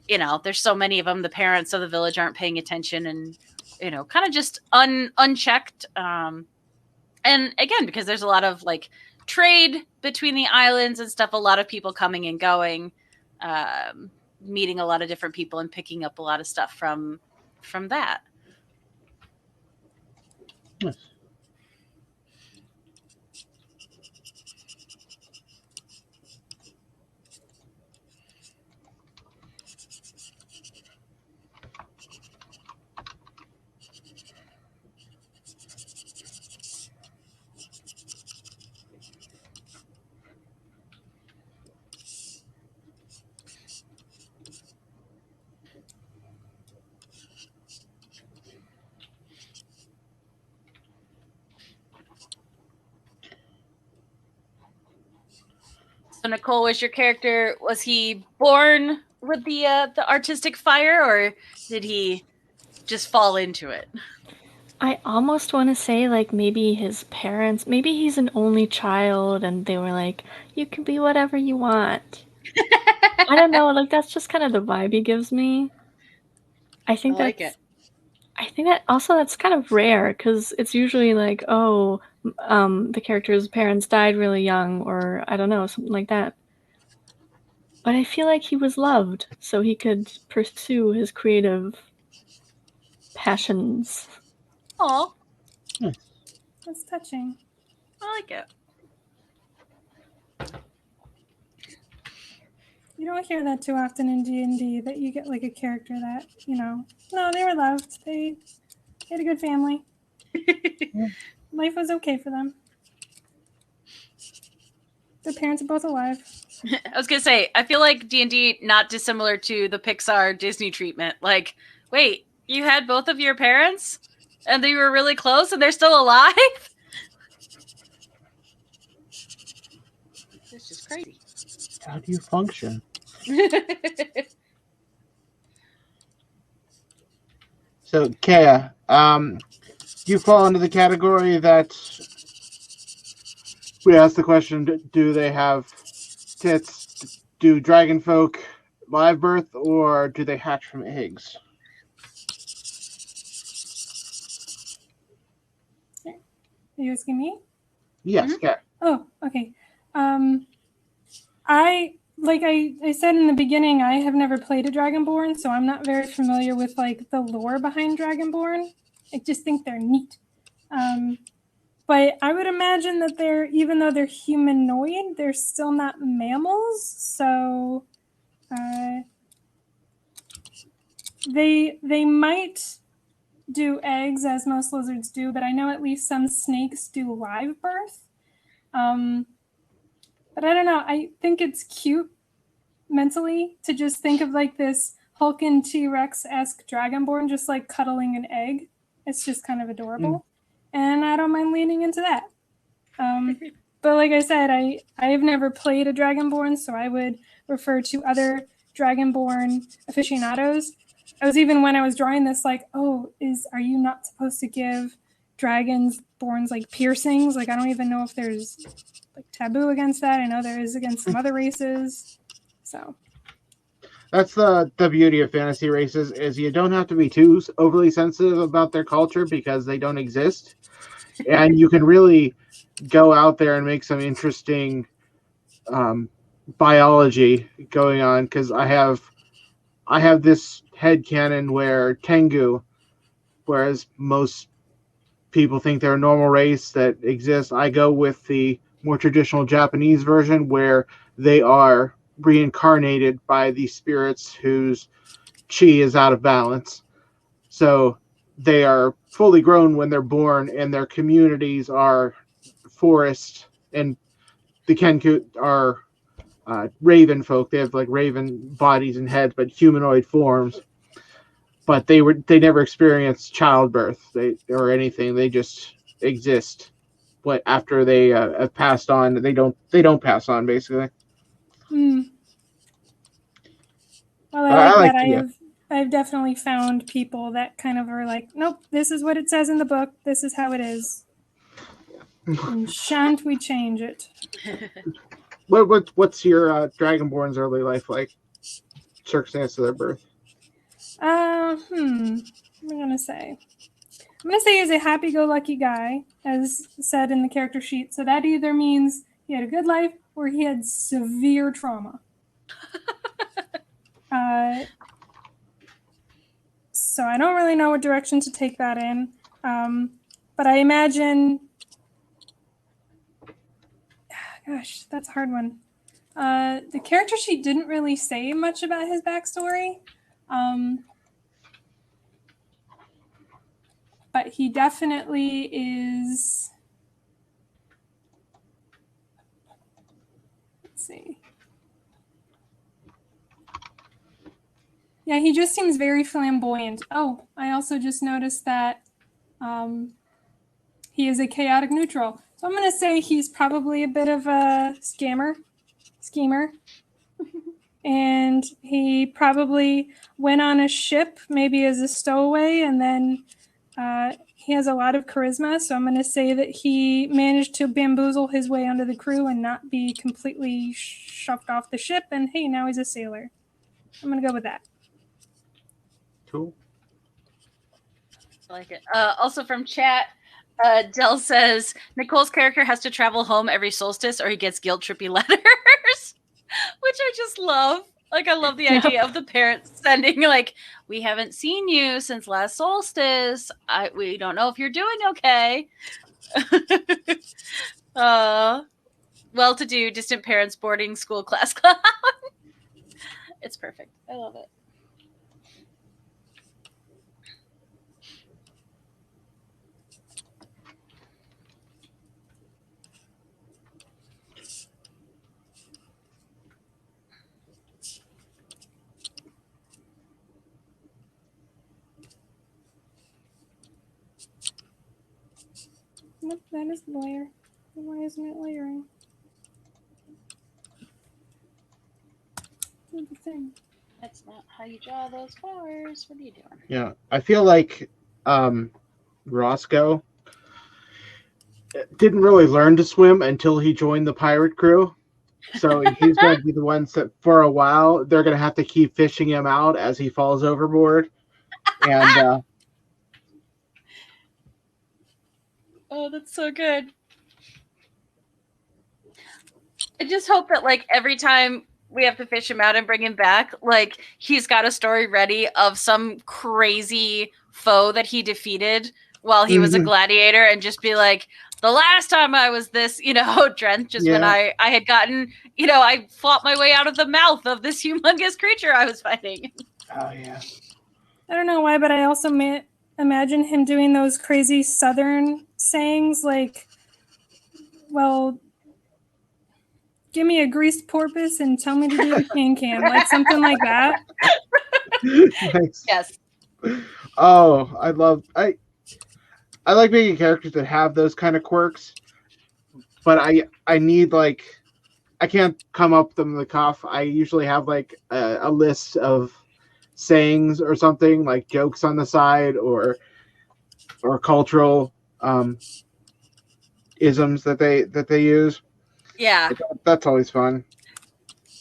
you know, there's so many of them. The parents of the village aren't paying attention and, you know, kind of just unchecked. And again, because there's a lot of like trade between the islands and stuff, a lot of people coming and going, meeting a lot of different people and picking up a lot of stuff from that. Yes. So Nicole, was your character, was he born with the artistic fire, or did he just fall into it? I almost want to say, like, maybe his parents, maybe he's an only child and they were like, you can be whatever you want. I don't know, like, that's just kind of the vibe he gives me. I think I like it. I think that also that's kind of rare because it's usually like, oh, the character's parents died really young, or I don't know, something like that. But I feel like he was loved, so he could pursue his creative passions. Oh, That's touching. I like it. You don't hear that too often in D&D, that you get like a character that, you know, no, they were loved. They had a good family. Life was okay for them. Their parents are both alive. I was gonna say, I feel like D&D not dissimilar to the Pixar Disney treatment. Like, wait, you had both of your parents, and they were really close, and they're still alive? It's just crazy. How do you function? So, Kea, you fall into the category that we asked the question: do they have tits? Do dragon folk live birth, or do they hatch from eggs? Are you asking me? Yes, Kea. Oh, okay. I said in the beginning, I have never played a Dragonborn, so I'm not very familiar with like the lore behind Dragonborn. I just think they're neat. But I would imagine that they're, even though they're humanoid, they're still not mammals. So they might do eggs, as most lizards do, but I know at least some snakes do live birth. But I don't know. I think it's cute mentally to just think of like this Hulkin T-Rex-esque Dragonborn just like cuddling an egg. It's just kind of adorable. And I don't mind leaning into that. But like I said, I have never played a Dragonborn, so I would refer to other Dragonborn aficionados. I was even when I was drawing this like, oh, are you not supposed to give Dragonborns like piercings? Like I don't even know if there's like taboo against that. I know there is against some other races. So that's the beauty of fantasy races is you don't have to be too overly sensitive about their culture because they don't exist, and you can really go out there and make some interesting biology going on. Because I have this headcanon where Tengu, whereas most people think they're a normal race that exists, I go with the more traditional Japanese version where they are reincarnated by the spirits whose chi is out of balance. So they are fully grown when they're born, and their communities are forest, and the Kenku are raven folk. They have like raven bodies and heads, but humanoid forms. But they never experienced childbirth or anything. They just exist. But after they have passed on, they don't pass on basically. well, I like I've definitely found people that kind of are like, nope, this is what it says in the book. This is how it is. And shan't we change it? What's your Dragonborn's early life like? Circumstance of their birth. What am I gonna say? I'm gonna say he's a happy-go-lucky guy, as said in the character sheet. So that either means he had a good life or he had severe trauma. So I don't really know what direction to take that in. But I imagine, gosh, that's a hard one. The character sheet didn't really say much about his backstory. But he definitely is. Let's see. Yeah, he just seems very flamboyant. Oh, I also just noticed that he is a chaotic neutral. So I'm going to say he's probably a bit of a schemer. And he probably went on a ship, maybe as a stowaway, and then he has a lot of charisma. So I'm going to say that he managed to bamboozle his way onto the crew and not be completely shoved off the ship. And hey, now he's a sailor. I'm going to go with that. Cool. I like it. Also from chat, Dell says Nicole's character has to travel home every solstice or he gets guilt trippy letters, which I just love. Like, I love the idea of the parents sending, like, we haven't seen you since last solstice. We don't know if you're doing okay. Well-to-do, distant parents, boarding school class clown. It's perfect. I love it. Nope, that is the layer. Why isn't it layering? That's the thing. That's not how you draw those flowers. What are you doing? Yeah, I feel like Roscoe didn't really learn to swim until he joined the pirate crew. So he's going to be the ones that, for a while, they're going to have to keep fishing him out as he falls overboard. And oh, that's so good. I just hope that, like, every time we have to fish him out and bring him back, like, he's got a story ready of some crazy foe that he defeated while he was a gladiator, and just be like, the last time I was this, drenched is when I had gotten, I fought my way out of the mouth of this humongous creature I was fighting. Oh, yeah. I don't know why, but I also imagine him doing those crazy Southern sayings like, well, give me a greased porpoise and tell me to do a can-can, like something like that. Nice. Yes. Oh, I like making characters that have those kind of quirks. but I need like I can't come up with them in the cuff. I usually have like a list of sayings or something, like jokes on the side or cultural isms that they use. Yeah. That's always fun.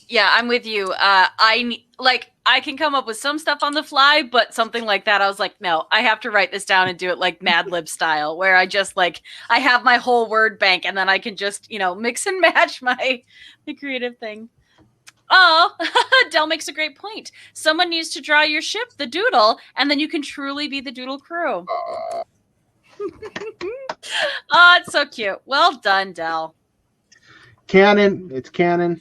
Yeah, I'm with you. I can come up with some stuff on the fly, but something like that, I was like, no, I have to write this down and do it like Mad Lib style, where I just like I have my whole word bank, and then I can just mix and match the creative thing. Oh, Del makes a great point. Someone needs to draw your ship, the Doodle, and then you can truly be the Doodle Crew. Oh, it's so cute. Well done, Del. Canon. It's canon.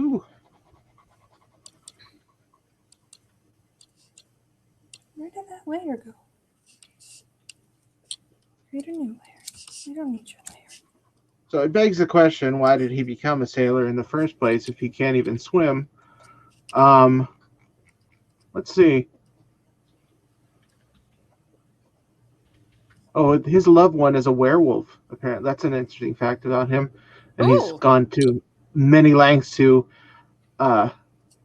Ooh. Where did that layer go? Create a new layer. I don't need your layer. So it begs the question: why did he become a sailor in the first place if he can't even swim? Let's see. Oh, his loved one is a werewolf. Apparently, that's an interesting fact about him, and he's Ooh. gone to many lengths to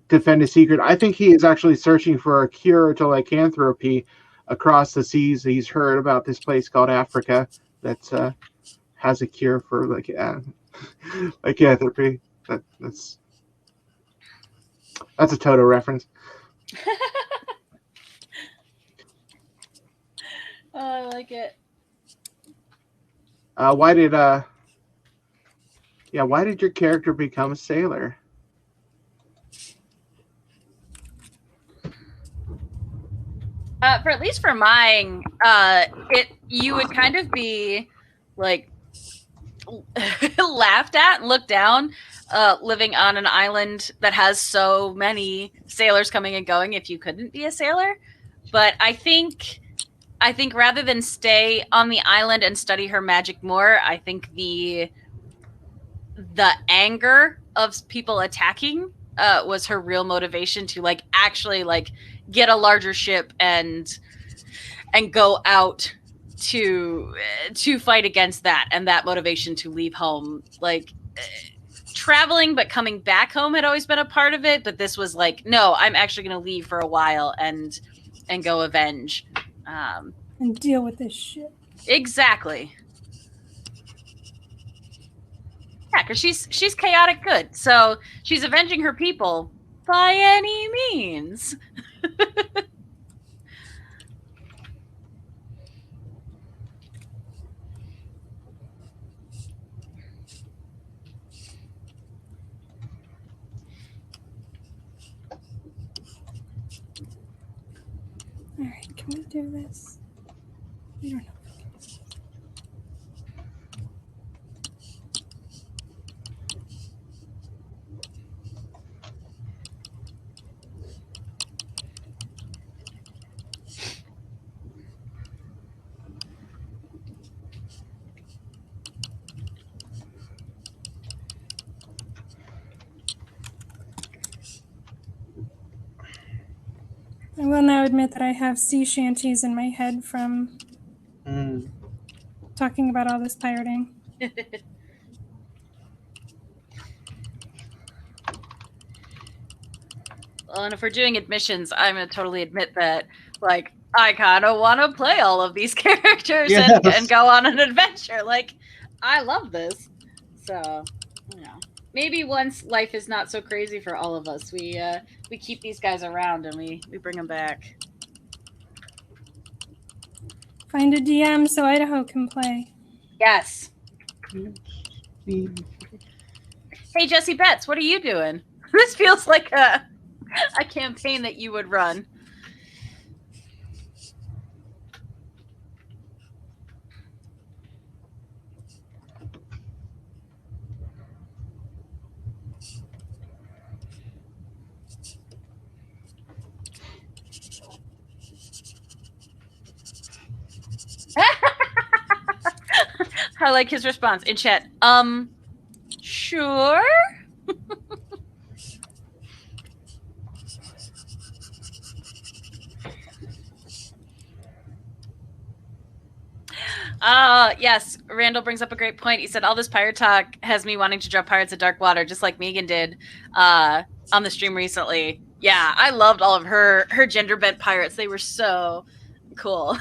defend his secret. I think he is actually searching for a cure to lycanthropy across the seas. He's heard about this place called Africa that has a cure for lycanthropy. That's a Toto reference. Oh, I like it. Why did your character become a sailor? For at least for mine, you would kind of be like laughed at and looked down, living on an island that has so many sailors coming and going if you couldn't be a sailor. But I think rather than stay on the island and study her magic more, I think the anger of people attacking was her real motivation to actually get a larger ship and go out to fight against that, and that motivation to leave home. Traveling but coming back home had always been a part of it, but this was like, no, I'm actually going to leave for a while and go avenge and deal with this shit. Exactly. Yeah, because she's chaotic good, so she's avenging her people by any means. All right, can we do this? I don't know. I will now admit that I have sea shanties in my head from talking about all this pirating. Well, and if we're doing admissions, I'm going to totally admit that, I kind of want to play all of these characters and go on an adventure. I love this. So, maybe once life is not so crazy for all of us, we keep these guys around and we bring them back. Find a DM so Idaho can play. Yes. Hey, Jesse Betts, what are you doing? This feels like a campaign that you would run. I like his response in chat. Sure. Yes, Randall brings up a great point. He said, all this pirate talk has me wanting to draw Pirates of Dark Water, just like Megan did on the stream recently. Yeah, I loved all of her gender bent pirates. They were so cool.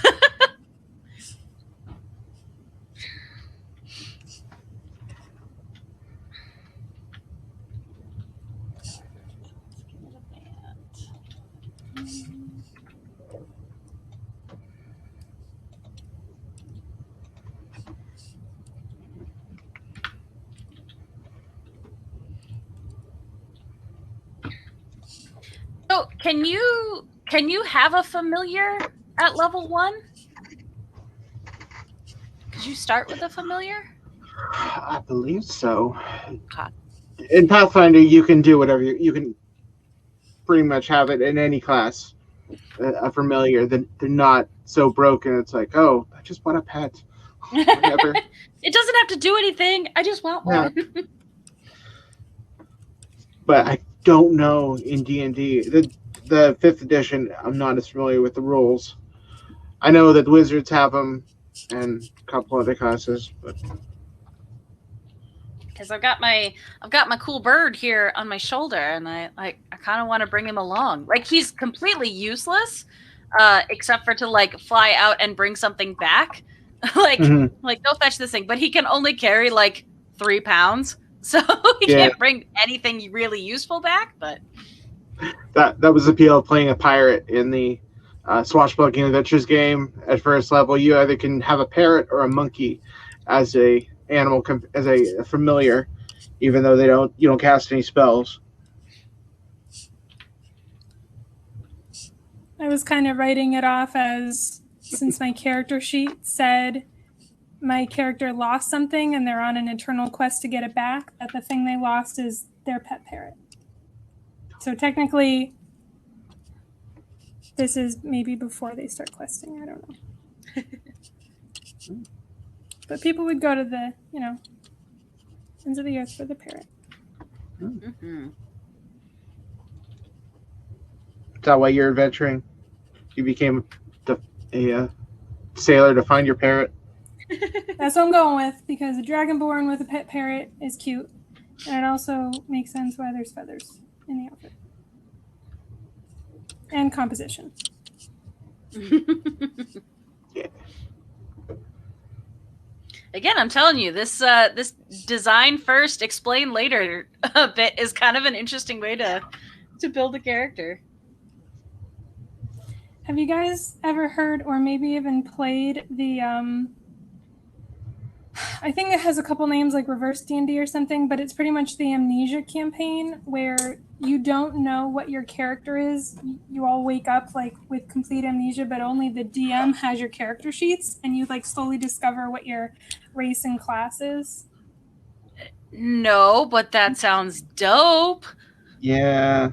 So can you have a familiar at level 1? Could you start with a familiar? I believe so. Okay. In Pathfinder, you can do whatever you can. Pretty much have it in any class. A familiar, they're not so broken. It's like, oh, I just want a pet. Whatever. It doesn't have to do anything. I just want one. But I don't know in D&D. The 5th edition, I'm not as familiar with the rules. I know that Wizards have them and a couple other classes, but because I've got my cool bird here on my shoulder, and I kind of want to bring him along. Like, he's completely useless, except for to like fly out and bring something back. like go fetch this thing, but he can only carry like 3 pounds, so he can't bring anything really useful back. But that was the appeal of playing a pirate in the Swashbuckling Adventures game. At first level, you either can have a parrot or a monkey as a animal, as a familiar, even though you don't cast any spells. I was kind of writing it off as, since my character sheet said my character lost something and they're on an eternal quest to get it back, that the thing they lost is their pet parrot. So technically, this is maybe before they start questing. I don't know. But people would go to the, ends of the earth for the parrot. Mm-hmm. Is that why you're adventuring? You became a sailor to find your parrot? That's what I'm going with, because a dragonborn with a pet parrot is cute. And it also makes sense why there's feathers in the outfit. And composition. Yeah. Again, I'm telling you, this design first, explain later bit is kind of an interesting way to build a character. Have you guys ever heard or maybe even played the I think it has a couple names like reverse D&D or something, but it's pretty much the amnesia campaign where you don't know what your character is. You all wake up like with complete amnesia, but only the DM has your character sheets, and you like slowly discover what your race and class is. No, but that sounds dope. Yeah.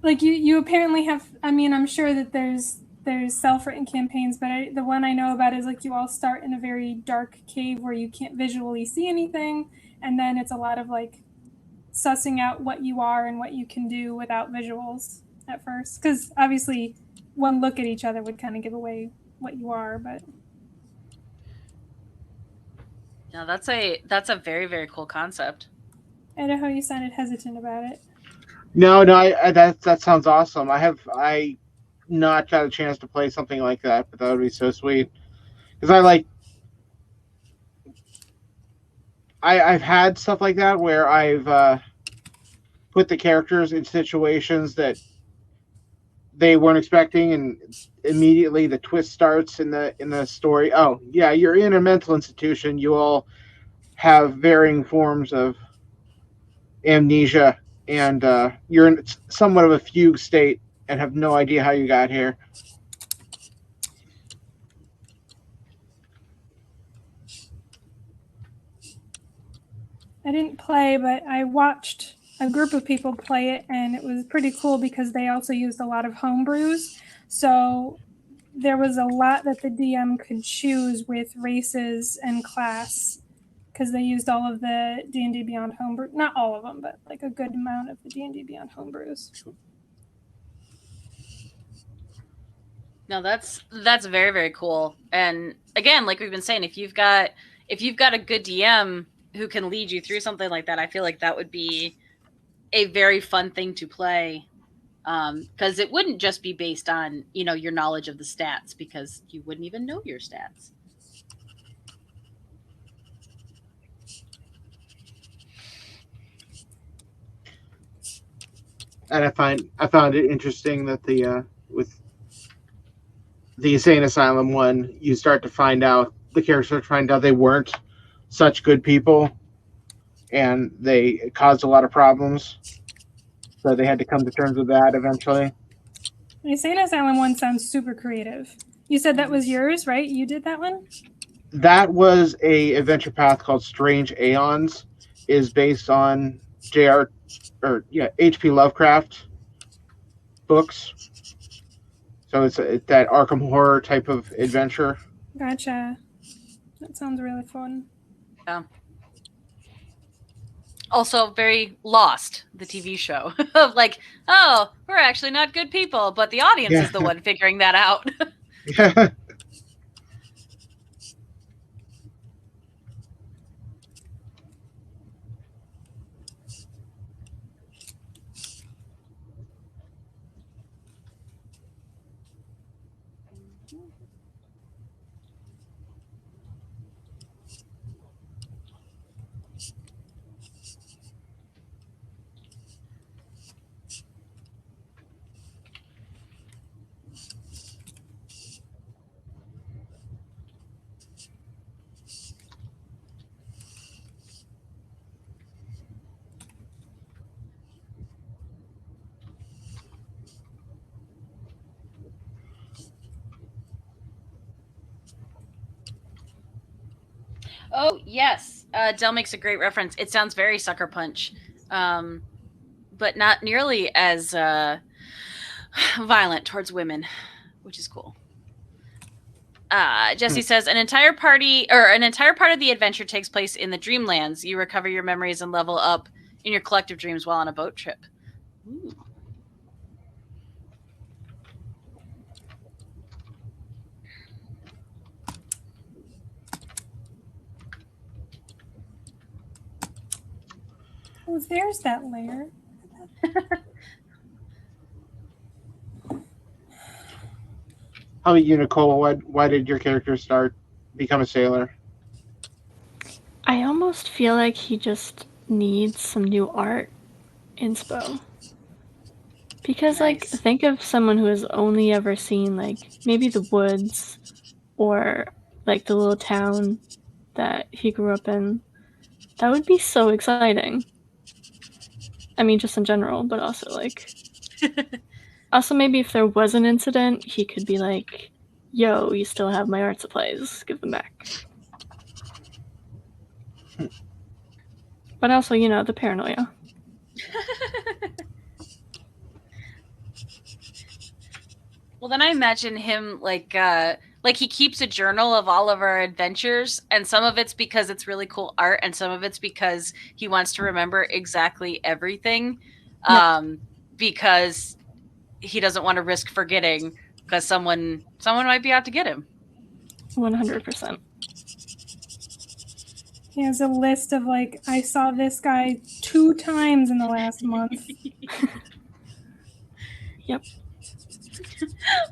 Like you apparently have, I mean, I'm sure that there's self-written campaigns, but the one I know about is like you all start in a very dark cave where you can't visually see anything, and then it's a lot of like sussing out what you are and what you can do without visuals at first, because obviously one look at each other would kind of give away what you are. But no, that's a very, very cool concept. I know how you sounded hesitant about it. No, that sounds awesome. I not got a chance to play something like that, but that would be so sweet. Because I've had stuff like that where I've put the characters in situations that they weren't expecting, and immediately the twist starts in the story. Oh yeah, you're in a mental institution. You all have varying forms of amnesia, and you're in somewhat of a fugue state and have no idea how you got here. I didn't play, but I watched a group of people play it, and it was pretty cool because they also used a lot of homebrews. So there was a lot that the DM could choose with races and class, because they used all of the D&D Beyond homebrew. Not all of them, but like a good amount of the D&D Beyond homebrews. No, that's very, very cool. And again, like we've been saying, if you've got a good DM who can lead you through something like that, I feel like that would be a very fun thing to play. Because it wouldn't just be based on, your knowledge of the stats, because you wouldn't even know your stats. And I found it interesting that with the insane asylum one, you start to find out the characters find out they weren't such good people, and they caused a lot of problems. So they had to come to terms with that eventually. The Insane Asylum one sounds super creative. You said that was yours, right? You did that one? That was a adventure path called Strange Aeons, is based on H.P. Lovecraft books. So it's that Arkham horror type of adventure. Gotcha. That sounds really fun. Yeah. Also, very Lost, the TV show, of like, oh, we're actually not good people, but the audience is the one figuring that out. Yeah. Oh, yes. Dell makes a great reference. It sounds very Sucker Punch, but not nearly as violent towards women, which is cool. Jesse says an entire part of the adventure takes place in the Dreamlands. You recover your memories and level up in your collective dreams while on a boat trip. Ooh. Oh, there's that layer. How about you, Nicole? Why did your character become a sailor? I almost feel like he just needs some new art inspo. Because, like, think of someone who has only ever seen, like, maybe the woods or, like, the little town that he grew up in. That would be so exciting. I mean, just in general, but also, like... also, maybe if there was an incident, he could be like, yo, you still have my art supplies. Give them back. But also, the paranoia. Well, then I imagine him like he keeps a journal of all of our adventures, and some of it's because it's really cool art, and some of it's because he wants to remember exactly everything, because he doesn't want to risk forgetting, because someone might be out to get him. 100%. He has a list of like, I saw this guy 2 times in the last month. Yep.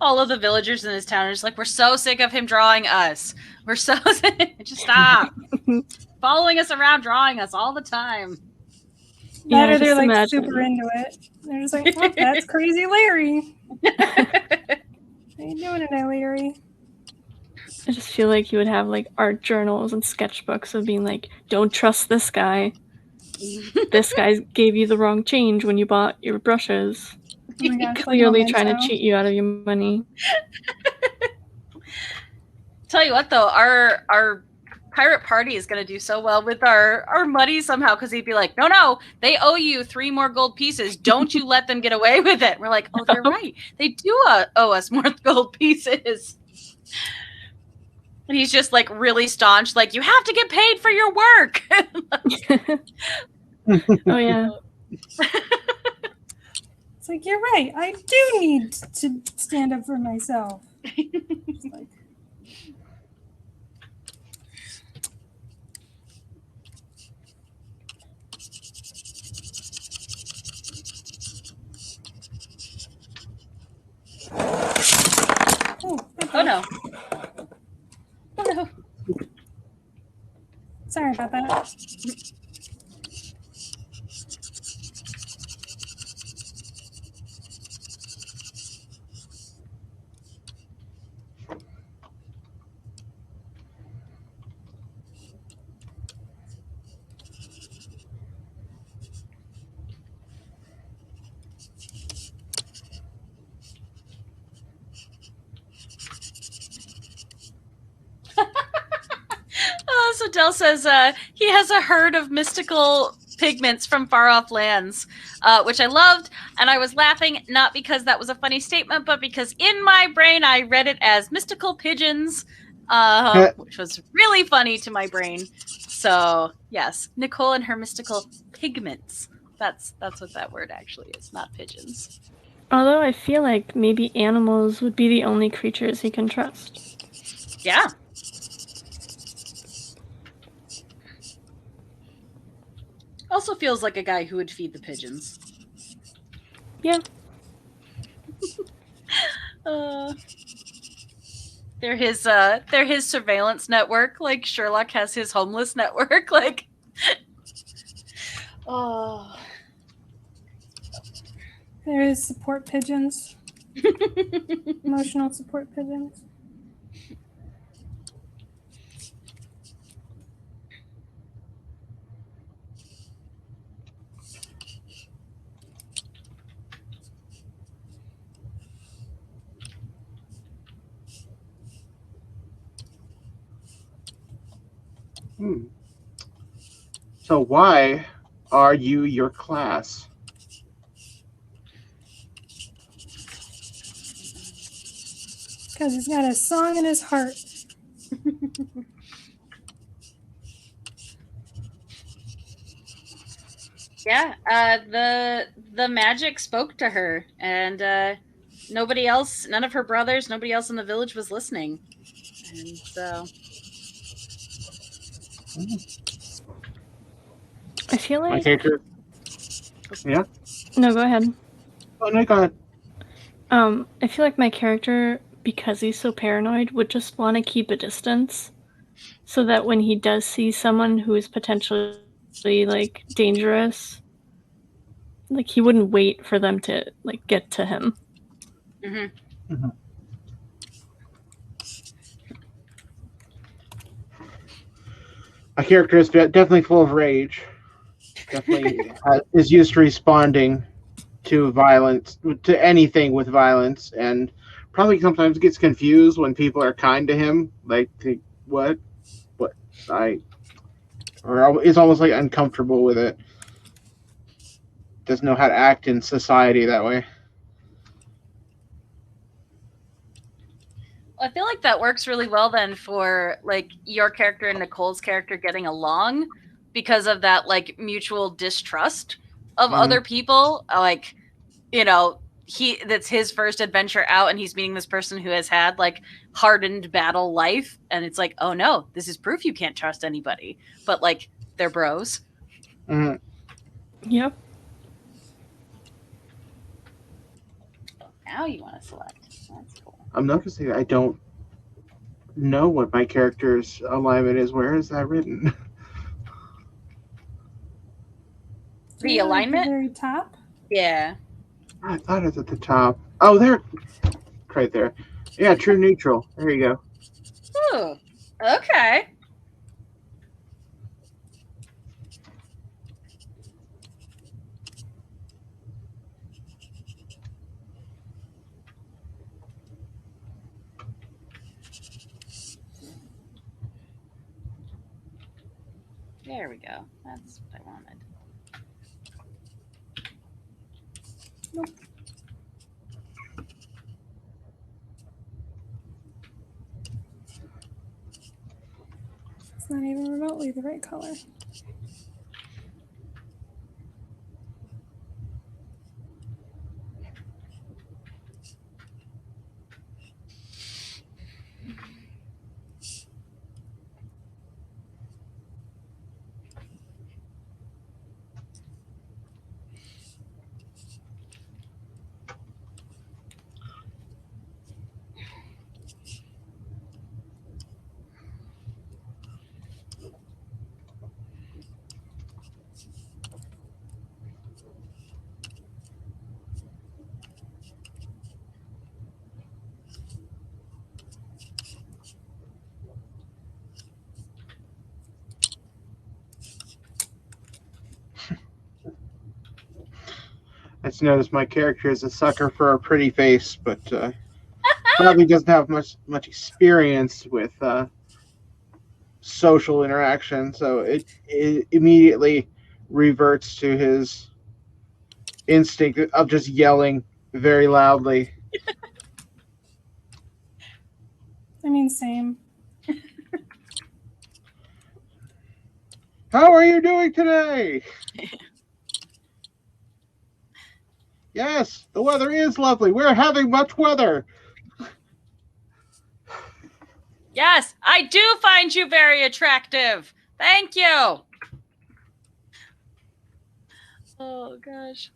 All of the villagers in this town are just like, we're so sick of him drawing us. We're so sick. Just stop following us around, drawing us all the time. That or they're like super into it. They're just like, oh, that's crazy Larry. How you doing today, Larry? I just feel like you would have like art journals and sketchbooks of being like, don't trust this guy. This guy gave you the wrong change when you bought your brushes. Oh my gosh, clearly like trying to cheat you out of your money. Tell you what, though, our pirate party is going to do so well with our money somehow, because he'd be like, no, they owe you 3 more gold pieces. Don't you let them get away with it. We're like, oh, they're right. They do owe us more gold pieces. And he's just like really staunch, like, you have to get paid for your work. Oh, yeah. It's like, you're right. I do need to stand up for myself. Like... Oh no. Oh no. Sorry about that. So Del says he has a herd of mystical pigments from far off lands, which I loved, and I was laughing not because that was a funny statement, but because in my brain I read it as mystical pigeons, which was really funny to my brain. So yes, Nicole and her mystical pigments. That's what that word actually is, not pigeons. Although I feel like maybe animals would be the only creatures he can trust. Yeah. Also feels like a guy who would feed the pigeons. Yeah. They're his surveillance network, like Sherlock has his homeless network, like oh. There is support pigeons. Emotional support pigeons. So why are you your class? Because he's got a song in his heart. Yeah, the magic spoke to her, and nobody else, none of her brothers, nobody else in the village was listening, and so I feel My like. character. Yeah. No, go ahead. Oh no, go ahead. I feel like my character, because he's so paranoid, would just want to keep a distance, so that when he does see someone who is potentially like dangerous, like he wouldn't wait for them to like get to him. mm-hmm. My character is definitely full of rage. Definitely is used to responding to violence, to anything with violence, and probably sometimes gets confused when people are kind to him. Like, what? Or is almost like uncomfortable with it. Doesn't know how to act in society that way. I feel like that works really well then for like your character and Nicole's character getting along because of that like mutual distrust of other people. Like, you know, that's his first adventure out and he's meeting this person who has had like hardened battle life, and it's like, oh no, this is proof you can't trust anybody. But like they're bros. Mm-hmm. Yep. Now you want to select. That's cool. I'm noticing I don't know what my character's alignment is. Where is that written? The alignment? At the very top? Yeah. I thought it's at the top. Oh, there. Right there. Yeah, true neutral. There you go. Ooh. Okay. There we go. That's what I wanted. Nope. It's not even remotely the right color. guys notice my character is a sucker for a pretty face, but probably doesn't have much experience with social interaction, so it immediately reverts to his instinct of just yelling very loudly. I mean, same. How are you doing today? Yes, the weather is lovely. We're having much weather. Yes, I do find you very attractive. Thank you. Oh, gosh.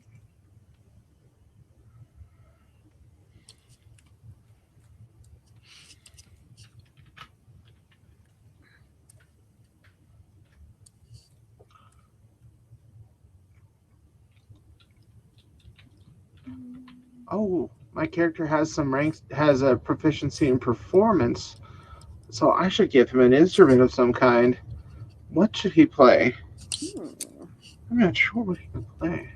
Oh, my character has some ranks, has a proficiency in performance, so I should give him an instrument of some kind. What should he play? I'm not sure what he can play.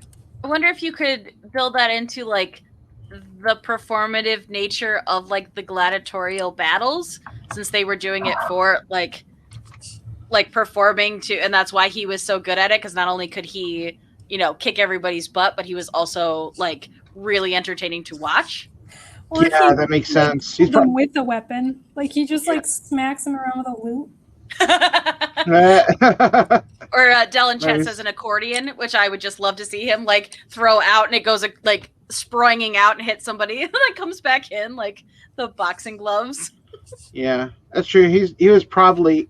I wonder if you could build that into like the performative nature of like the gladiatorial battles, since they were doing it for like performing to, and that's why he was so good at it, because not only could he, you know, kick everybody's butt, but he was also like really entertaining to watch. Or Yeah, if that makes like, sense. killed them with a weapon. Like he just like smacks them around with a loot. Or Dell in chat Nice. says an accordion, which I would just love to see him like throw out, and it goes like springing out and hits somebody, and then comes back in like the boxing gloves. Yeah, that's true. He was probably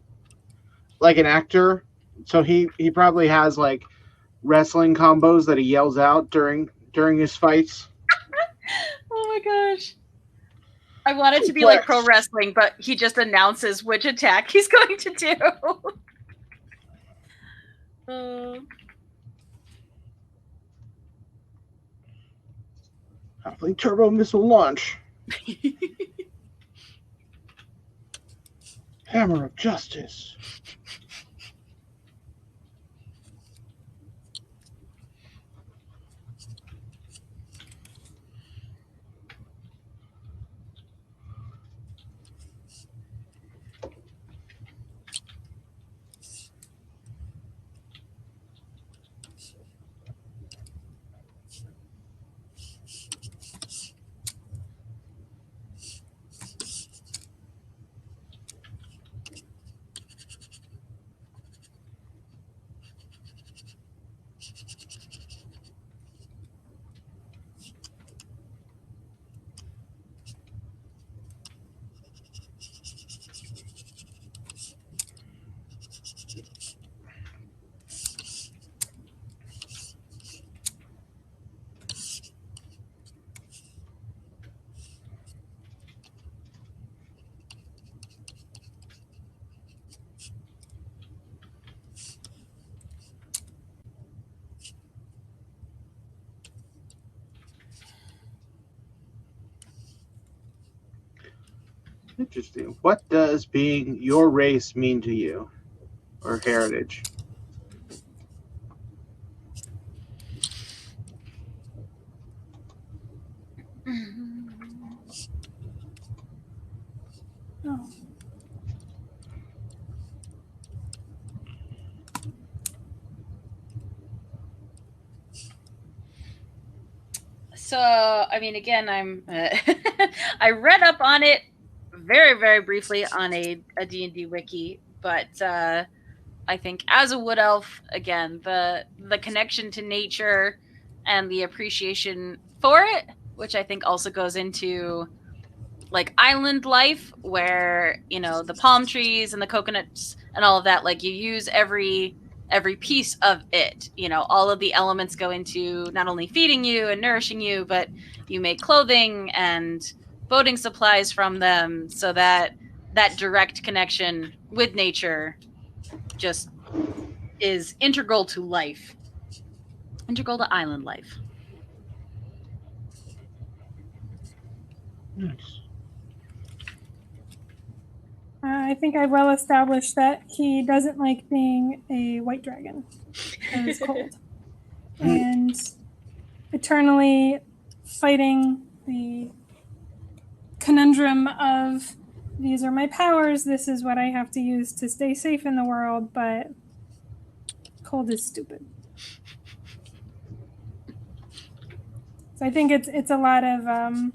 like an actor, so he probably has like wrestling combos that he yells out during his fights. Oh my gosh. I want it to be like pro wrestling, but he just announces which attack he's going to do. Halfling turbo missile launch. Hammer of justice. Interesting. What does being your race mean to you, or heritage? Oh. So, I mean, again, I'm I read up on it very, very briefly on a D&D wiki, but I think as a wood elf, again, the connection to nature and the appreciation for it, which I think also goes into like island life, where, you know, the palm trees and the coconuts and all of that, like you use every piece of it, you know, all of the elements go into not only feeding you and nourishing you, but you make clothing and boating supplies from them, so that direct connection with nature just is integral to life, integral to island life. Nice. I think I've well established that he doesn't like being a white dragon because it's cold. And eternally fighting the conundrum of these are my powers, this is what I have to use to stay safe in the world, but cold is stupid. So I think it's a lot of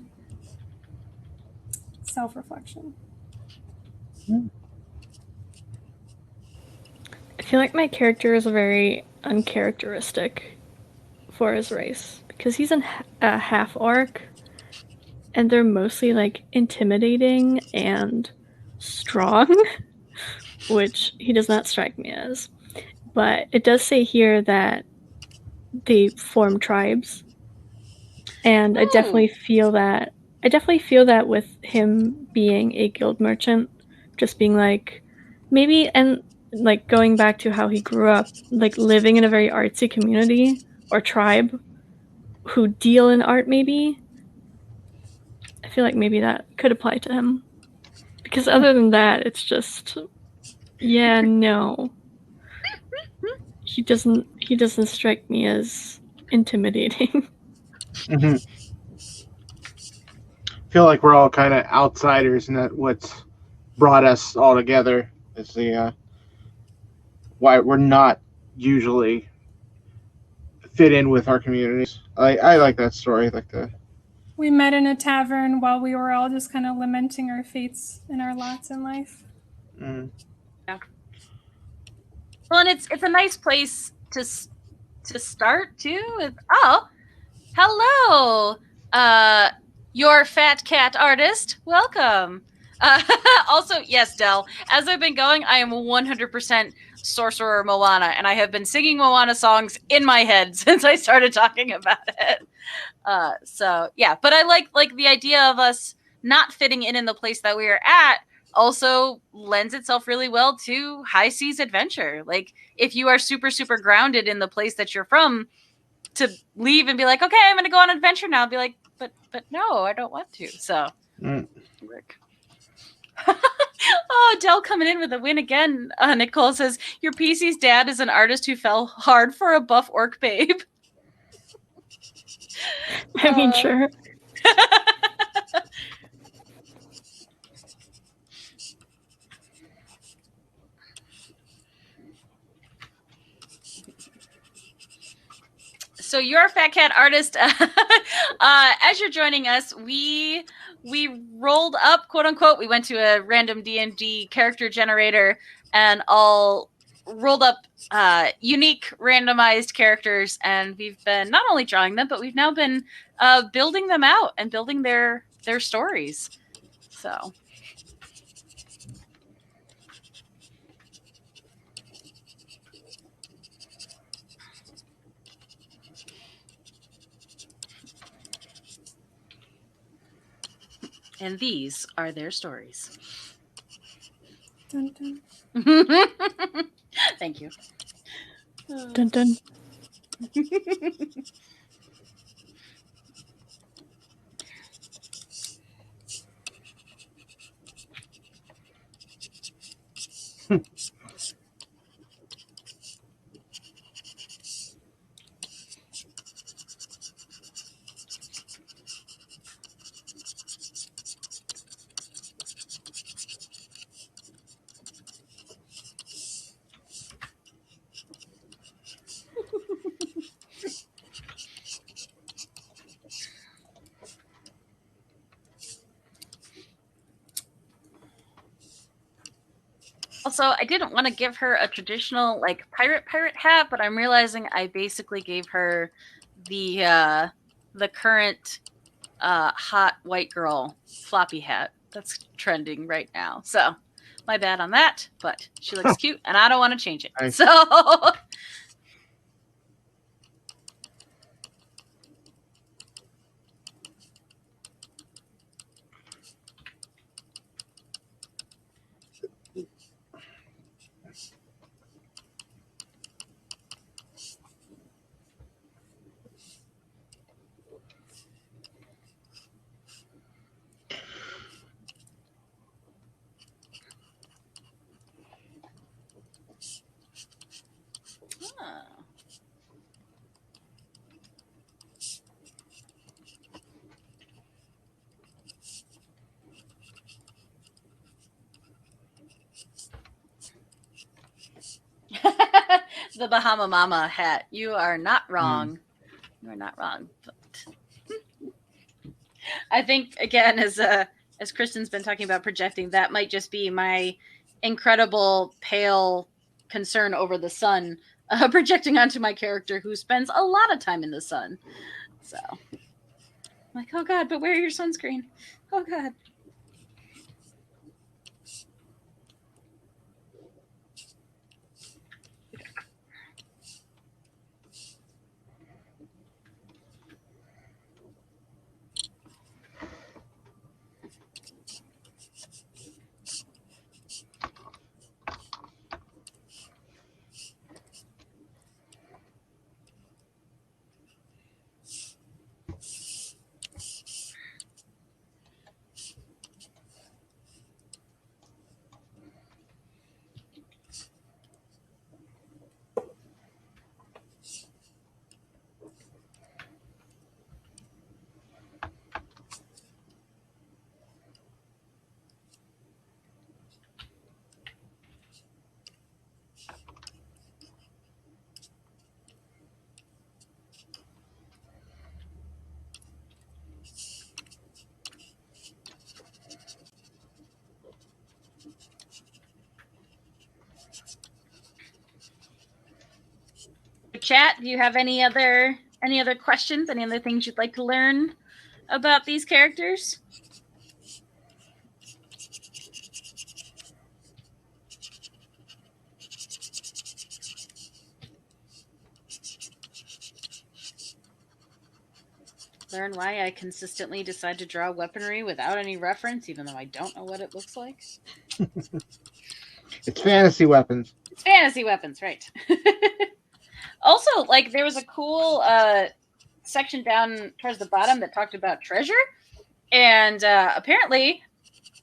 self-reflection. I feel like my character is very uncharacteristic for his race because he's a half orc, and they're mostly like intimidating and strong, which he does not strike me as. But it does say here that they form tribes, and I definitely feel that. I definitely feel that with him being a guild merchant, just being like maybe and like going back to how he grew up, like living in a very artsy community or tribe who deal in art maybe. I feel like maybe that could apply to him. Because other than that, it's just yeah, no. He doesn't strike me as intimidating. Mm-hmm. Feel like we're all kind of outsiders, and that what's brought us all together is the why we're not usually fit in with our communities. I like that story. I like that. We met in a tavern while we were all just kind of lamenting our fates and our lots in life. Mm. Yeah. Well, and it's a nice place to start too. Hello, your fat cat artist. Welcome. Also, yes, Del. As I've been going, I am 100% Sorcerer Moana, and I have been singing Moana songs in my head since I started talking about it. So yeah, but I like the idea of us not fitting in the place that we are at. Also lends itself really well to high seas adventure. Like if you are super super grounded in the place that you're from, to leave and be like, okay, I'm gonna go on an adventure now. I'll be like, but no, I don't want to. So Rick. Oh, Dell coming in with a win again. Nicole says, your PC's dad is an artist who fell hard for a buff orc babe. I mean, sure. So you're a fat cat artist. As you're joining us, we rolled up, quote unquote. We went to a random DnD character generator and all rolled up unique randomized characters, and we've been not only drawing them, but we've now been building them out and building their stories. So. And these are their stories. Dun, dun. Thank you. Dun dun. Also, I didn't want to give her a traditional like pirate hat, but I'm realizing I basically gave her the current hot white girl floppy hat that's trending right now. So my bad on that, but she looks cute and I don't want to change it. Nice. So the Bahama Mama hat. You are not wrong. You are not wrong. But I think, again, as Kristen's been talking about projecting, that might just be my incredible pale concern over the sun projecting onto my character who spends a lot of time in the sun. So, I'm like, oh God, but wear your sunscreen. Oh God. Chat, do you have any other questions, any other things you'd like to learn about these characters? Learn why I consistently decide to draw weaponry without any reference, even though I don't know what it looks like. It's fantasy weapons. It's fantasy weapons, right. Also, like, there was a cool section down towards the bottom that talked about treasure. And apparently,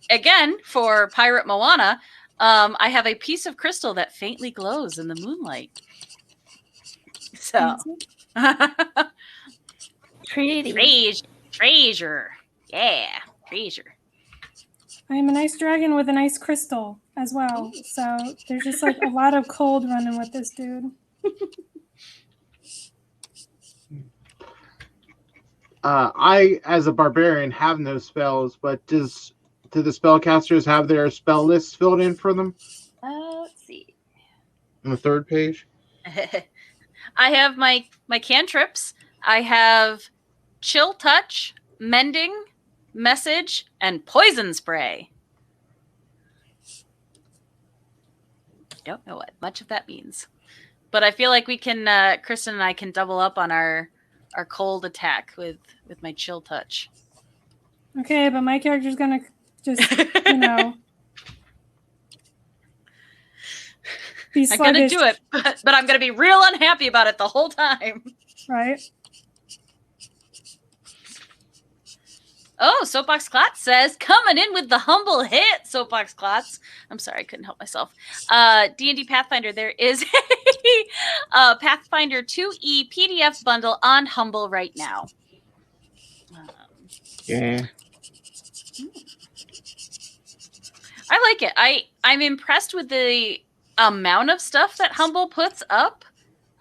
again, for Pirate Moana, I have a piece of crystal that faintly glows in the moonlight. So, treasure. Yeah, treasure. I am a nice dragon with a nice crystal as well. So there's just like a lot of cold running with this dude. I, as a barbarian, have no spells, but do the spellcasters have their spell lists filled in for them? Let's see. On the third page? I have my cantrips. I have Chill Touch, Mending, Message, and Poison Spray. Don't know what much of that means. But I feel like we can, Kristen and I can double up on our cold attack with my Chill Touch. Okay, but my character's gonna just, you know, be sluggish. I'm gonna do it, but I'm gonna be real unhappy about it the whole time. Right? Oh, Soapbox Klotz says, coming in with the humble hit, Soapbox Klotz. I'm sorry, I couldn't help myself. D&D Pathfinder, there is a Pathfinder 2E PDF bundle on Humble right now. Yeah. I like it. I'm impressed with the amount of stuff that Humble puts up.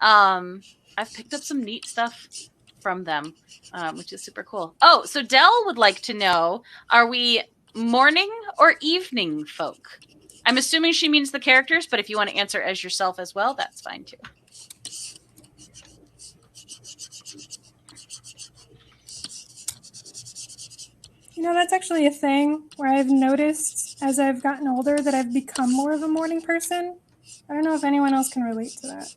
I've picked up some neat stuff from them. Which is super cool. Oh, so Dell would like to know, are we morning or evening folk? I'm assuming she means the characters, but if you want to answer as yourself as well, that's fine too. You know, that's actually a thing where I've noticed as I've gotten older that I've become more of a morning person. I don't know if anyone else can relate to that.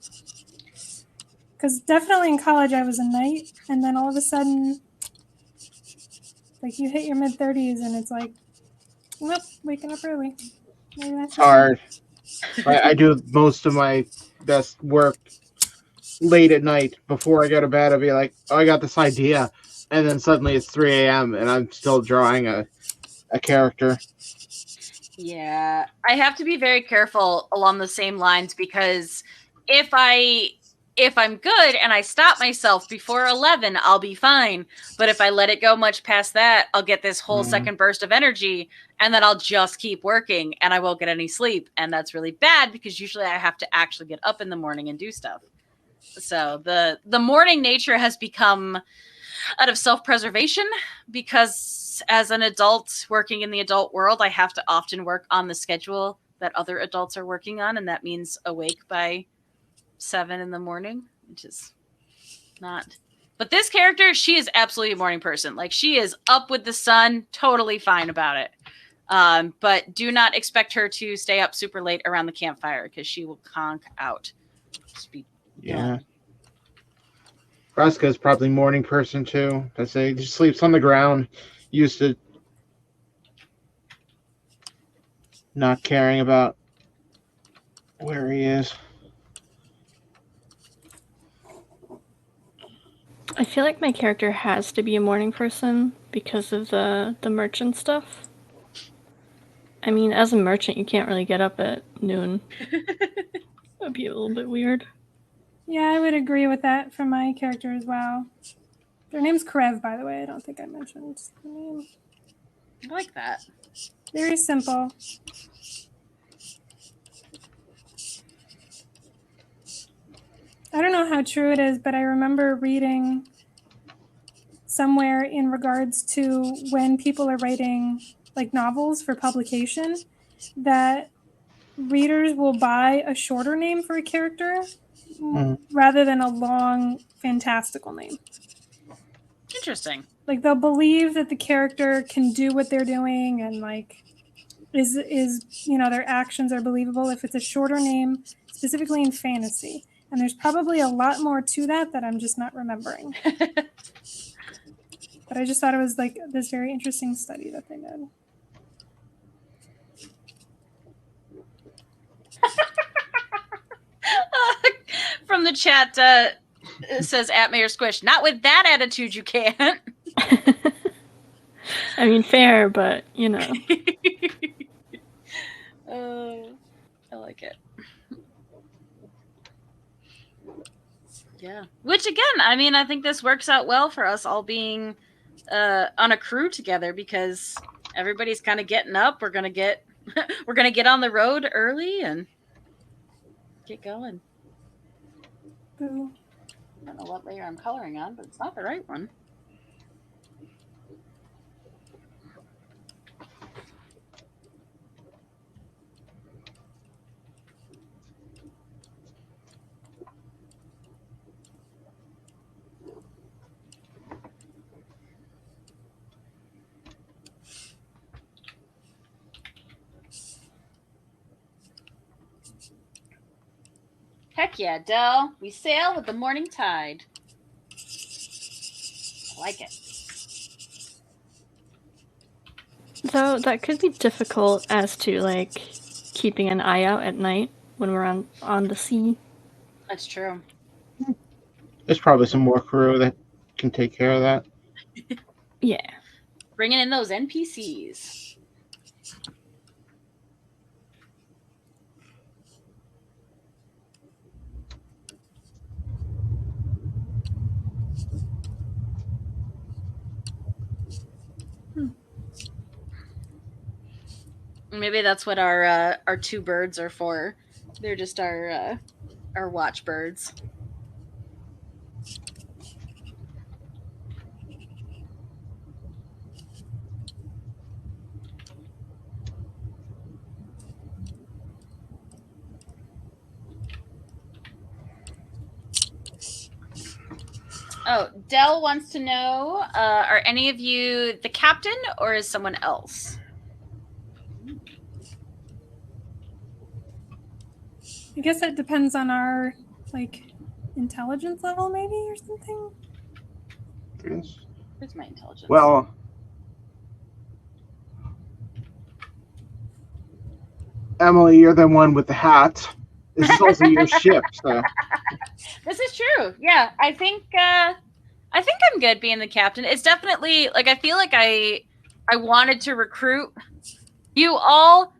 Because definitely in college I was a night, and then all of a sudden, like, you hit your mid-30s and it's like, nope, waking up early. Maybe that's hard. I do most of my best work late at night before I go to bed. I'll be like, oh, I got this idea. And then suddenly it's 3 a.m. and I'm still drawing a character. Yeah, I have to be very careful along the same lines, because if I if I'm good and I stop myself before 11, I'll be fine. But if I let it go much past that, I'll get this whole second burst of energy, and then I'll just keep working and I won't get any sleep. And that's really bad because usually I have to actually get up in the morning and do stuff. So the morning nature has become out of self-preservation, because as an adult working in the adult world, I have to often work on the schedule that other adults are working on, and that means awake by 7 in the morning, which is not. But this character, she is absolutely a morning person. Like, she is up with the sun, totally fine about it. But do not expect her to stay up super late around the campfire, because she will conk out. Just be done. Vraska's probably a morning person too. I say he sleeps on the ground, used to not caring about where he is. I feel like my character has to be a morning person because of the merchant stuff. I mean, as a merchant, you can't really get up at noon. That'd be a little bit weird. Yeah, I would agree with that for my character as well. Their name's Karev, by the way. I don't think I mentioned the name. I like that. Very simple. I don't know how true it is, but I remember reading somewhere in regards to when people are writing like novels for publication that readers will buy a shorter name for a character rather than a long fantastical name. Interesting. Like, they'll believe that the character can do what they're doing and like is their actions are believable if it's a shorter name, specifically in fantasy. And there's probably a lot more to that I'm just not remembering. But I just thought it was like this very interesting study that they did. From the chat, it says at Mayor Squish, not with that attitude you can't. I mean, fair, but you know. I like it. Yeah. Which again, I mean, I think this works out well for us all being on a crew together, because everybody's kind of getting up. We're gonna get on the road early and get going. Boo. I don't know what layer I'm coloring on, but it's not the right one. Heck yeah, Del. We sail with the morning tide. I like it. Though that could be difficult as to like keeping an eye out at night when we're on the sea. That's true. There's probably some more crew that can take care of that. Yeah. Bringing in those NPCs. Maybe that's what our two birds are for. They're just our watch birds. Oh, Dell wants to know, are any of you the captain or is someone else? I guess that depends on our like intelligence level, maybe, or something. Yes. Where's my intelligence? Well, Emily, you're the one with the hat. This is also your ship, so. This is true. Yeah, I think I'm good being the captain. It's definitely like I feel like I wanted to recruit you all,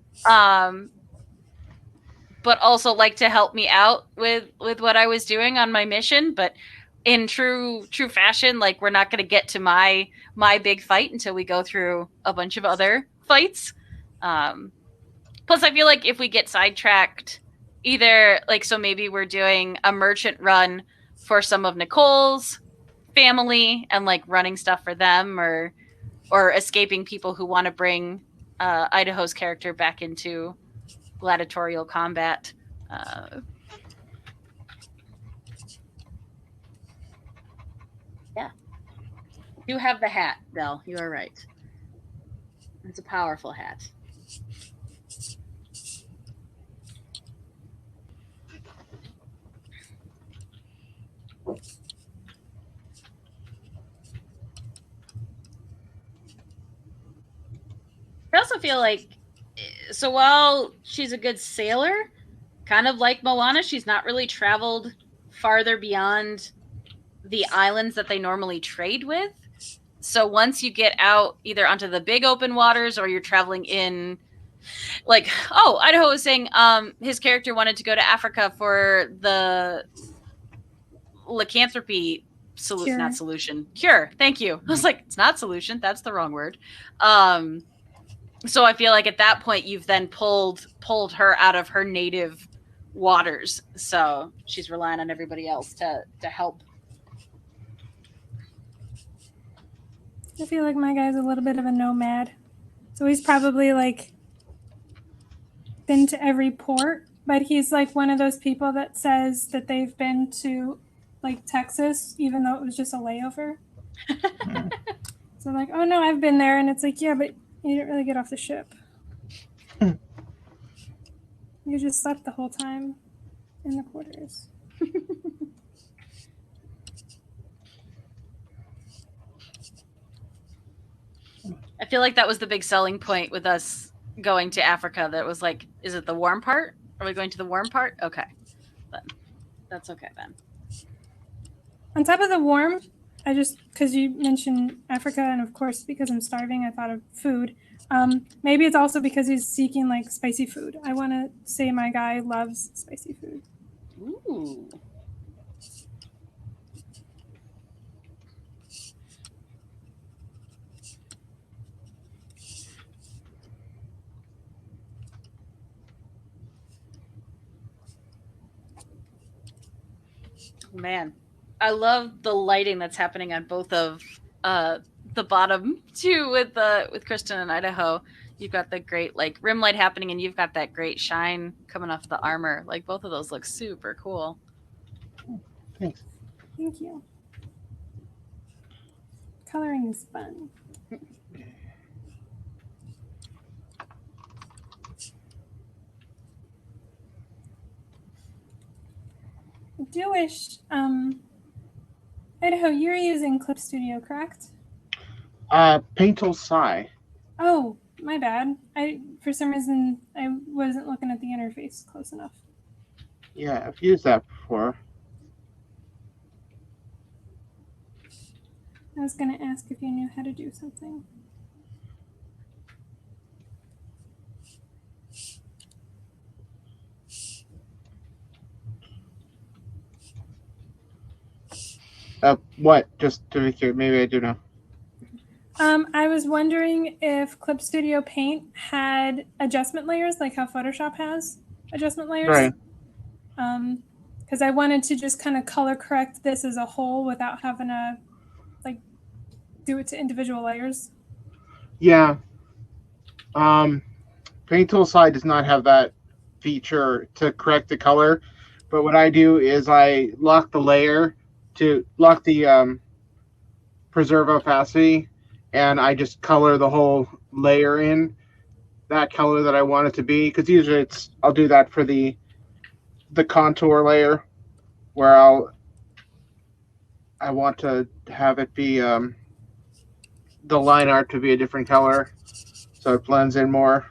but but also like to help me out with what I was doing on my mission. But in true fashion, like we're not going to get to my big fight until we go through a bunch of other fights. Plus, I feel like if we get sidetracked, either like so maybe we're doing a merchant run for some of Nicole's family and like running stuff for them, or escaping people who want to bring Idaho's character back into gladiatorial combat. Yeah. You have the hat, Belle. You are right. It's a powerful hat. I also feel like, so while she's a good sailor, kind of like Moana, she's not really traveled farther beyond the islands that they normally trade with. So once you get out either onto the big open waters or you're traveling in, like, Idaho was saying his character wanted to go to Africa for the lycanthropy Cure. not solution. Cure. Thank you. I was like, it's not solution. That's the wrong word. So I feel like at that point you've then pulled her out of her native waters. So she's relying on everybody else to help. I feel like my guy's a little bit of a nomad. So he's probably like been to every port, but he's like one of those people that says that they've been to like Texas, even though it was just a layover. So like, oh no, I've been there. And it's like, yeah, but you didn't really get off the ship. You just slept the whole time in the quarters. I feel like that was the big selling point with us going to Africa. That was like, is it the warm part? Are we going to the warm part? Okay. Then that's okay then. On top of the warm, I just, because you mentioned Africa, and of course, because I'm starving, I thought of food. Maybe it's also because he's seeking like spicy food. I want to say my guy loves spicy food. Ooh. Man, I love the lighting that's happening on both of the bottom two with Kristen and Idaho. You've got the great like rim light happening, and you've got that great shine coming off the armor. Like both of those look super cool. Thanks. Thank you. Coloring is fun. I do wish, Idaho, you're using Clip Studio, correct? Paint Tool Psi. Oh, my bad. For some reason, I wasn't looking at the interface close enough. Yeah, I've used that before. I was going to ask if you knew how to do something. What? Just to be clear, maybe I do know. I was wondering if Clip Studio Paint had adjustment layers, like how Photoshop has adjustment layers. Right. Because I wanted to just kind of color correct this as a whole without having to like do it to individual layers. Yeah. Paint Tool Psi does not have that feature to correct the color, but what I do is I lock the layer to lock the preserve opacity, and I just color the whole layer in that color that I want it to be. Because usually I'll do that for the contour layer, where I want to have it be the line art to be a different color, so it blends in more.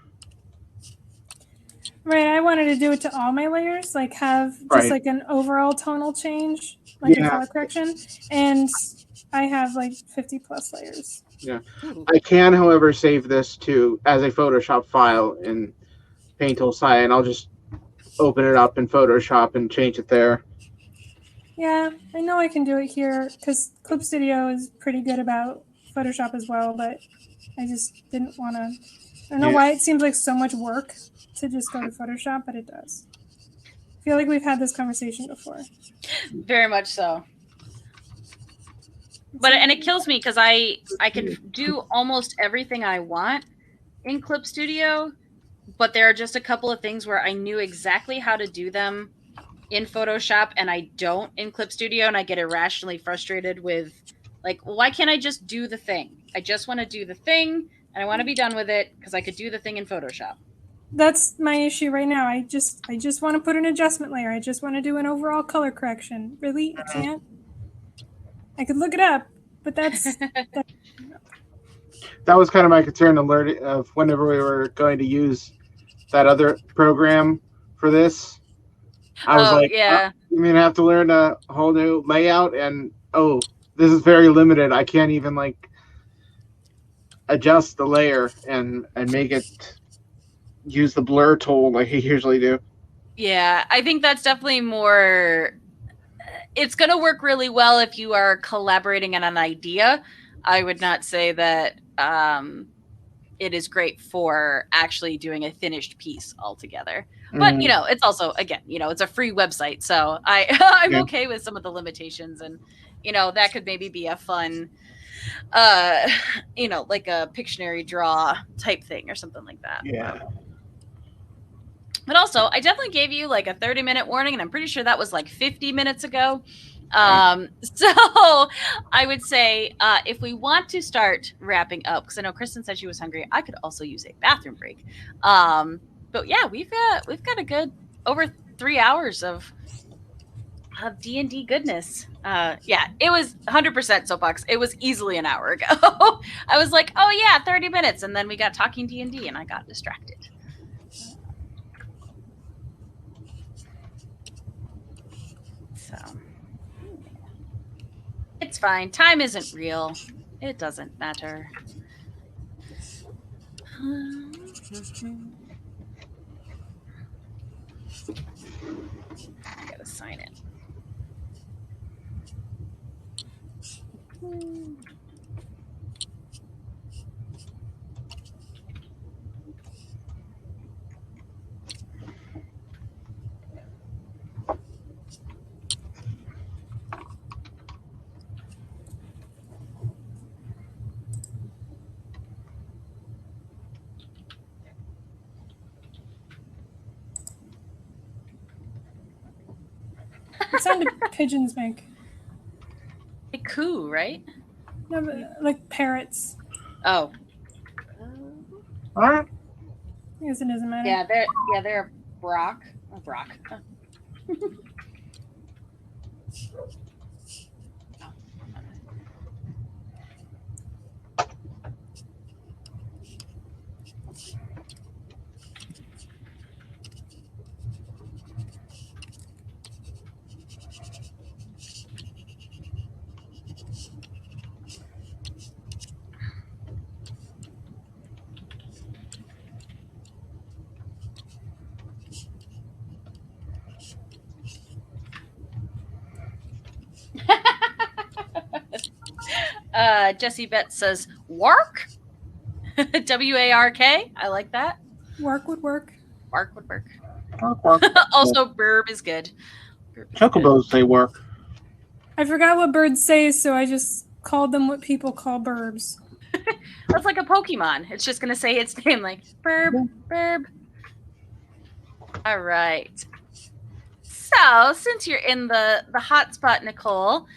Right, I wanted to do it to all my layers, like have just Right. like an overall tonal change, like a color correction, and I have like 50 plus layers. Yeah, I can, however, save this as a Photoshop file in Paint Tool Psi, and I'll just open it up in Photoshop and change it there. Yeah, I know I can do it here because Clip Studio is pretty good about Photoshop as well, but I just didn't want to. I don't know why it seems like so much work to just go to Photoshop, but it does. I feel like we've had this conversation before. Very much so. And it kills me because I can do almost everything I want in Clip Studio, but there are just a couple of things where I knew exactly how to do them in Photoshop and I don't in Clip Studio, and I get irrationally frustrated with like, why can't I just do the thing? I just want to do the thing and I want to be done with it because I could do the thing in Photoshop. That's my issue right now. I just want to put an adjustment layer. I just want to do an overall color correction. Really? I can't? I could look it up, but that's That was kind of my concern of whenever we were going to use that other program for this. I was like, yeah. I'm going to have to learn a whole new layout, and this is very limited. I can't even like adjust the layer and make it use the blur tool like I usually do. Yeah, I think that's definitely more. It's going to work really well if you are collaborating on an idea. I would not say that it is great for actually doing a finished piece altogether. But, you know, it's also, again, you know, it's a free website. So I'm okay with some of the limitations. And, you know, that could maybe be a fun, you know, like a Pictionary draw type thing or something like that. Yeah. But also, I definitely gave you like a 30-minute warning, and I'm pretty sure that was like 50 minutes ago. So I would say if we want to start wrapping up, because I know Kristen said she was hungry, I could also use a bathroom break. But yeah, we've got a good over 3 hours of D&D goodness. Yeah, it was 100% soapbox. It was easily an hour ago. I was like, oh yeah, 30 minutes, and then we got talking D&D, and I got distracted. So it's fine. Time isn't real. It doesn't matter. I gotta sign it. what sound do pigeons make? A coo, right? No, but, like parrots. Oh. All right. I guess it doesn't matter. Yeah, they're Brock. Oh, Brock. Jesse Betts says, Wark? W-A-R-K? I like that. Work would work. Bark would work. Work. Also, burb is good. Chocobos say work. I forgot what birds say, so I just called them what people call burbs. That's like a Pokemon. It's just going to say its name like, burb, burb. All right. So, since you're in the hot spot, Nicole,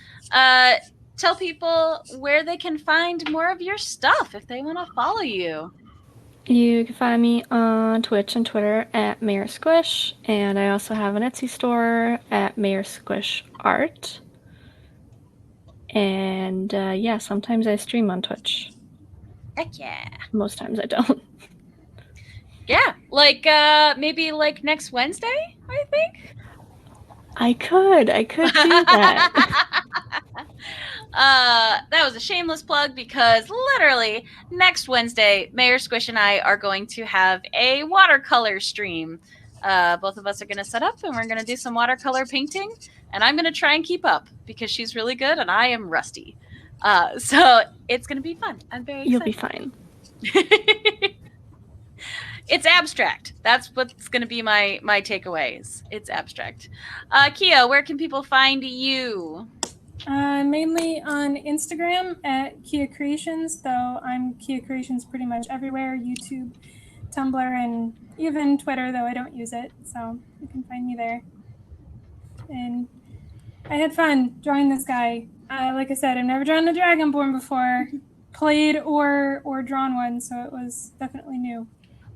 tell people where they can find more of your stuff if they want to follow you. You can find me on Twitch and Twitter at Mayor Squish, and I also have an Etsy store at Mayor Squish Art. And yeah, sometimes I stream on Twitch. Heck yeah. Most times I don't. Yeah, like maybe like next Wednesday, I think. I could do that. That was a shameless plug because literally next Wednesday, Mayor Squish and I are going to have a watercolor stream. Both of us are going to set up and we're going to do some watercolor painting. And I'm going to try and keep up because she's really good and I am rusty. So it's going to be fun. I'm very excited. You'll be fine. It's abstract. That's what's going to be my takeaways. It's abstract. Kia, where can people find you? Mainly on Instagram at Kia Creations, though I'm Kia Creations pretty much everywhere. YouTube, Tumblr, and even Twitter, though I don't use it. So you can find me there. And I had fun drawing this guy. Like I said, I've never drawn a Dragonborn before, played or drawn one, so it was definitely new.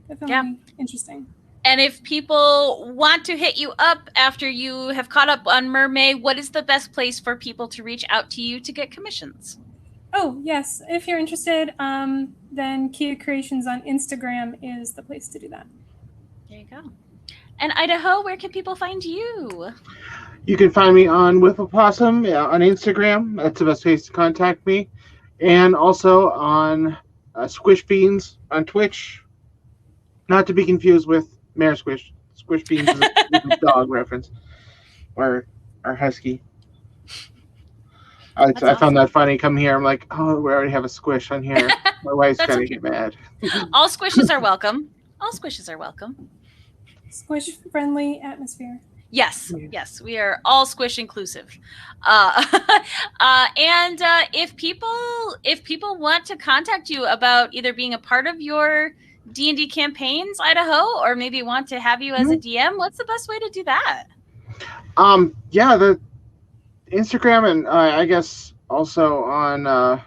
Definitely interesting. And if people want to hit you up after you have caught up on Mermaid, what is the best place for people to reach out to you to get commissions? Oh, yes. If you're interested, then Kia Creations on Instagram is the place to do that. There you go. And Idaho, where can people find you? You can find me on Whifflepossum on Instagram. That's the best place to contact me. And also on Squish Beans on Twitch. Not to be confused with Mare Squish. Squish Beans is a dog reference. Or husky. I found that funny. Come here. I'm like, oh, we already have a squish on here. My wife's going to get mad. All squishes are welcome. All squishes are welcome. Squish-friendly atmosphere. Yes, we are all squish inclusive. And if people want to contact you about either being a part of your D&D campaigns, Idaho, or maybe want to have you as a DM, what's the best way to do that? Yeah, the Instagram and I guess also on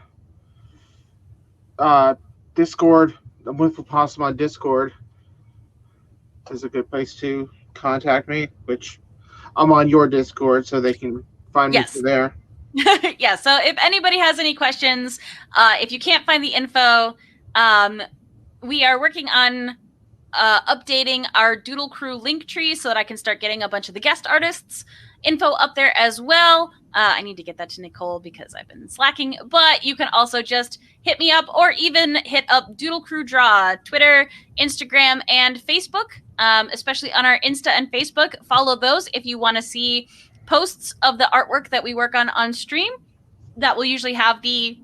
Discord, the Whifflepossum on Discord is a good place to contact me, which I'm on your Discord, so they can find me through there. Yeah, so if anybody has any questions, if you can't find the info, we are working on updating our Doodle Crew link tree so that I can start getting a bunch of the guest artists info up there as well. I need to get that to Nicole because I've been slacking, but you can also just hit me up or even hit up Doodle Crew Draw, Twitter, Instagram, and Facebook, especially on our Insta and Facebook. Follow those if you want to see posts of the artwork that we work on stream. That will usually have the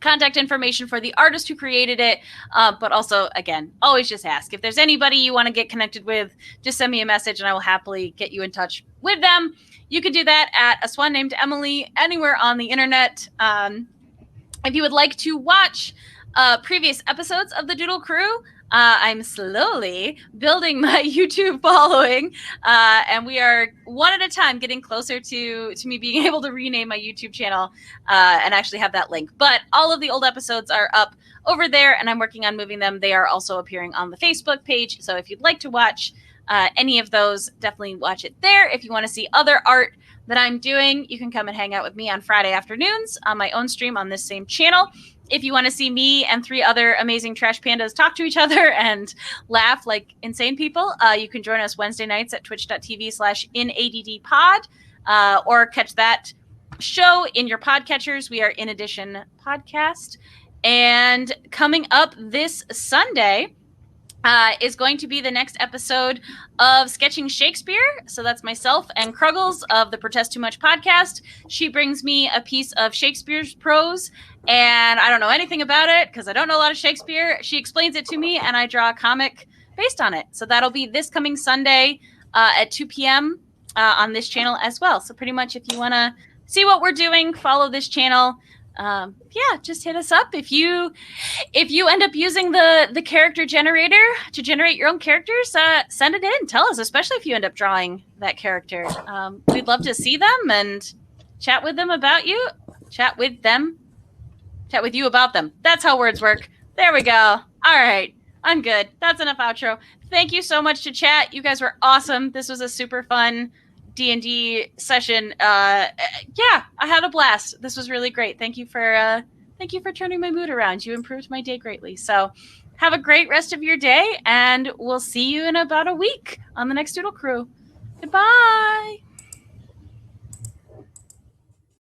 contact information for the artist who created it, but also, again, always just ask. If there's anybody you want to get connected with, just send me a message and I will happily get you in touch with them. You can do that at A Swan Named Emily anywhere on the internet. If you would like to watch previous episodes of the Doodle Crew, I'm slowly building my YouTube following, and we are one at a time getting closer to me being able to rename my YouTube channel and actually have that link. But all of the old episodes are up over there, and I'm working on moving them. They are also appearing on the Facebook page, so if you'd like to watch any of those, definitely watch it there. If you want to see other art that I'm doing, you can come and hang out with me on Friday afternoons on my own stream on this same channel. If you want to see me and 3 other amazing trash pandas talk to each other and laugh like insane people, you can join us Wednesday nights at twitch.tv/inaddpod or catch that show in your podcatchers. We are In Addition Podcast. And coming up this Sunday is going to be the next episode of Sketching Shakespeare. So that's myself and Kruggles of the Protest Too Much podcast. She brings me a piece of Shakespeare's prose, and I don't know anything about it because I don't know a lot of Shakespeare. She explains it to me, and I draw a comic based on it. So that'll be this coming Sunday at 2 p.m. On this channel as well. So pretty much if you want to see what we're doing, follow this channel. Just hit us up. If you end up using the character generator to generate your own characters, send it in. Tell us, especially if you end up drawing that character. We'd love to see them and chat with them about you. Chat with you about them. That's how words work. There we go. All right. I'm good. That's enough outro. Thank you so much to chat. You guys were awesome. This was a super fun D&D session. I had a blast. This was really great. Thank you for turning my mood around. You improved my day greatly. So have a great rest of your day, and we'll see you in about a week on the next Doodle Crew. Goodbye.